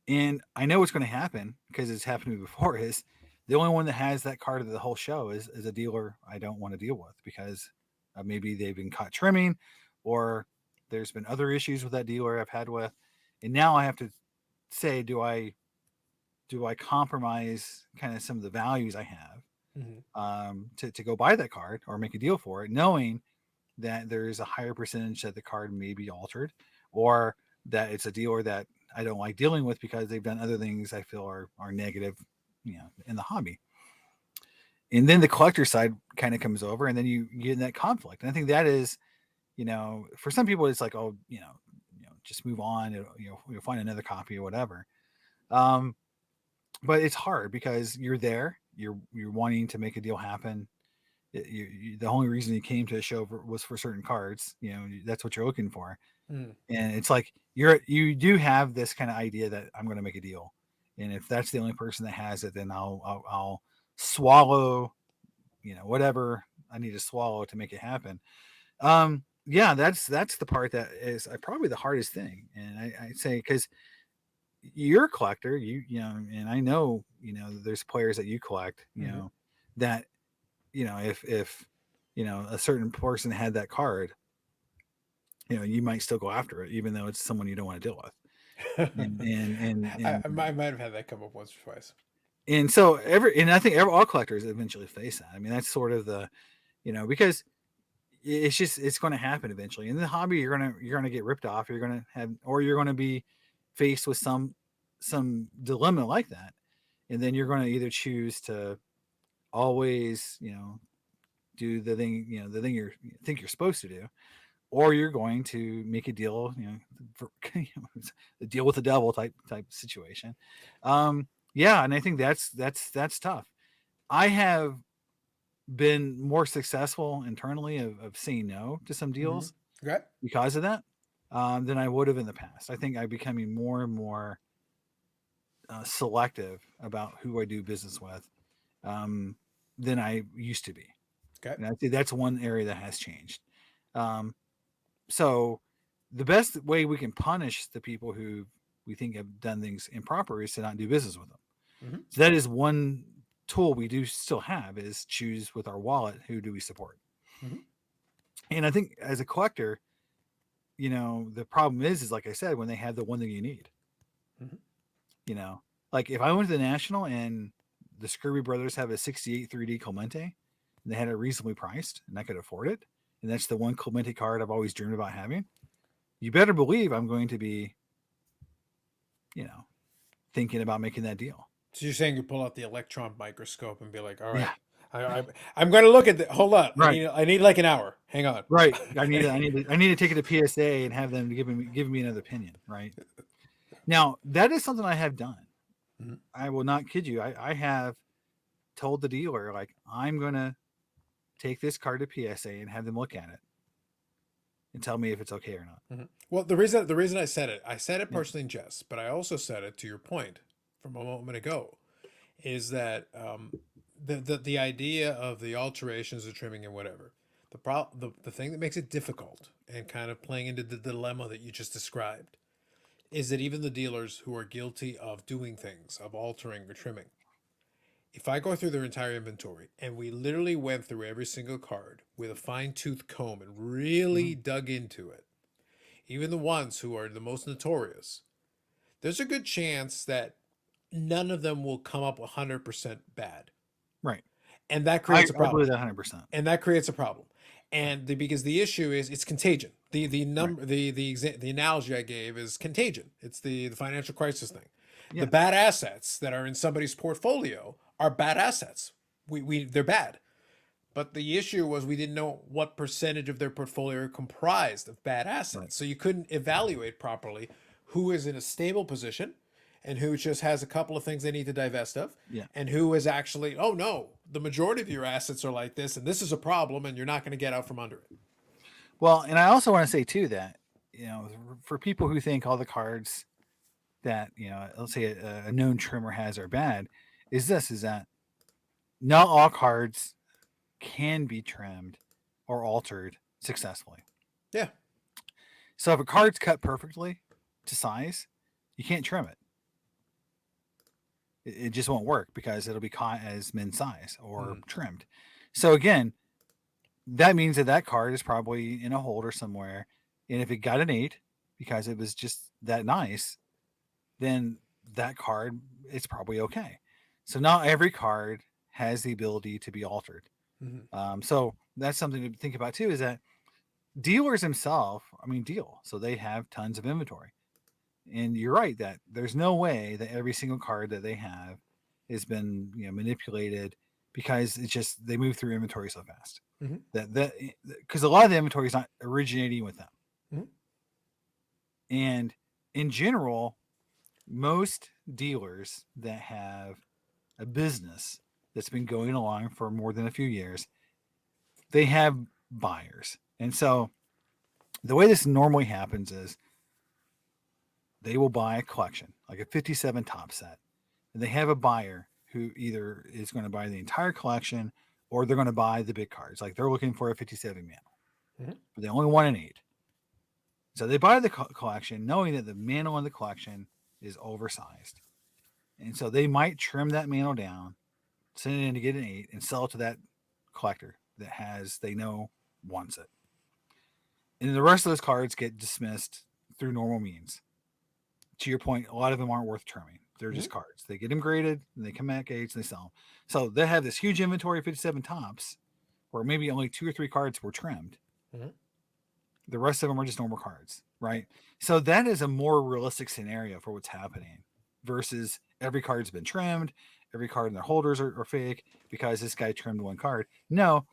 And I know what's going to happen because it's happened to me before. Is the only one that has that card of the whole show is a dealer I don't want to deal with because maybe they've been caught trimming, or there's been other issues with that dealer I've had with, and now I have to say, do I compromise kind of some of the values I have Mm-hmm. to go buy that card or make a deal for it, knowing that there's a higher percentage that the card may be altered, or that it's a dealer that I don't like dealing with because they've done other things I feel are negative, in the hobby. And then the collector side kind of comes over, and then you get in that conflict. And I think that is, for some people it's like, oh, just move on. You'll find another copy or whatever. Um, but it's hard because you're there, you're wanting to make a deal happen. The only reason you came to a show was for certain cards. That's what you're looking for, Mm. and it's like you do have this kind of idea that I'm going to make a deal, and if that's the only person that has it, then I'll swallow, whatever I need to swallow to make it happen. Yeah, that's the part that is probably the hardest thing, and I say because you're a collector, and I know, there's players that you collect, Mm-hmm. that, if a certain person had that card, you might still go after it, even though it's someone you don't want to deal with. I might have had that come up once or twice. And so I think all collectors eventually face that. I mean, that's sort of the, because it's going to happen eventually in the hobby. You're going to get ripped off. You're going to have, or you're going to be faced with some dilemma like that. And then you're going to either choose to always, do the thing, you think you're supposed to do, or you're going to make a deal, for, the deal with the devil type situation. Yeah, and I think that's tough. I have been more successful internally of saying no to some Mm-hmm. deals Okay. because of that, than I would have in the past. I think I'm becoming more and more selective about who I do business with, um, than I used to be. Okay. And I think that's one area that has changed. Um, so the best way we can punish the people who we think have done things improper is to not do business with them. Mm-hmm. So that is one tool we do still have, is choose with our wallet who do we support. Mm-hmm. And I think as a collector, the problem is like I said, when they have the one thing you need, Mm-hmm. you know, like if I went to the National and the Scurvy Brothers have a 68 3D Clemente and they had it reasonably priced and I could afford it, and that's the one Clemente card I've always dreamed about having, you better believe I'm going to be, thinking about making that deal. So you're saying you pull out the electron microscope and be like, all right, Yeah. I'm going to look at the. Hold on, Right. I need like an hour. Hang on. Right. I need to take it to PSA and have them give me another opinion. Right. Now that is something I have done. Mhm. I will not kid you. I have told the dealer, like, I'm going to take this card to PSA and have them look at it and tell me if it's okay or not. Mhm. Well, the reason I said it Yeah. personally in jest, but I also said it to your point from a moment ago, is that the idea of the alterations, the trimming, and whatever. The thing that makes it difficult and kind of playing into the dilemma that you just described is that even the dealers who are guilty of doing things, of altering or trimming, if I go through their entire inventory and we literally went through every single card with a fine tooth comb and really Mhm. dug into it, even the ones who are the most notorious, there's a good chance that none of them will come up 100% bad. Right. And that creates a I problem. believe that 100%. And that creates a problem. And because the issue is it's contagion. The Right. number the analogy I gave is contagion. It's the financial crisis thing. The Yeah. bad assets that are in somebody's portfolio are bad assets. They're bad. But the issue was we didn't know what percentage of their portfolio comprised of bad Right. assets. So you couldn't evaluate properly who is in a stable position and who just has a couple of things they need to divest of, Yeah. and who is actually, oh no, the majority of your assets are like this and this is a problem and you're not going to get out from under it. Well, and I also want to say too that, for people who think all the cards that, let's say a known trimmer has are bad, is that not all cards can be trimmed or altered successfully. Yeah. So if a card's cut perfectly to size, you can't trim it. It just won't work because it'll be caught as min size or trimmed. So again, that means that card is probably in a holder somewhere. And if it got an 8 because it was just that nice, then that card, it's probably okay. So not every card has the ability to be altered. Mm-hmm. So that's something to think about too, is that dealers themselves, I mean, deal. So they have tons of inventory. And you're right that there's no way that every single card that they have has been, manipulated, because it's just they move through inventory so fast. Hmm. That because a lot of the inventory is not originating with them. Hmm. And in general, most dealers that have a business that's been going along for more than a few years, they have buyers. And so the way this normally happens is they will buy a collection, like a 57 top set, and they have a buyer who either is going to buy the entire collection or they're going to buy the big cards. Like they're looking for a 57 mantle, Hmm. but they only want an 8. So they buy the collection knowing that the mantle in the collection is oversized. And so they might trim that mantle down, send it in to get an 8, and sell it to that collector that they know wants it. And the rest of those cards get dismissed through normal means. To your point, a lot of them aren't worth trimming. They're Hmm. just cards. They get them graded, and they come back 8s, and they sell them. So they have this huge inventory of 57 tops, where maybe only 2 or 3 cards were trimmed. Hmm. The rest of them are just normal cards, right? So that is a more realistic scenario for what's happening versus every card's been trimmed, every card in their holders are fake because this guy trimmed one card. No,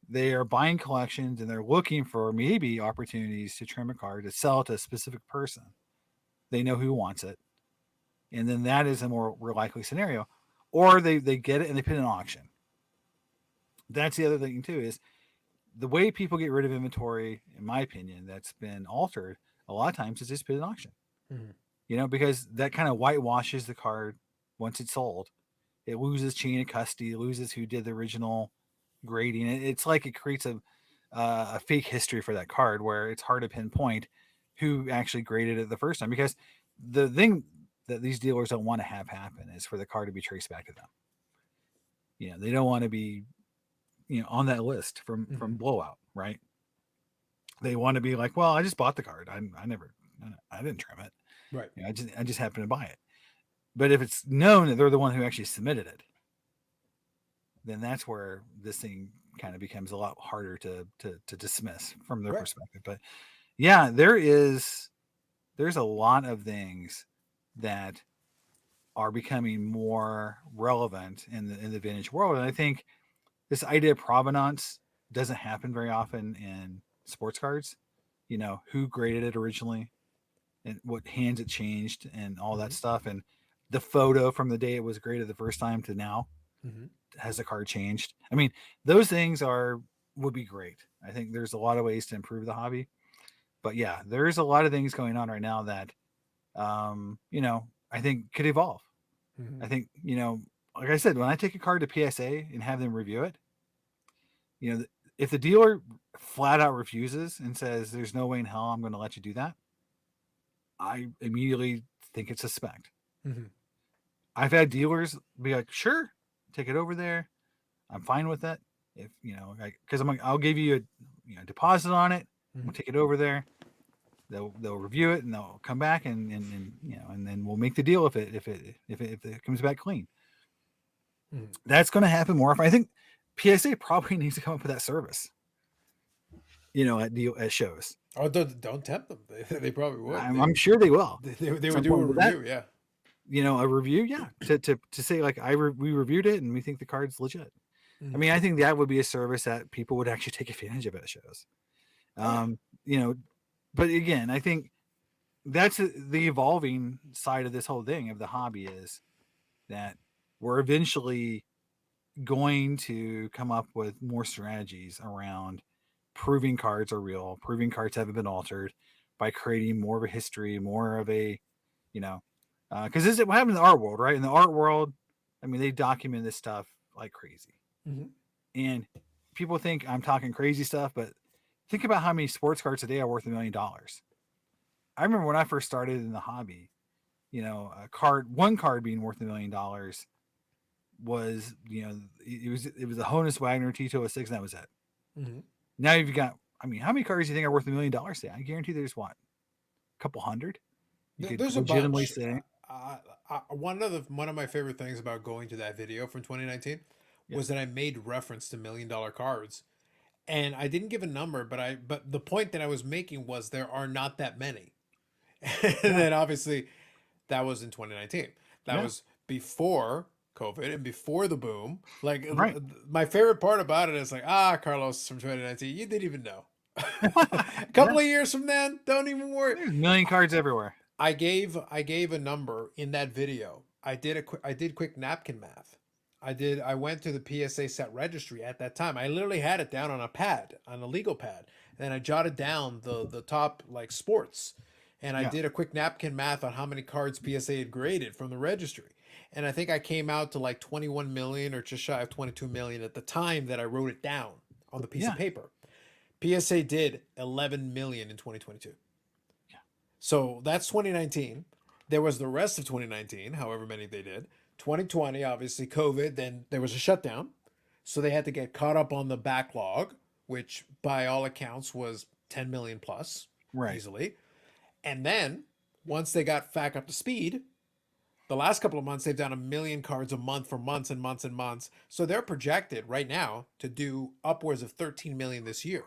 they are buying collections and they're looking for maybe opportunities to trim a card to sell it to a specific person. They know who wants it. And then that is a more likely scenario. Or they get it and they put it in auction. That's the other thing too, is the way people get rid of inventory, in my opinion, that's been altered a lot of times is just put in auction. Hmm. Because that kind of whitewashes the card once it's sold. It loses chain of custody, it loses who did the original grading. It's like it creates a fake history for that card where it's hard to pinpoint who actually graded it the first time. Because the thing that these dealers don't want to have happen is for the card to be traced back to them. They don't want to be on that list from Hmm. Blowout, right? They want to be like, well, I just bought the card. I didn't trim it. Right. I just happened to buy it. But if it's known that they're the one who actually submitted it, then that's where this thing kind of becomes a lot harder to dismiss from their Right. perspective. But yeah, there's a lot of things that are becoming more relevant in the vintage world. And I think this idea of provenance doesn't happen very often in sports cards. Who graded it originally and what hands it changed and all that Hmm. stuff. And the photo from the day it was graded the first time to now, Hmm. has the card changed? I mean, those things would be great. I think there's a lot of ways to improve the hobby. But yeah, there's a lot of things going on right now that I think could evolve. I Hmm. think, like I said, when I take a card to PSA and have them review it, you know, if the dealer flat out refuses and says there's no way in hell I'm going to let you do that, I immediately think it's suspect. Hmm. I've had dealers be like, "Sure, take it over there. I'm fine with it. If because I'm like, I'll give you a deposit on it. We'll Hmm. take it over there. They'll review it and they'll come back and and then we'll make the deal if it comes back clean. Hmm. That's going to happen more often. I think PSA probably needs to come up with that service. At shows. Oh, don't tempt them. They probably would. I'm sure they will They at would some do a point. But that review. Yeah. a review, yeah, to say like we reviewed it and we think the card's legit. I Hmm. mean, I think that would be a service that people would actually take advantage of at shows. Oh yeah. Um, you know, but again, I think that's the evolving side of this whole thing of the hobby is that we're eventually going to come up with more strategies around proving cards are real, proving cards haven't been altered by creating more of a history, more of a, you know, because this is what happens in the art world, right? In the art world, I mean, they document this stuff like crazy. Hmm. And people think I'm talking crazy stuff, but think about how many sports cards today are worth $1 million. I remember when I first started in the hobby, one card being worth $1 million was, it was a Honus Wagner T206, and that was it. Hmm. Now you've got, I mean, how many cards do you think are worth $1 million today? I guarantee there's what, a couple hundred. You could There's a legitimately bunch. say, One of my favorite things about going to that video from 2019 yeah, was that I made reference to $1 million cards, And I didn't give a number, but the point that I was making was there are not that many. And Yeah. then obviously that was in 2019. That Yeah. was before COVID and before the boom. Like Right. my favorite part about it is like, Carlos from 2019, you didn't even know. A Yeah. couple of years from then, don't even worry. There's a million cards everywhere. I gave a number in that video. I did quick napkin math. I went to the PSA set registry at that time. I literally had it down on a pad, on a legal pad, and I jotted down the top like sports, and I Yeah. did a quick napkin math on how many cards PSA had graded from the registry. And I think I came out to like 21 million or just shy of 22 million at the time that I wrote it down on the piece of Yeah. paper. PSA did 11 million in 2022. So that's 2019. There was the rest of 2019, however many they did. 2020, obviously, COVID, then there was a shutdown. So they had to get caught up on the backlog, which by all accounts was 10 million plus Right. easily. And then once they got back up to speed, the last couple of months they've done a million cards a month for months and months and months. So they're projected right now to do upwards of 13 million this year.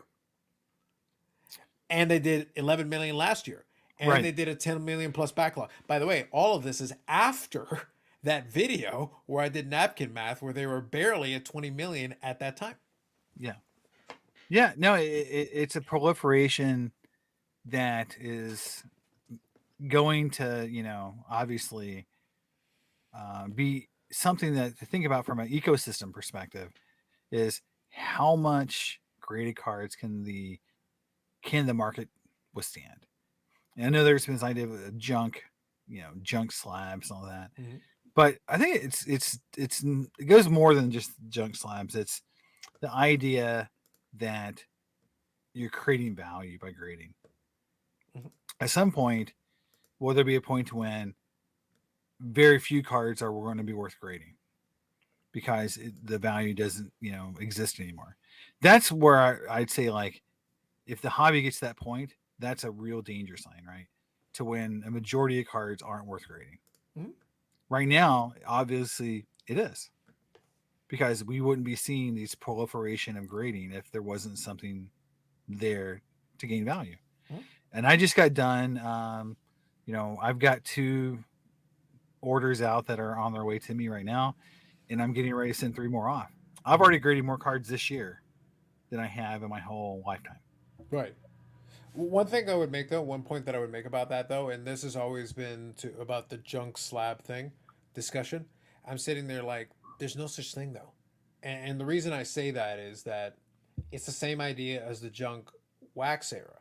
And they did 11 million last year, and Right. they did a 10 million plus backlog. By the way, all of this is after that video where I did napkin math where they were barely at 20 million at that time. Yeah. Yeah. No, it's a proliferation that is going to, obviously be something that to think about from an ecosystem perspective is how much graded cards can the market withstand. And I know there's been this idea of junk, junk slabs and all that, Mm-hmm. but I think it goes more than just junk slabs. It's the idea that you're creating value by grading. Mm-hmm. At some point, will there be a point when very few cards are going to be worth grading because the value doesn't, exist anymore? That's where I'd say, like, if the hobby gets to that point, that's a real danger sign, right? To when a majority of cards aren't worth grading. Mm-hmm. Right now, obviously, it is because we wouldn't be seeing these proliferation of grading if there wasn't something there to gain value. Mm-hmm. And I just got done. I've got 2 orders out that are on their way to me right now, and I'm getting ready to send 3 more off. I've already graded more cards this year than I have in my whole lifetime. Right. One thing I would make though, one point that I would make about that though, and this has always been to about the junk slab thing discussion. I'm sitting there like, there's no such thing though, and the reason I say that is that it's the same idea as the junk wax era,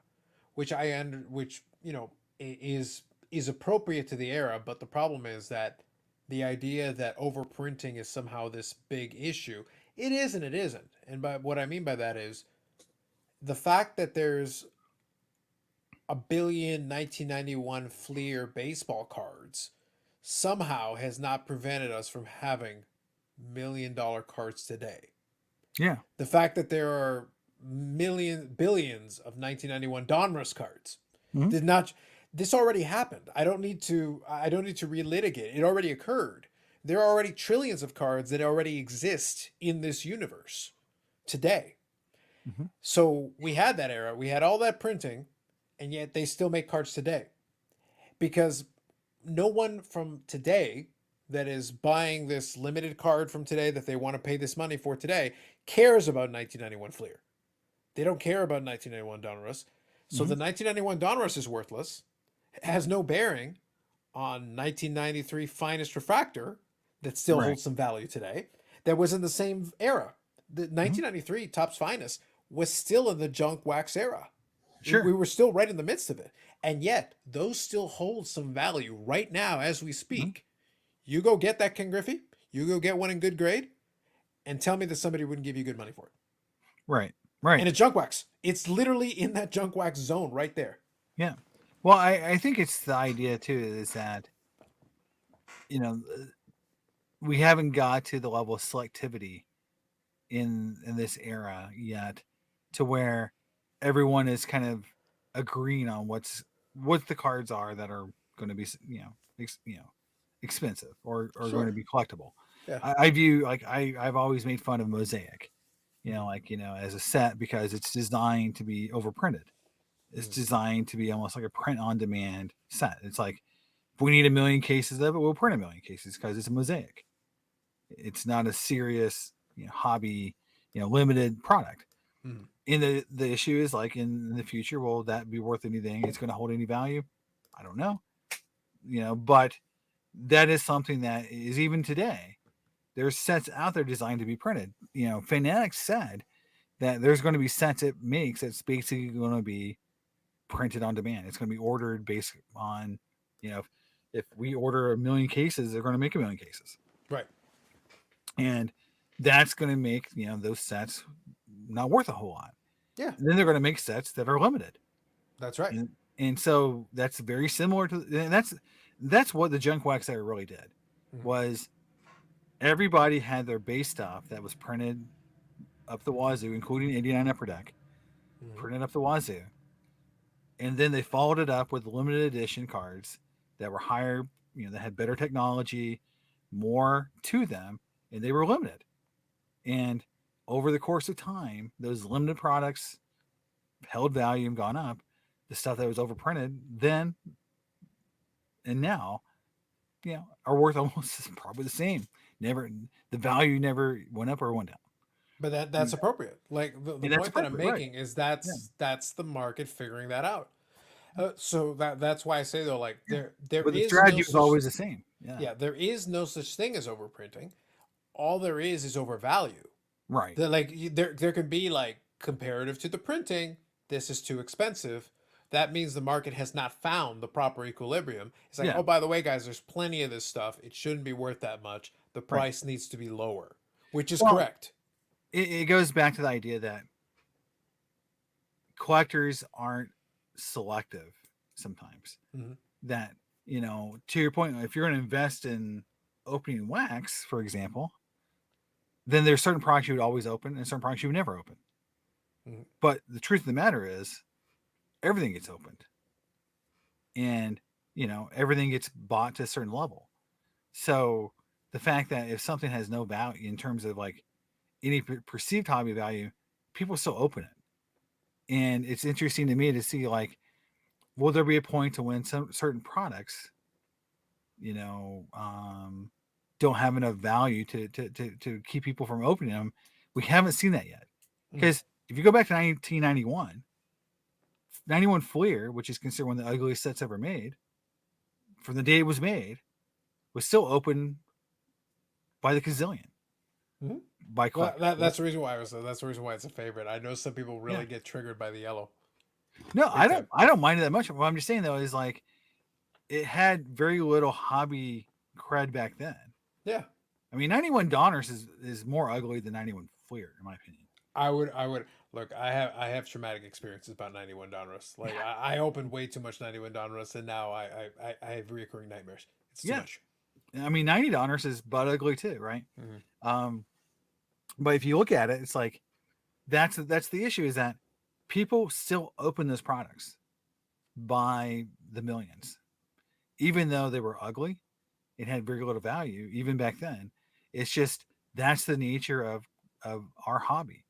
which is appropriate to the era, but the problem is that the idea that overprinting is somehow this big issue. It is and it isn't. And by what I mean by that is the fact that there's a billion 1991 Fleer baseball cards somehow has not prevented us from having $1 million cards today. Yeah. The fact that there are billions of 1991 Donruss cards Mm-hmm. did not. This already happened. I don't need to relitigate. It already occurred. There are already trillions of cards that already exist in this universe today. Mm-hmm. So we had that era. We had all that printing, and yet they still make cards today because no one from today that is buying this limited card from today that they want to pay this money for today cares about 1991 Fleer. They don't care about 1991 Donruss. So Mm-hmm. the 1991 Donruss is worthless. It has no bearing on 1993 Finest Refractor that still Right. holds some value today. That was in the same era. The Mm-hmm. 1993 Topps Finest was still in the junk wax era. We Sure. were still right in the midst of it. And yet, those still hold some value right now as we Mm-hmm. speak. You go get that King Griffey, you go get one in good grade, and tell me that somebody wouldn't give you good money for it. Right. And Right. it's junk wax. It's literally in that junk wax zone right there. Yeah. Well, I think it's the idea too is that, you know, we haven't got to the level of selectivity in this era yet to where everyone is kind of agreeing on what the cards are that are going to be, expensive or going to Sure. be collectible. Yeah. I view, like, I've always made fun of Mosaic. as a set because it's designed to be overprinted. It's Mhm. designed to be almost like a print on demand set. It's like if we need 1,000,000 cases of it, we'll print 1,000,000 cases because it's a mosaic. It's not a serious hobby, limited product. Mhm. And the issue is like in the future, will that be worth anything? It's going to hold any value? I don't know. But that is something that is even today. There's sets out there designed to be printed. Fanatics said that there's going to be sets it makes that's basically going to be printed on demand. It's going to be ordered based on, if we order 1,000,000 cases, they're going to make 1,000,000 cases, Right. and that's going to make those sets not worth a whole lot. Yeah, And then they're going to make sets that are limited, that's right. and so that's very similar to, and that's what the junk wax era really did, Mhm. was everybody had their base stuff that was printed up the wazoo, including 89 Upper Deck, Mhm. printed up the wazoo, and then they followed it up with limited edition cards that were higher, that had better technology, more to them, and they were limited. And over the course of time, those limited products held value and gone up. The stuff that was overprinted then and now, are worth almost probably the same. Never, the value never went up or went down. But that's appropriate. Like the And that's point that I'm appropriate, right? making is Yeah. that's the market figuring that out. So that's why I say though, like Yeah. there But the is no strategy was such always the same. Yeah. yeah, there is no such thing as overprinting. All there is overvalue. Right. There can be like comparative to the printing, this is too expensive. That means the market has not found the proper equilibrium. It's like, Yeah. oh, by the way, guys, there's plenty of this stuff. It shouldn't be worth that much. The Right. price needs to be lower, which is Well, correct. it goes back to the idea that collectors aren't selective sometimes. Hmm. That, to your point, if you're going to invest in opening wax, for example, then there's certain products you would always open and certain products you would never open. Hmm. But the truth of the matter is, everything gets opened, and everything gets bought to a certain level. So the fact that if something has no value in terms of like any perceived hobby value, people still open it. And it's interesting to me to see, like, will there be a point to when some certain products, you know, um, don't have enough value to keep people from opening them? We haven't seen that yet. Hmm. Because if you go back to 1991, 91 Fleer, which is considered one of the ugliest sets ever made, from the day it was made, was still open by the gazillion Hmm. by Well, collectors. Right? that's the reason why that's the reason why it's a favorite. I know some people Yeah. really get triggered by the yellow. No, Big time. I don't mind it that much. What I'm just saying though is like it had very little hobby cred back then. Yeah. I mean, 91 Donners is more ugly than 91 Fleer, in my opinion. I would look. I have traumatic experiences about 91 Donruss. Like Yeah. I opened way too much 91 Donruss, and now I have recurring nightmares. It's too Yeah. much. I mean, 90 Donners is butt ugly too, right? Hmm. Um, but if you look at it, it's like that's the issue, is that people still open those products by the millions, even though they were ugly. It had very little value even back then. It's just that's the nature of our hobby,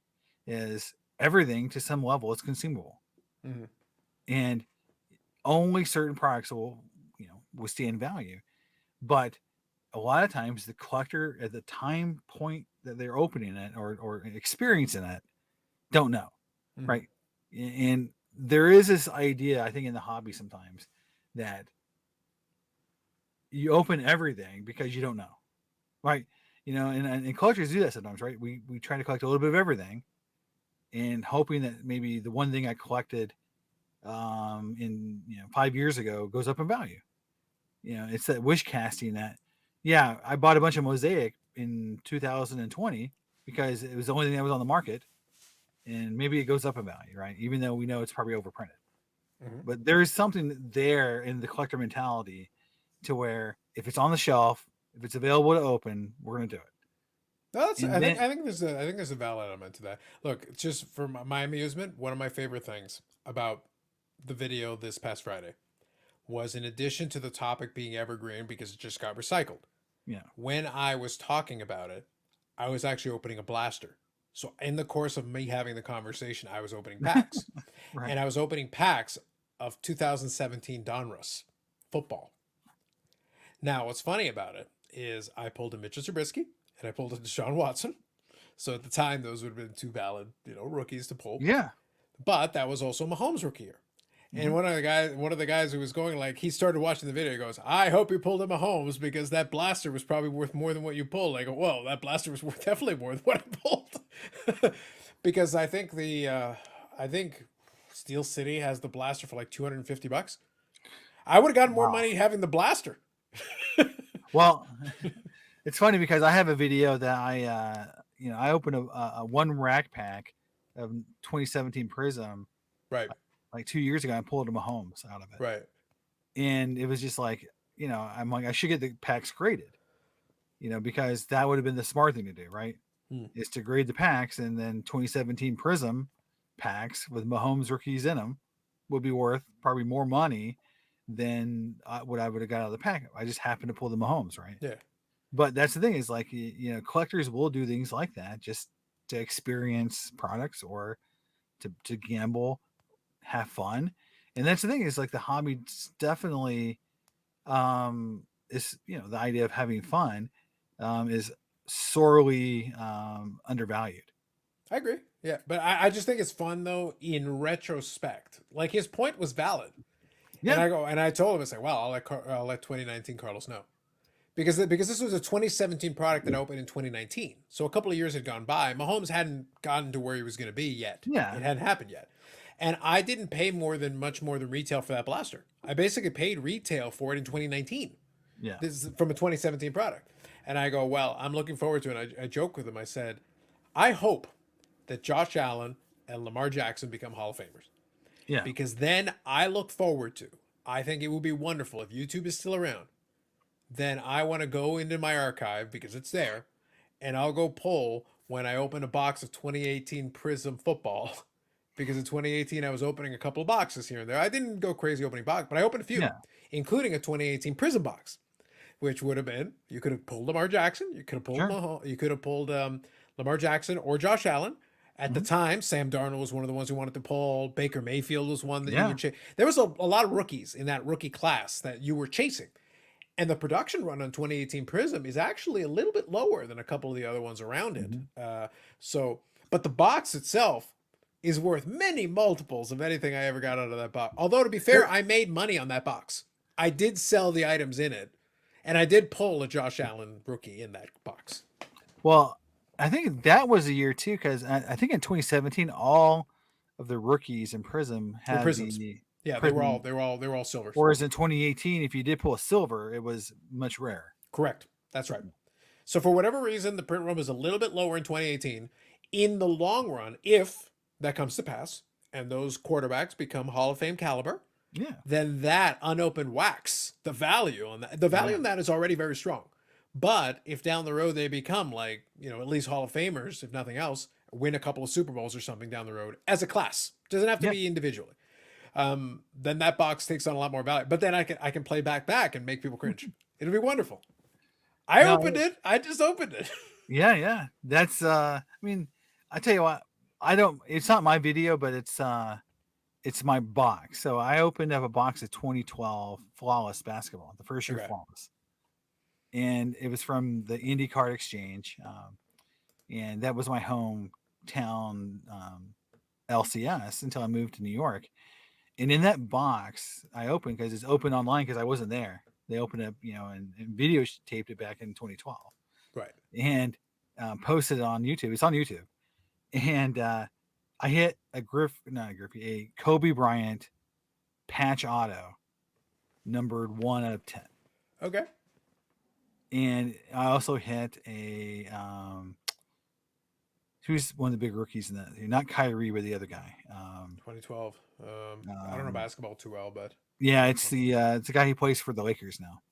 is everything to some level is consumable, Hmm. and only certain products will withstand value. But a lot of times the collector at the time point that they're opening it or experiencing it don't know, Hmm. right? And there is this idea, I think, in the hobby sometimes that you open everything because you don't know, right? And collectors do that sometimes, right? We try to collect a little bit of everything, and hoping that maybe the one thing I collected in 5 years ago goes up in value. It's that wish casting that, yeah, I bought a bunch of mosaic in 2020 because it was the only thing that was on the market, and maybe it goes up in value, right? Even though we know it's probably overprinted. Hmm. But there is something there in the collector mentality to where if it's on the shelf, if it's available to open, we're going to do it. No, that's. And then, I think there's a valid element to that. Look, just for my amusement, one of my favorite things about the video this past Friday was, in addition to the topic being evergreen because it just got recycled. yeah, When I was talking about it, I was actually opening a blaster. So in the course of me having the conversation, I was opening packs, Right. and I was opening packs of 2017 Donruss football. Now, what's funny about it is I pulled a Mitchell Trubisky and I pulled a Deshaun Watson. So at the time, those would have been two valid, rookies to pull. Yeah. But that was also Mahomes' rookie year. And Mhm. one of the guys who was going, like, he started watching the video. He goes, "I hope you pulled a Mahomes because that blaster was probably worth more than what you pulled." I go, "Whoa, that blaster was worth definitely more than what I pulled," because I think Steel City has the blaster for like $250. I would have gotten more Wow. money having the blaster. Well, it's funny because I have a video that I opened a one rack pack of 2017 Prism Right, like 2 years ago. I pulled a Mahomes out of it, right. and it was just like, I'm like, I should get the packs graded, because that would have been the smart thing to do, right? Hmm. Is to grade the packs, and then 2017 Prism packs with Mahomes rookies in them would be worth probably more money than what I would have got out of the pack. I just happened to pull the Mahomes, right? Yeah, But that's the thing is like, collectors will do things like that just to experience products or to gamble, have fun. And that's the thing is like the hobby definitely is, the idea of having fun is sorely undervalued. I agree. Yeah, but I just think it's fun though in retrospect. Like his point was valid, and Yeah. I told him, it's like, well, I'll let 2019 Carlos know, because this was a 2017 product that opened in 2019. So a couple of years had gone by. Mahomes hadn't gotten to where he was going to be yet. Yeah. It hadn't happened yet. And I didn't pay much more than retail for that blaster. I basically paid retail for it in 2019. Yeah. This is from a 2017 product. And I go, well, I'm looking forward to it. I joke with him. I said, I hope that Josh Allen and Lamar Jackson become Hall of Famers, Yeah. because then I look forward to, I think it would be wonderful if YouTube is still around. Then I want to go into my archive because it's there, and I'll go pull when I open a box of 2018 Prism football. Because in 2018 I was opening a couple of boxes here and there. I didn't go crazy opening box, but I opened a few, Yeah. including a 2018 Prism box, which would have been, you could have pulled Lamar Jackson, you could have pulled Sure. you could have pulled Lamar Jackson or Josh Allen. At the Mhm. time, Sam Darnold was one of the ones who wanted to pull. Baker Mayfield was one that you Yeah. would chase. There was a lot of rookies in that rookie class that you were chasing. And the production run on 2018 Prism is actually a little bit lower than a couple of the other ones around it. Mhm. But the box itself is worth many multiples of anything I ever got out of that box. Although, to be fair, There- I made money on that box. I did sell the items in it, and I did pull a Josh Allen rookie in that box. Well, I think that was a year too, because I think in 2017 all of the rookies in Prism Or had prisms. the Yeah, Prism. they were all silvers. Whereas in 2018, if you did pull a silver, it was much rarer. Correct. That's right. So for whatever reason, the print run is a little bit lower in 2018. In the long run, if that comes to pass and those quarterbacks become Hall of Fame caliber, Yeah. then that unopened wax, the value Yeah. on that is already very strong. But if down the road they become like, at least Hall of Famers, if nothing else, win a couple of Super Bowls or something down the road as a class, doesn't have to Yeah. be individually. Then that box takes on a lot more value. But then I can play back and make people cringe. It'll be wonderful. I opened No. it. I just opened it. Yeah. Yeah. That's. I mean, I tell you what. I don't. It's not my video, but it's my box. So I opened up a box of 2012 Flawless basketball, the first year Okay. Flawless, and it was from the Indy Card Exchange, and that was my hometown LCS until I moved to New York. And in that box, I opened because it's open online because I wasn't there. They opened up, and video taped it back in 2012 Right. and posted it on YouTube. It's on YouTube. And I hit a Kobe Bryant patch auto, numbered 1 out of 10. Okay. And I also hit who's one of the big rookies in that? Not Kyrie, but the other guy. 2012. I don't know basketball too well, but Yeah, it's the guy who plays for the Lakers now.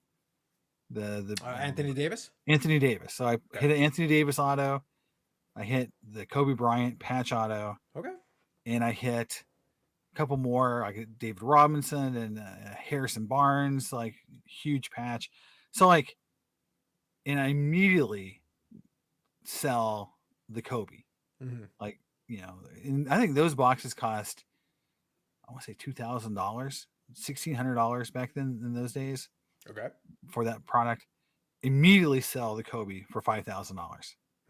The Anthony Davis. Anthony Davis. So I Okay. hit an Anthony Davis auto. I hit the Kobe Bryant patch auto, Okay. and I hit a couple more. I get David Robinson and Harrison Barnes, like huge patch. So and I immediately sell the Kobe. Mm-hmm. Like, and I think those boxes cost, I want to say $2,000, $1,600 back then in those days Okay. for that product. Immediately sell the Kobe for $5,000.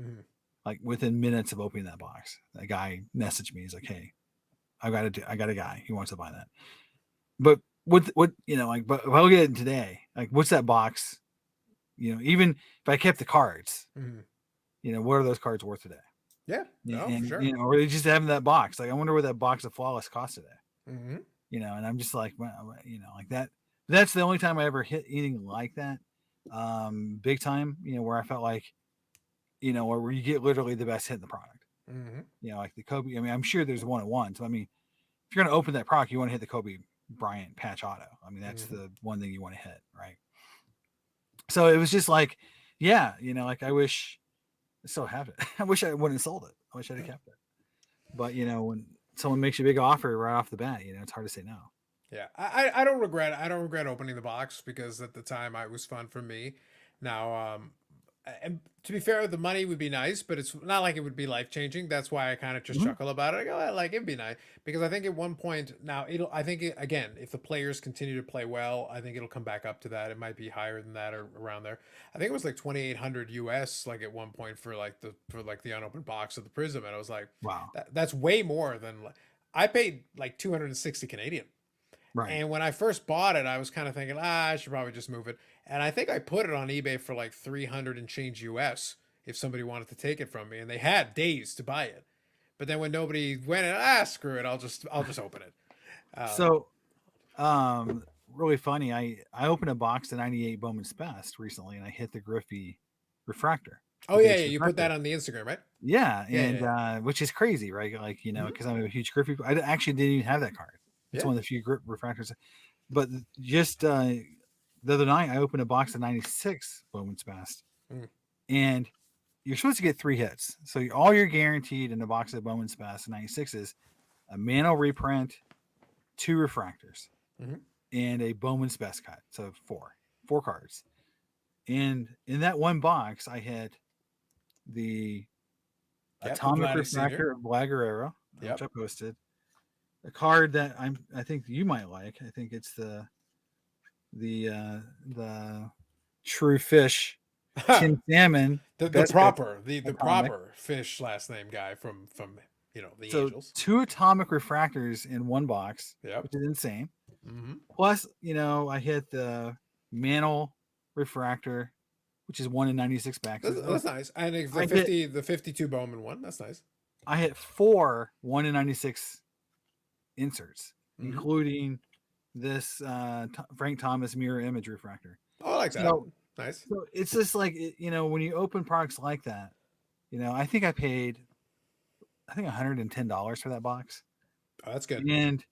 Mm-hmm. Like within minutes of opening that box, that guy messaged me. He's like, "Hey, I got a guy. He wants to buy that." But what like, but if I look at it today, like, what's that box? Even if I kept the cards, Mm-hmm. what are those cards worth today? Yeah. No, for And sure. or they just having that box. Like, I wonder what that box of Flawless cost today. Mm-hmm. And I'm just like, well, like that. That's the only time I ever hit anything like that, big time. Where I felt like, where you get literally the best hit in the product. Mm-hmm. Like the Kobe. I mean, I'm sure there's one-on-ones. I mean, if you're going to open that product, you want to hit the Kobe Bryant patch auto. I mean, that's Mm-hmm. the one thing you want to hit, right? So it was just like, yeah, like, I wish I still have it. I wish I wouldn't have sold it. I wish I'd have kept it. But when someone makes you a big offer right off the bat, it's hard to say no. Yeah, I don't regret it. I don't regret opening the box because at the time it was fun for me. Now, and to be fair, the money would be nice, but it's not like it would be life changing. That's why I kind of just Mm-hmm. chuckle about it. I go, like it'd be nice because I think at one point now it'll. I think again, if the players continue to play well, I think it'll come back up to that. It might be higher than that or around there. I think it was like 2,800 US, like at one point for the unopened box of the Prism, and I was like, Wow. that's way more than I paid like 260 Canadian. Right. And when I first bought it, I was kind of thinking, I should probably just move it. And I think I put it on eBay for like 300 and change US if somebody wanted to take it from me. And they had days to buy it. But then when nobody went, screw it, I'll just open it. Um, So, really funny. I opened a box of 98 Bowman's Best recently, and I hit the Griffey refractor, oh the yeah, base yeah, you put that refractor. on the Instagram, right? Yeah, Yeah, yeah, and yeah. which is crazy, right? Like, Hmm. because I'm a huge Griffey. I actually didn't even have that card. It's Yeah. one of the few refractors. But just the other night, I opened a box of 96 Bowman's Best, Mm. and you're supposed to get 3 hits. So all you're guaranteed in a box of Bowman's Best 96 is a Mano reprint, 2 refractors, Hmm. and a Bowman's Best cut. So four cards. And in that one box, I had the Yeah, the Atomic Vladdy Senior. Refractor of Vlad Guerrero, which Yep. I posted. A card that I think you might like. I think it's the True Fish Tin Salmon the Best cut proper the atomic. proper fish last name guy from the So Angels. 2 atomic refractors in one box, Yep. which is insane. Hmm. Plus, I hit the Mantle refractor, which is 1 in 96 backs. That's nice. And it's I hit the 52 Bowman one. That's nice. I hit 4 1 in 96 inserts, Hmm. including this Frank Thomas mirror image refractor. Oh, I like that. So, Nice. so it's just like, when you open products like that, I think I paid $110 for that box, Oh, that's good. and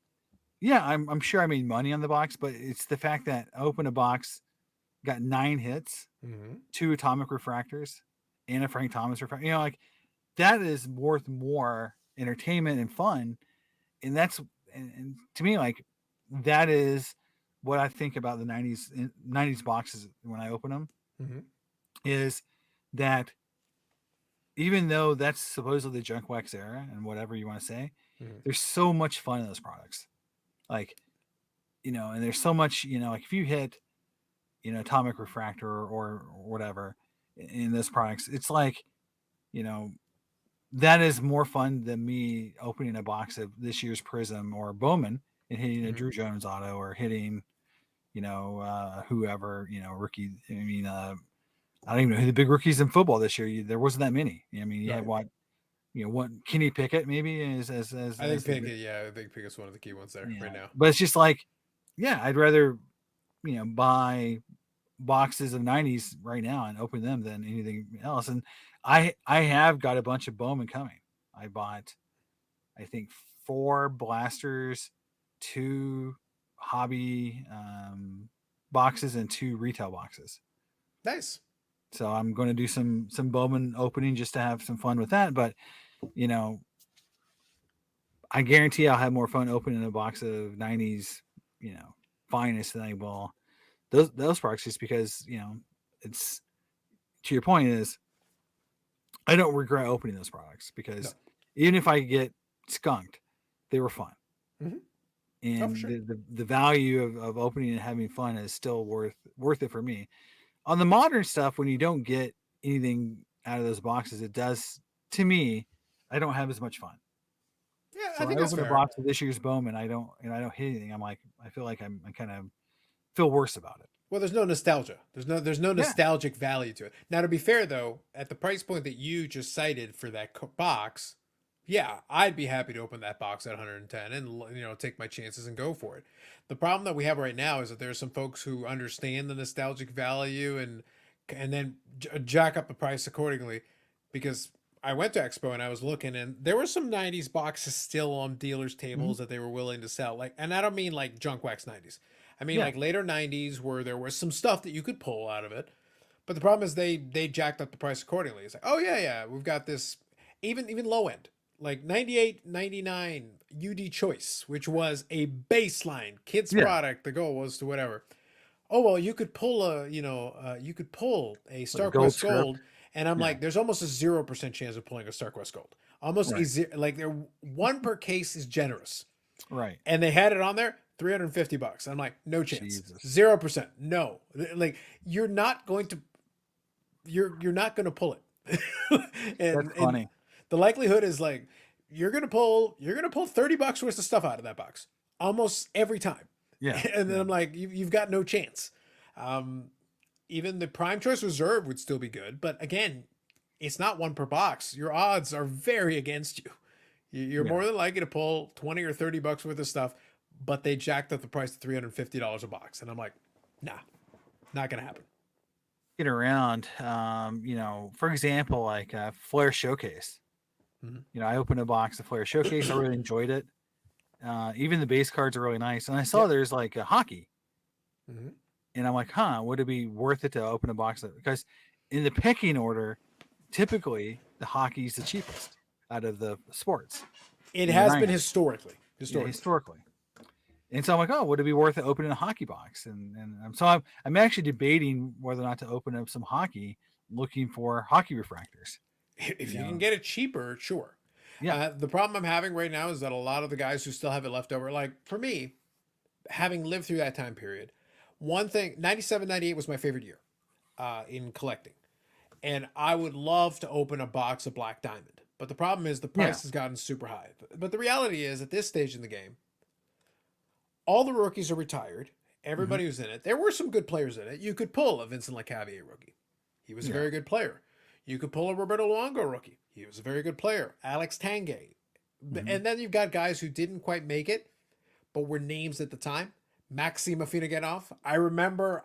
yeah, I'm sure I made money on the box, but it's the fact that I opened a box, got 9 hits, Hmm. 2 atomic refractors, and a Frank Thomas refractor. Like, that is worth more entertainment and fun, and and to me, like, that is what I think about the '90s boxes when I open them, Hmm. is that even though that's supposedly the junk wax era and whatever you want to say, Hmm. there's so much fun in those products. Like, and there's so much, like, if you hit, atomic refractor or whatever in those products, it's like, you know, that is more fun than me opening a box of this year's Prism or Bowman and hitting a Hmm. Drew Jones auto or hitting, whoever, rookie. I mean, I don't even know who the big rookies in football this year. There wasn't that many. I mean, you had Right. what Kenny Pickett maybe I think as the, Pickett. Yeah, I think Pickett's one of the key ones there right now. but it's just like, yeah, I'd rather, buy boxes of '90s right now and open them than anything else. And I have got a bunch of Bowman coming. I bought, I think, 4 blasters, 2 hobby boxes, and 2 retail boxes. Nice. So I'm going to do some Bowman opening just to have some fun with that. But you know, I guarantee I'll have more fun opening a box of '90s, finest than I will those products, just because it's, to your point, is I don't regret opening those products No. because even if I get skunked, they were fun. Hmm. Oh, for And sure. the value of opening and having fun is still worth it for me. On the modern stuff, when you don't get anything out of those boxes, it does, to me, I don't have as much fun. Yeah, So I when think I that's open a fair. box of this year's Bowman, I don't hit anything. I feel like I kind of feel worse about it. Well, there's no nostalgia. There's no Yeah. nostalgic value to it. Now, to be fair though, at the price point that you just cited for that box, yeah, I'd be happy to open that box at 110 and take my chances and go for it. The problem that we have right now is that there's some folks who understand the nostalgic value and then jack up the price accordingly, because I went to Expo and I was looking and there were some 90s boxes still on dealers' Hmm. tables that they were willing to sell. Like, and I don't mean like junk wax 90s. I mean Yeah. like later 90s where there was some stuff that you could pull out of it. But the problem is they jacked up the price accordingly. It's like, "Oh yeah, we've got this even low end, like 98, 99 UD Choice, which was a baseline kids Yeah. product. The goal was to whatever. Oh well, you could pull you could pull a Like a gold StarQuest script. Gold, and I'm Yeah. like, there's almost a 0% chance of pulling a StarQuest Gold. Almost a Right. zero, like there one per case is generous, Right. and they had it on there, $350. I'm like, no chance, Jesus. 0%, no. Like you're not going to you're not going to pull it, That's and funny. the likelihood is like you're gonna pull $30 worth of stuff out of that box almost every time. Yeah. And then Yeah. I'm like, you've got no chance. Um, Even the Prime Choice Reserve would still be good, but again, it's not one per box. Your odds are very against you. You're Yeah. more than likely to pull 20 or $30 worth of stuff, but they jacked up the price to $350 a box, and I'm like, nah, not gonna happen. Get around. For example, like Flair Showcase. Mhm. I opened a box of Flair Showcase. I really enjoyed it. Even the base cards are really nice. And I saw Yep. there's like a hockey, Hmm. and I'm like, huh, would it be worth it to open a box of? Because in the pecking order, typically the hockey's the cheapest out of the sports It in the has been 90s. historically. Yeah, Historically. historically. And so I'm like, oh, would it be worth it opening a hockey box? So I'm actually debating whether or not to open up some hockey, looking for hockey refractors. If You you can know, get it cheaper, sure. yeah, The problem I'm having right now is that a lot of the guys who still have it left over, like for me, having lived through that time period, one thing, 97, 98 was my favorite year in collecting. And I would love to open a box of Black Diamond. But the problem is the yeah, price has gotten super high. But the reality is, at this stage in the game, all the rookies are retired. hmm, Everybody who's in it. There were some good players in it. You could pull a Vincent LeCavier rookie. He was a yeah, very good player. You could pull a Roberto Luongo rookie. He was a very good player. Alex Tanguay. hmm, And then you've got guys who didn't quite make it, but were names at the time. Maxim Afinogenov. I remember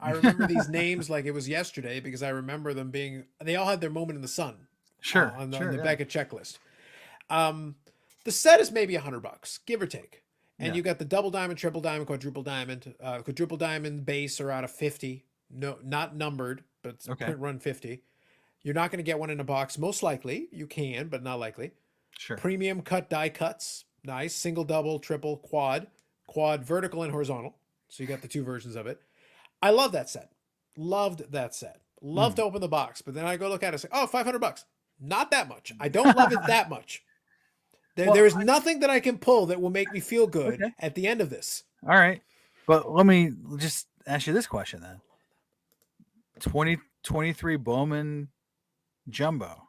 these names like it was yesterday because I remember them being. They all had their moment in the sun sure, on sure, the yeah, Beckett checklist. Um, the set is maybe $100, give or take, and yeah, you got the double diamond, triple diamond, quadruple diamond base are out of 50. No, not numbered, but okay, print run 50. You're not going to get one in a box. Most likely, you can, but not likely. sure, Premium cut die cuts, nice. Single, double, triple, quad, vertical and horizontal. So you got the two versions of it. I love that set. Loved that set. Loved mm. to open the box, but then I go look at it and say, oh, $500. Not that much. I don't love it that much. There Well, is nothing that I can pull that will make me feel good okay, at the end of this. all right, but let me just ask you this question then: 2023 Bowman Jumbo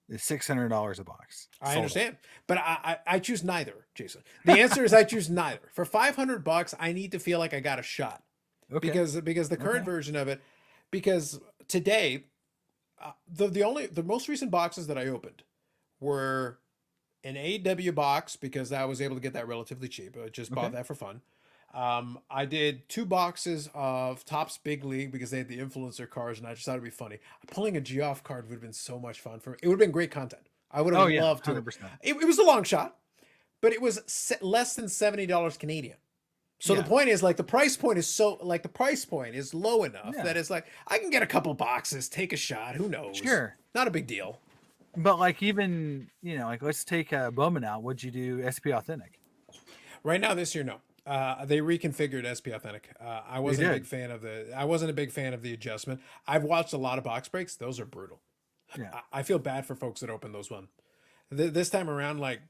is $600 a box, I sold out. understand, but I choose neither, Jason. The answer is I choose neither. For $500, I need to feel like I got a shot Okay, because the current okay, version of it, because today the most recent boxes that I opened were an AW box because I was able to get that relatively cheap. I just bought okay, that for fun. I did two boxes of Topps Big League because they had the influencer cards, and I just thought it'd be funny. Pulling a Geoff card would have been so much fun for me. It would have been great content. I would have oh yeah, loved to. 100%, It was a long shot, but it was less than $70 Canadian. So the yeah, point is like the price point is low enough yeah, that it's like I can get a couple boxes, take a shot. Who knows? sure. Not a big deal. But like even like let's take Bowman out. What'd you do SP Authentic? Right now, this year, no. They reconfigured SP Authentic. I They wasn't a big did. fan of the. I wasn't a big fan of the adjustment. I've watched a lot of box breaks. Those are brutal. Yeah. I feel bad for folks that open those one. This time around, like,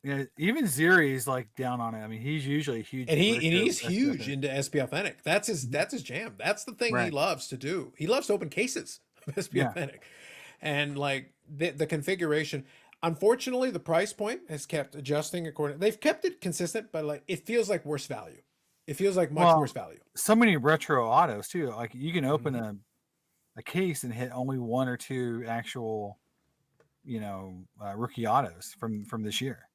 Yeah, even Ziri's like down on it. I mean, he's usually a huge collector of he's SPF huge things. into SP Authentic. That's Mhm. his jam. That's the thing he Right. loves to do. He loves to open cases of SP Yeah. Authentic, and like the configuration. Unfortunately, the price point has kept adjusting according. They've kept it consistent, but like it feels like worse value. It feels like much worse Well, value. so many retro autos too. Like you can open Mhm. a case and hit only one or two actual, rookie autos from this year.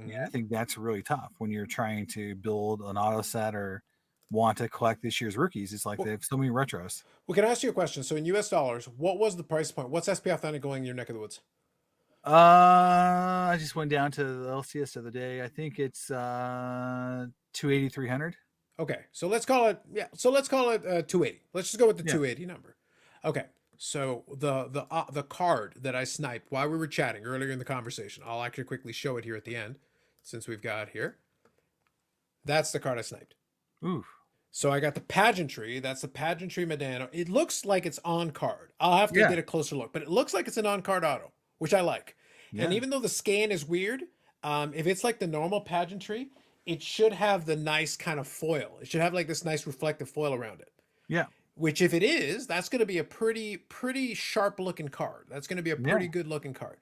Yeah, I Mhm. think that's really tough when you're trying to build an auto set or want to collect this year's rookies. It's like they Well, have so many retros. we can ask you a question. So in US dollars, what was the price point? What's SP Authentic going in your neck of the woods? I just went down to the LCS the other day. I think it's 280, 300. Okay, so let's call it, yeah. So let's call it 280. Let's just go with the Yeah. 280 number. Okay. So the card that I sniped while we were chatting earlier in the conversation, I'll actually quickly show it here at the end, since we've got here. That's the card I sniped. Ooh. So I got the pageantry. That's the pageantry Medano. It looks like it's on card. I'll have to Yeah. get a closer look, but it looks like it's an on card auto, which I like. And Yeah. even though the scan is weird, if it's like the normal pageantry, it should have the nice kind of foil. It should have like this nice reflective foil around it. Yeah. Which, if it is, that's going to be a pretty sharp looking card. That's going to be a Yeah. pretty good looking card.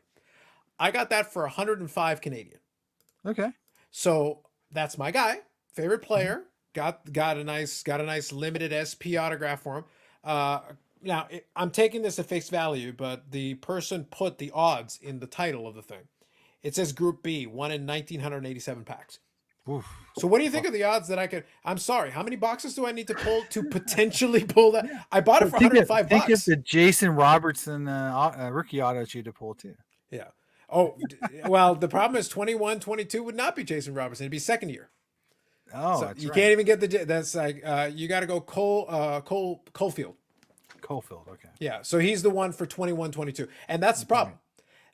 I got that for 105 Canadian. Okay. So that's my guy, favorite Mhm. player. Got a nice limited SP autograph for him. Uh, now I'm taking this at face value, but the person put the odds in the title of the thing. It says Group B, one in 1987 packs. Oof. So what do you think Well, of the odds that I could? I'm sorry, how many boxes do I need to pull to potentially pull that? yeah. I bought it But for 105 think of bucks. the Jason Robertson rookie autos you to pull too. Yeah. Oh, well, the problem is 21, 22 would not be Jason Robertson. It'd be second year. Oh, So that's you right. can't even get the. That's like you got to go Coalfield. Coalfield. Okay. Yeah, so he's the one for 21, 22, and that's the Okay. problem.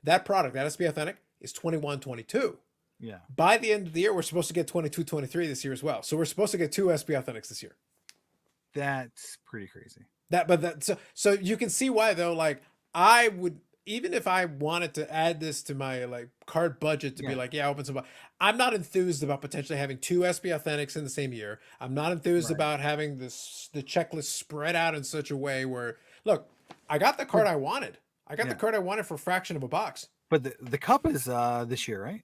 That product, that SB Authentic, is 21, 22. Yeah. By the end of the year, we're supposed to get 22, 23 this year as well. So we're supposed to get two SB Authentics this year. That's pretty crazy. So you can see why though. Like I would, even if I wanted to add this to my like card budget to be Yeah. like, yeah, open some. I'm not enthused about potentially having two SB Authentics in the same year. I'm not enthused Right. about having the checklist spread out in such a way where, look, I got the But card I wanted. I got the yeah. card I wanted for a fraction of a box. But the cup is this year, right?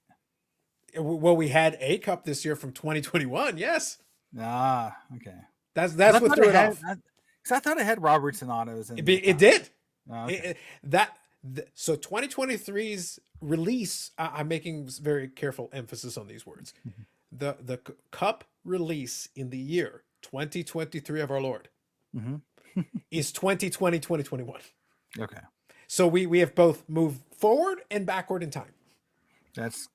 Well, we had a cup this year from 2021. Yes, Ah, okay. that's I what thought threw it it had, off. because I thought it had Robertson autos in the It cup. did. Oh, It, okay. it- that so 2023's release. I'm making very careful emphasis on these words. The cup release in the year 2023 of our Lord Hmm. is 2020 2021. Okay. So we have both moved forward and backward in time. That's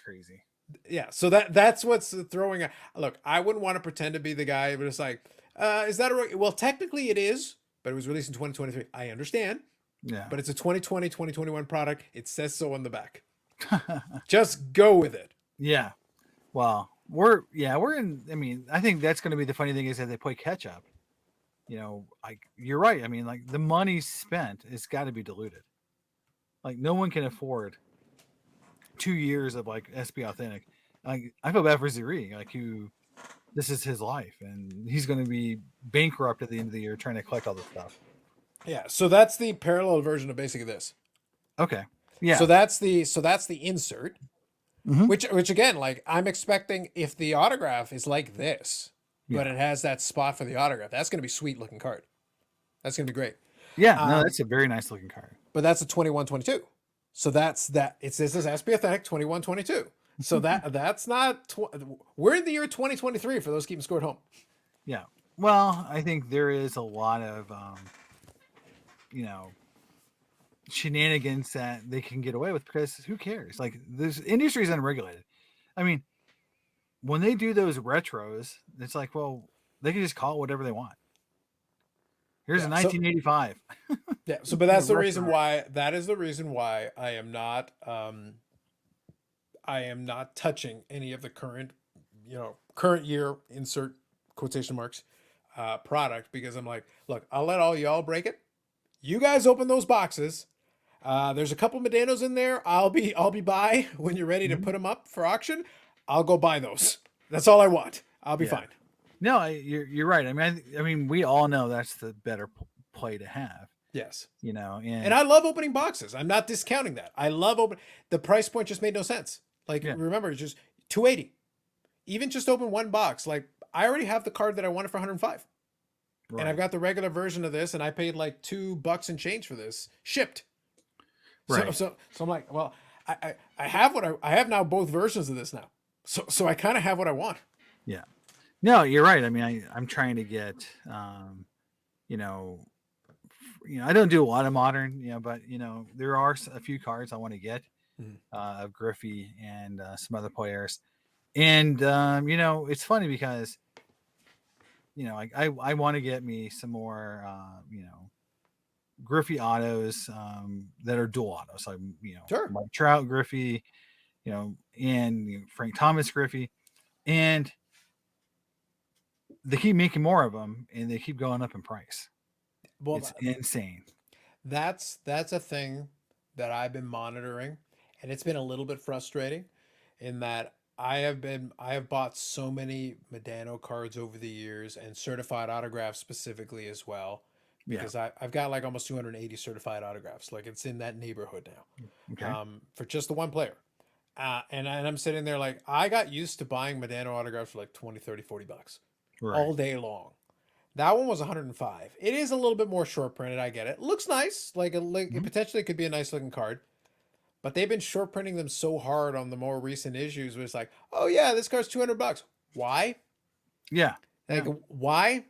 crazy. Yeah, so that's what's throwing. Look, I wouldn't want to pretend to be the guy, but it's like, is that a well? Technically, it is, but it was released in 2023. I understand, Yeah. but it's a 2020 2021 product. It says so on the back. Just go with it. Yeah. Well, we're in. I mean, I think that's going to be the funny thing is that they play catch up. Like you're right. I mean, like the money spent, it's got to be diluted. Like no one can afford 2 years of like SP Authentic. Like I feel bad for Ziri, like who this is his life, and he's going to be bankrupt at the end of the year trying to collect all this stuff. Yeah, so that's the parallel version of basically this. Okay. Yeah. So that's the insert, Mhm. which again, like I'm expecting if the autograph is like this, but Yeah. it has that spot for the autograph, that's gonna be sweet looking card. That's gonna be great. Yeah. No, Um, that's a very nice looking card. but that's a 21, 22. So that's that. It says this SP Authentic 21, 22. So that's not. We're in the year 2023 for those keeping score at home. Yeah. Well, I think there is a lot of you know shenanigans that they can get away with because who cares? Like this industry is unregulated. I mean, when they do those retros, it's like, well, they can just call it whatever they want. Here's a Yeah. So 1985. yeah. So but that's the reason Retro. why. That is the reason why I am not. I am not touching any of the current year insert quotation marks product because I'm like, look, I'll let all y'all break it. You guys open those boxes. There's a couple Medanos in there. I'll be by when you're ready to Mhm. put them up for auction. I'll go buy those. That's all I want. I'll be Yeah. fine. No, you're right. I mean, we all know that's the better play to have. Yes. You know, And and I love opening boxes. I'm not discounting that. I love open. The price point just made no sense. Like yeah, remember, it's just 280. Even just open one box. Like I already have the card that I wanted for 105, and I've right, got the regular version of this, and I paid like $2 and change for this shipped. So right. so so I'm like, well, I have what I have now both versions of this now. So I kind of have what I want. Yeah. No, you're right. I mean, I'm trying to get, you know, I don't do a lot of modern, but there are a few cards I want to get Mhm. of Griffey and some other players, and it's funny because I want to get me some more, Griffey autos that are dual autos, like Sure. Mike Trout Griffey, and Frank Thomas Griffey, and they keep making more of them, and they keep going up in price. Well, It's insane. that's a thing that I've been monitoring, and it's been a little bit frustrating in that I have bought so many Medano cards over the years and certified autographs specifically as well Yeah. because I've got like almost 280 certified autographs. Like it's in that neighborhood now, Okay. for just the one player. And I'm sitting there like I got used to buying Medano autographs for like 20, 30, $40 Right. all day long. That one was 105. It is a little bit more short printed. I get it. Looks nice. Like it Mhm. potentially could be a nice looking card. But they've been short printing them so hard on the more recent issues where it's like, oh yeah, this card's $200. Why? Yeah. Like Yeah. why?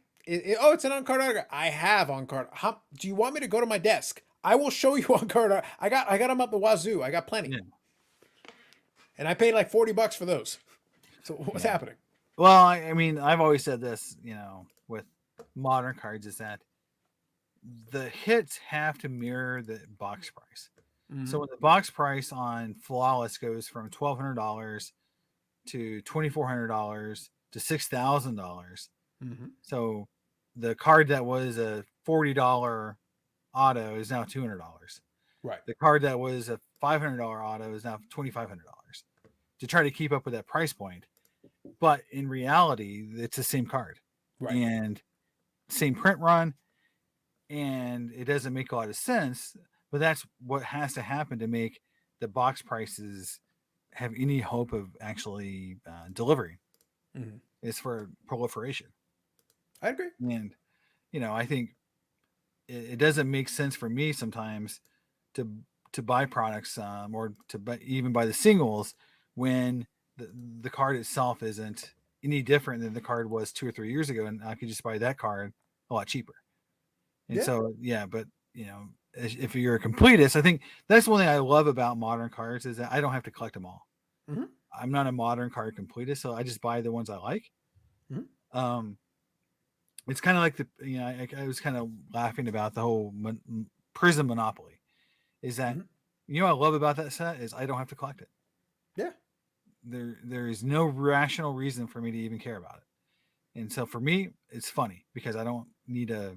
Oh, it's an on card autograph. I have on card. How do you want me to go to my desk? I will show you on card. I got them up the wazoo. I got plenty, Yeah. and I paid like $40 for those. So what's Yeah. happening? Well, I mean, I've always said this, with modern cards is that the hits have to mirror the box price. Mm-hmm. So when the box price on Flawless goes from $1,200 to $2,400 to $6,000, Mm-hmm. so the card that was a $40 auto is now $200. Right. The card that was a $500 auto is now $2,500 to try to keep up with that price point. But in reality, it's the same card Right. and same print run, and it doesn't make a lot of sense. But that's what has to happen to make the box prices have any hope of actually delivering. Mm-hmm. Is for proliferation, I agree. and I think it doesn't make sense for me sometimes to to buy products, or to buy, even buy the singles when the card itself isn't any different than the card was 2 or 3 years ago, and I could just buy that card a lot cheaper. And Yeah. so, yeah, but if you're a completist, I think that's one thing I love about modern cards is that I don't have to collect them all. Mm-hmm. I'm not a modern card completist, so I just buy the ones I like. Mm-hmm. Um, it's kind of like I was kind of laughing about the whole Prism Monopoly. Is that Mm-hmm. what I love about that set is I don't have to collect it. Yeah. There is no rational reason for me to even care about it. And so for me, it's funny because I don't need to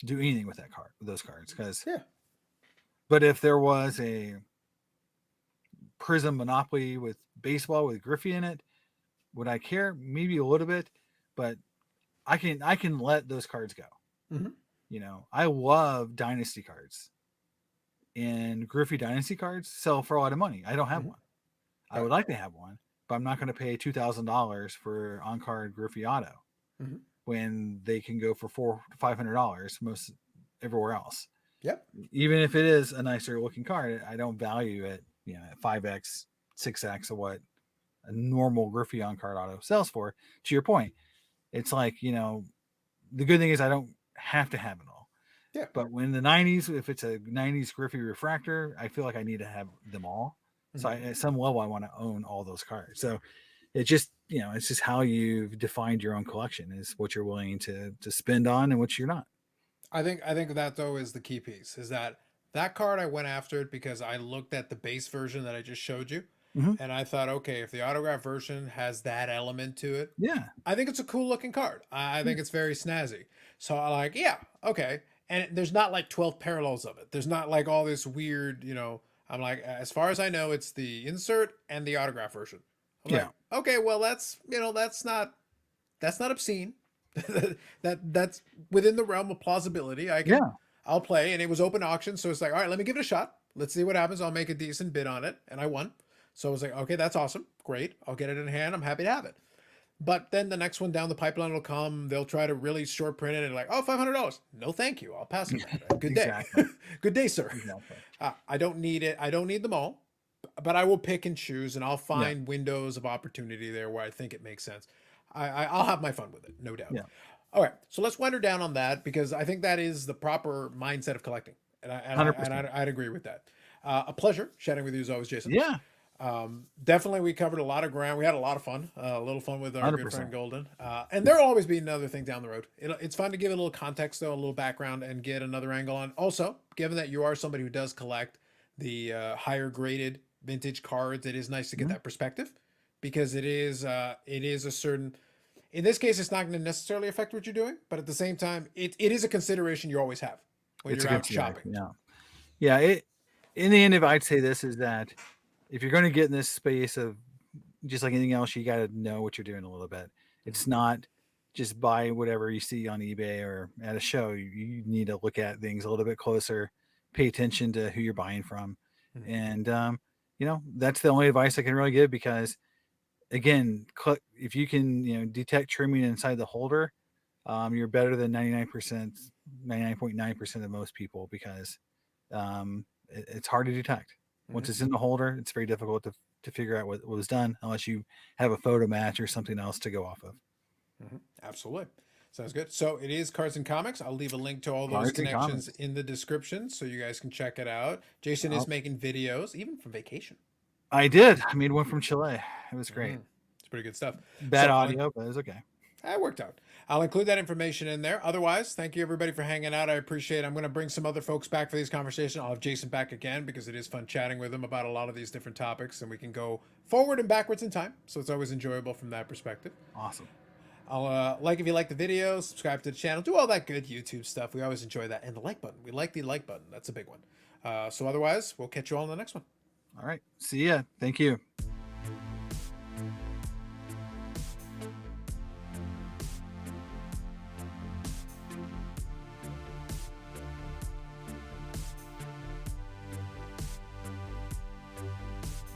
do anything with those cards. Yeah. But if there was a Prism Monopoly with baseball with Griffey in it, would I care? Maybe a little bit, but I can let those cards go. Mm-hmm. I love dynasty cards, and Griffey dynasty cards sell for a lot of money. I don't have Mm-hmm. one. I Right. would like to have one, but I'm not going to pay $2,000 for on card Griffey auto Mm-hmm. when they can go for $400 to $500 most everywhere else. Yep. Even if it is a nicer looking card, I don't value it, at 5x, 6x of what a normal Griffey on card auto sells for. To your point, it's like, the good thing is I don't have to have it all. Yeah. But when the 90s, if it's a 90s Griffey refractor, I feel like I need to have them all. So Mm-hmm. at some level, I want to own all those cards. So it just, it's just how you've defined your own collection is what you're willing to spend on and what you're not. I think that though is the key piece is that card I went after it because I looked at the base version that I just showed you, Mm-hmm. and I thought, okay, if the autograph version has that element to it, Yeah. I think it's a cool looking card. I Yeah. think it's very snazzy. So I like, yeah, okay. and there's not like 12 parallels of it. There's not like all this weird, I'm like, as far as I know, it's the insert and the autograph version. I'm Yeah. like, okay, well, that's not obscene. That's within the realm of plausibility. Yeah. I'll play, and it was open auction, so it's like, all right, let me give it a shot. Let's see what happens. I'll make a decent bid on it, and I won. So I was like, okay, that's awesome, great. I'll get it in hand. I'm happy to have it. But then the next one down the pipeline will come. They'll try to really short print it and like, oh, $500. No, thank you. I'll pass on that. Good day. Exactly. Good day, sir. Exactly. I don't need it. I don't need them all, but I will pick and choose, and I'll find windows of opportunity there where I think it makes sense. I'll have my fun with it, no doubt. Yeah. All right, so let's wind her down on that because I think that is the proper mindset of collecting, and 100%. I'd agree with that. A pleasure chatting with you as always, Jason. Yeah. Definitely, we covered a lot of ground. We had a lot of fun. A little fun with our good friend 100%. Goldin. And there'll always be another thing down the road. It's fun to give it a little context, though, a little background, and get another angle on. Also, given that you are somebody who does collect the higher graded vintage cards, it is nice to get that perspective because it is a certain. In this case, it's not going to necessarily affect what you're doing, but at the same time, it is a consideration you always have when It's you're a out good shopping. Yeah. Yeah. In the end, if I'd say this is that if you're going to get in this space of just like anything else, you got to know what you're doing a little bit. It's not just buy whatever you see on eBay or at a show. You need to look at things a little bit closer, pay attention to who you're buying from. And, that's the only advice I can really give because again, if you can, detect trimming inside the holder, you're better than 99.9% of most people because it's hard to detect. Once it's in the holder, it's very difficult to figure out what was done unless you have a photo match or something else to go off of. Absolutely. Sounds good. So it is Cards and Comics. I'll leave a link to all those Cards and connections Comics. in the description so you guys can check it out. Jason is making videos, even from vacation. I did. I made one from Chile. It was great. It's pretty good stuff. Bad audio, but it was okay. That worked out. I'll include that information in there. Otherwise, thank you everybody for hanging out. I appreciate it. I'm going to bring some other folks back for these conversations. I'll have Jason back again because it is fun chatting with him about a lot of these different topics, and we can go forward and backwards in time. So it's always enjoyable from that perspective. Awesome. I'll like if you like the video, subscribe to the channel, do all that good YouTube stuff. We always enjoy that. And the like button. We like the like button. That's a big one. So otherwise, we'll catch you all in the next one. All right. See ya. Thank you.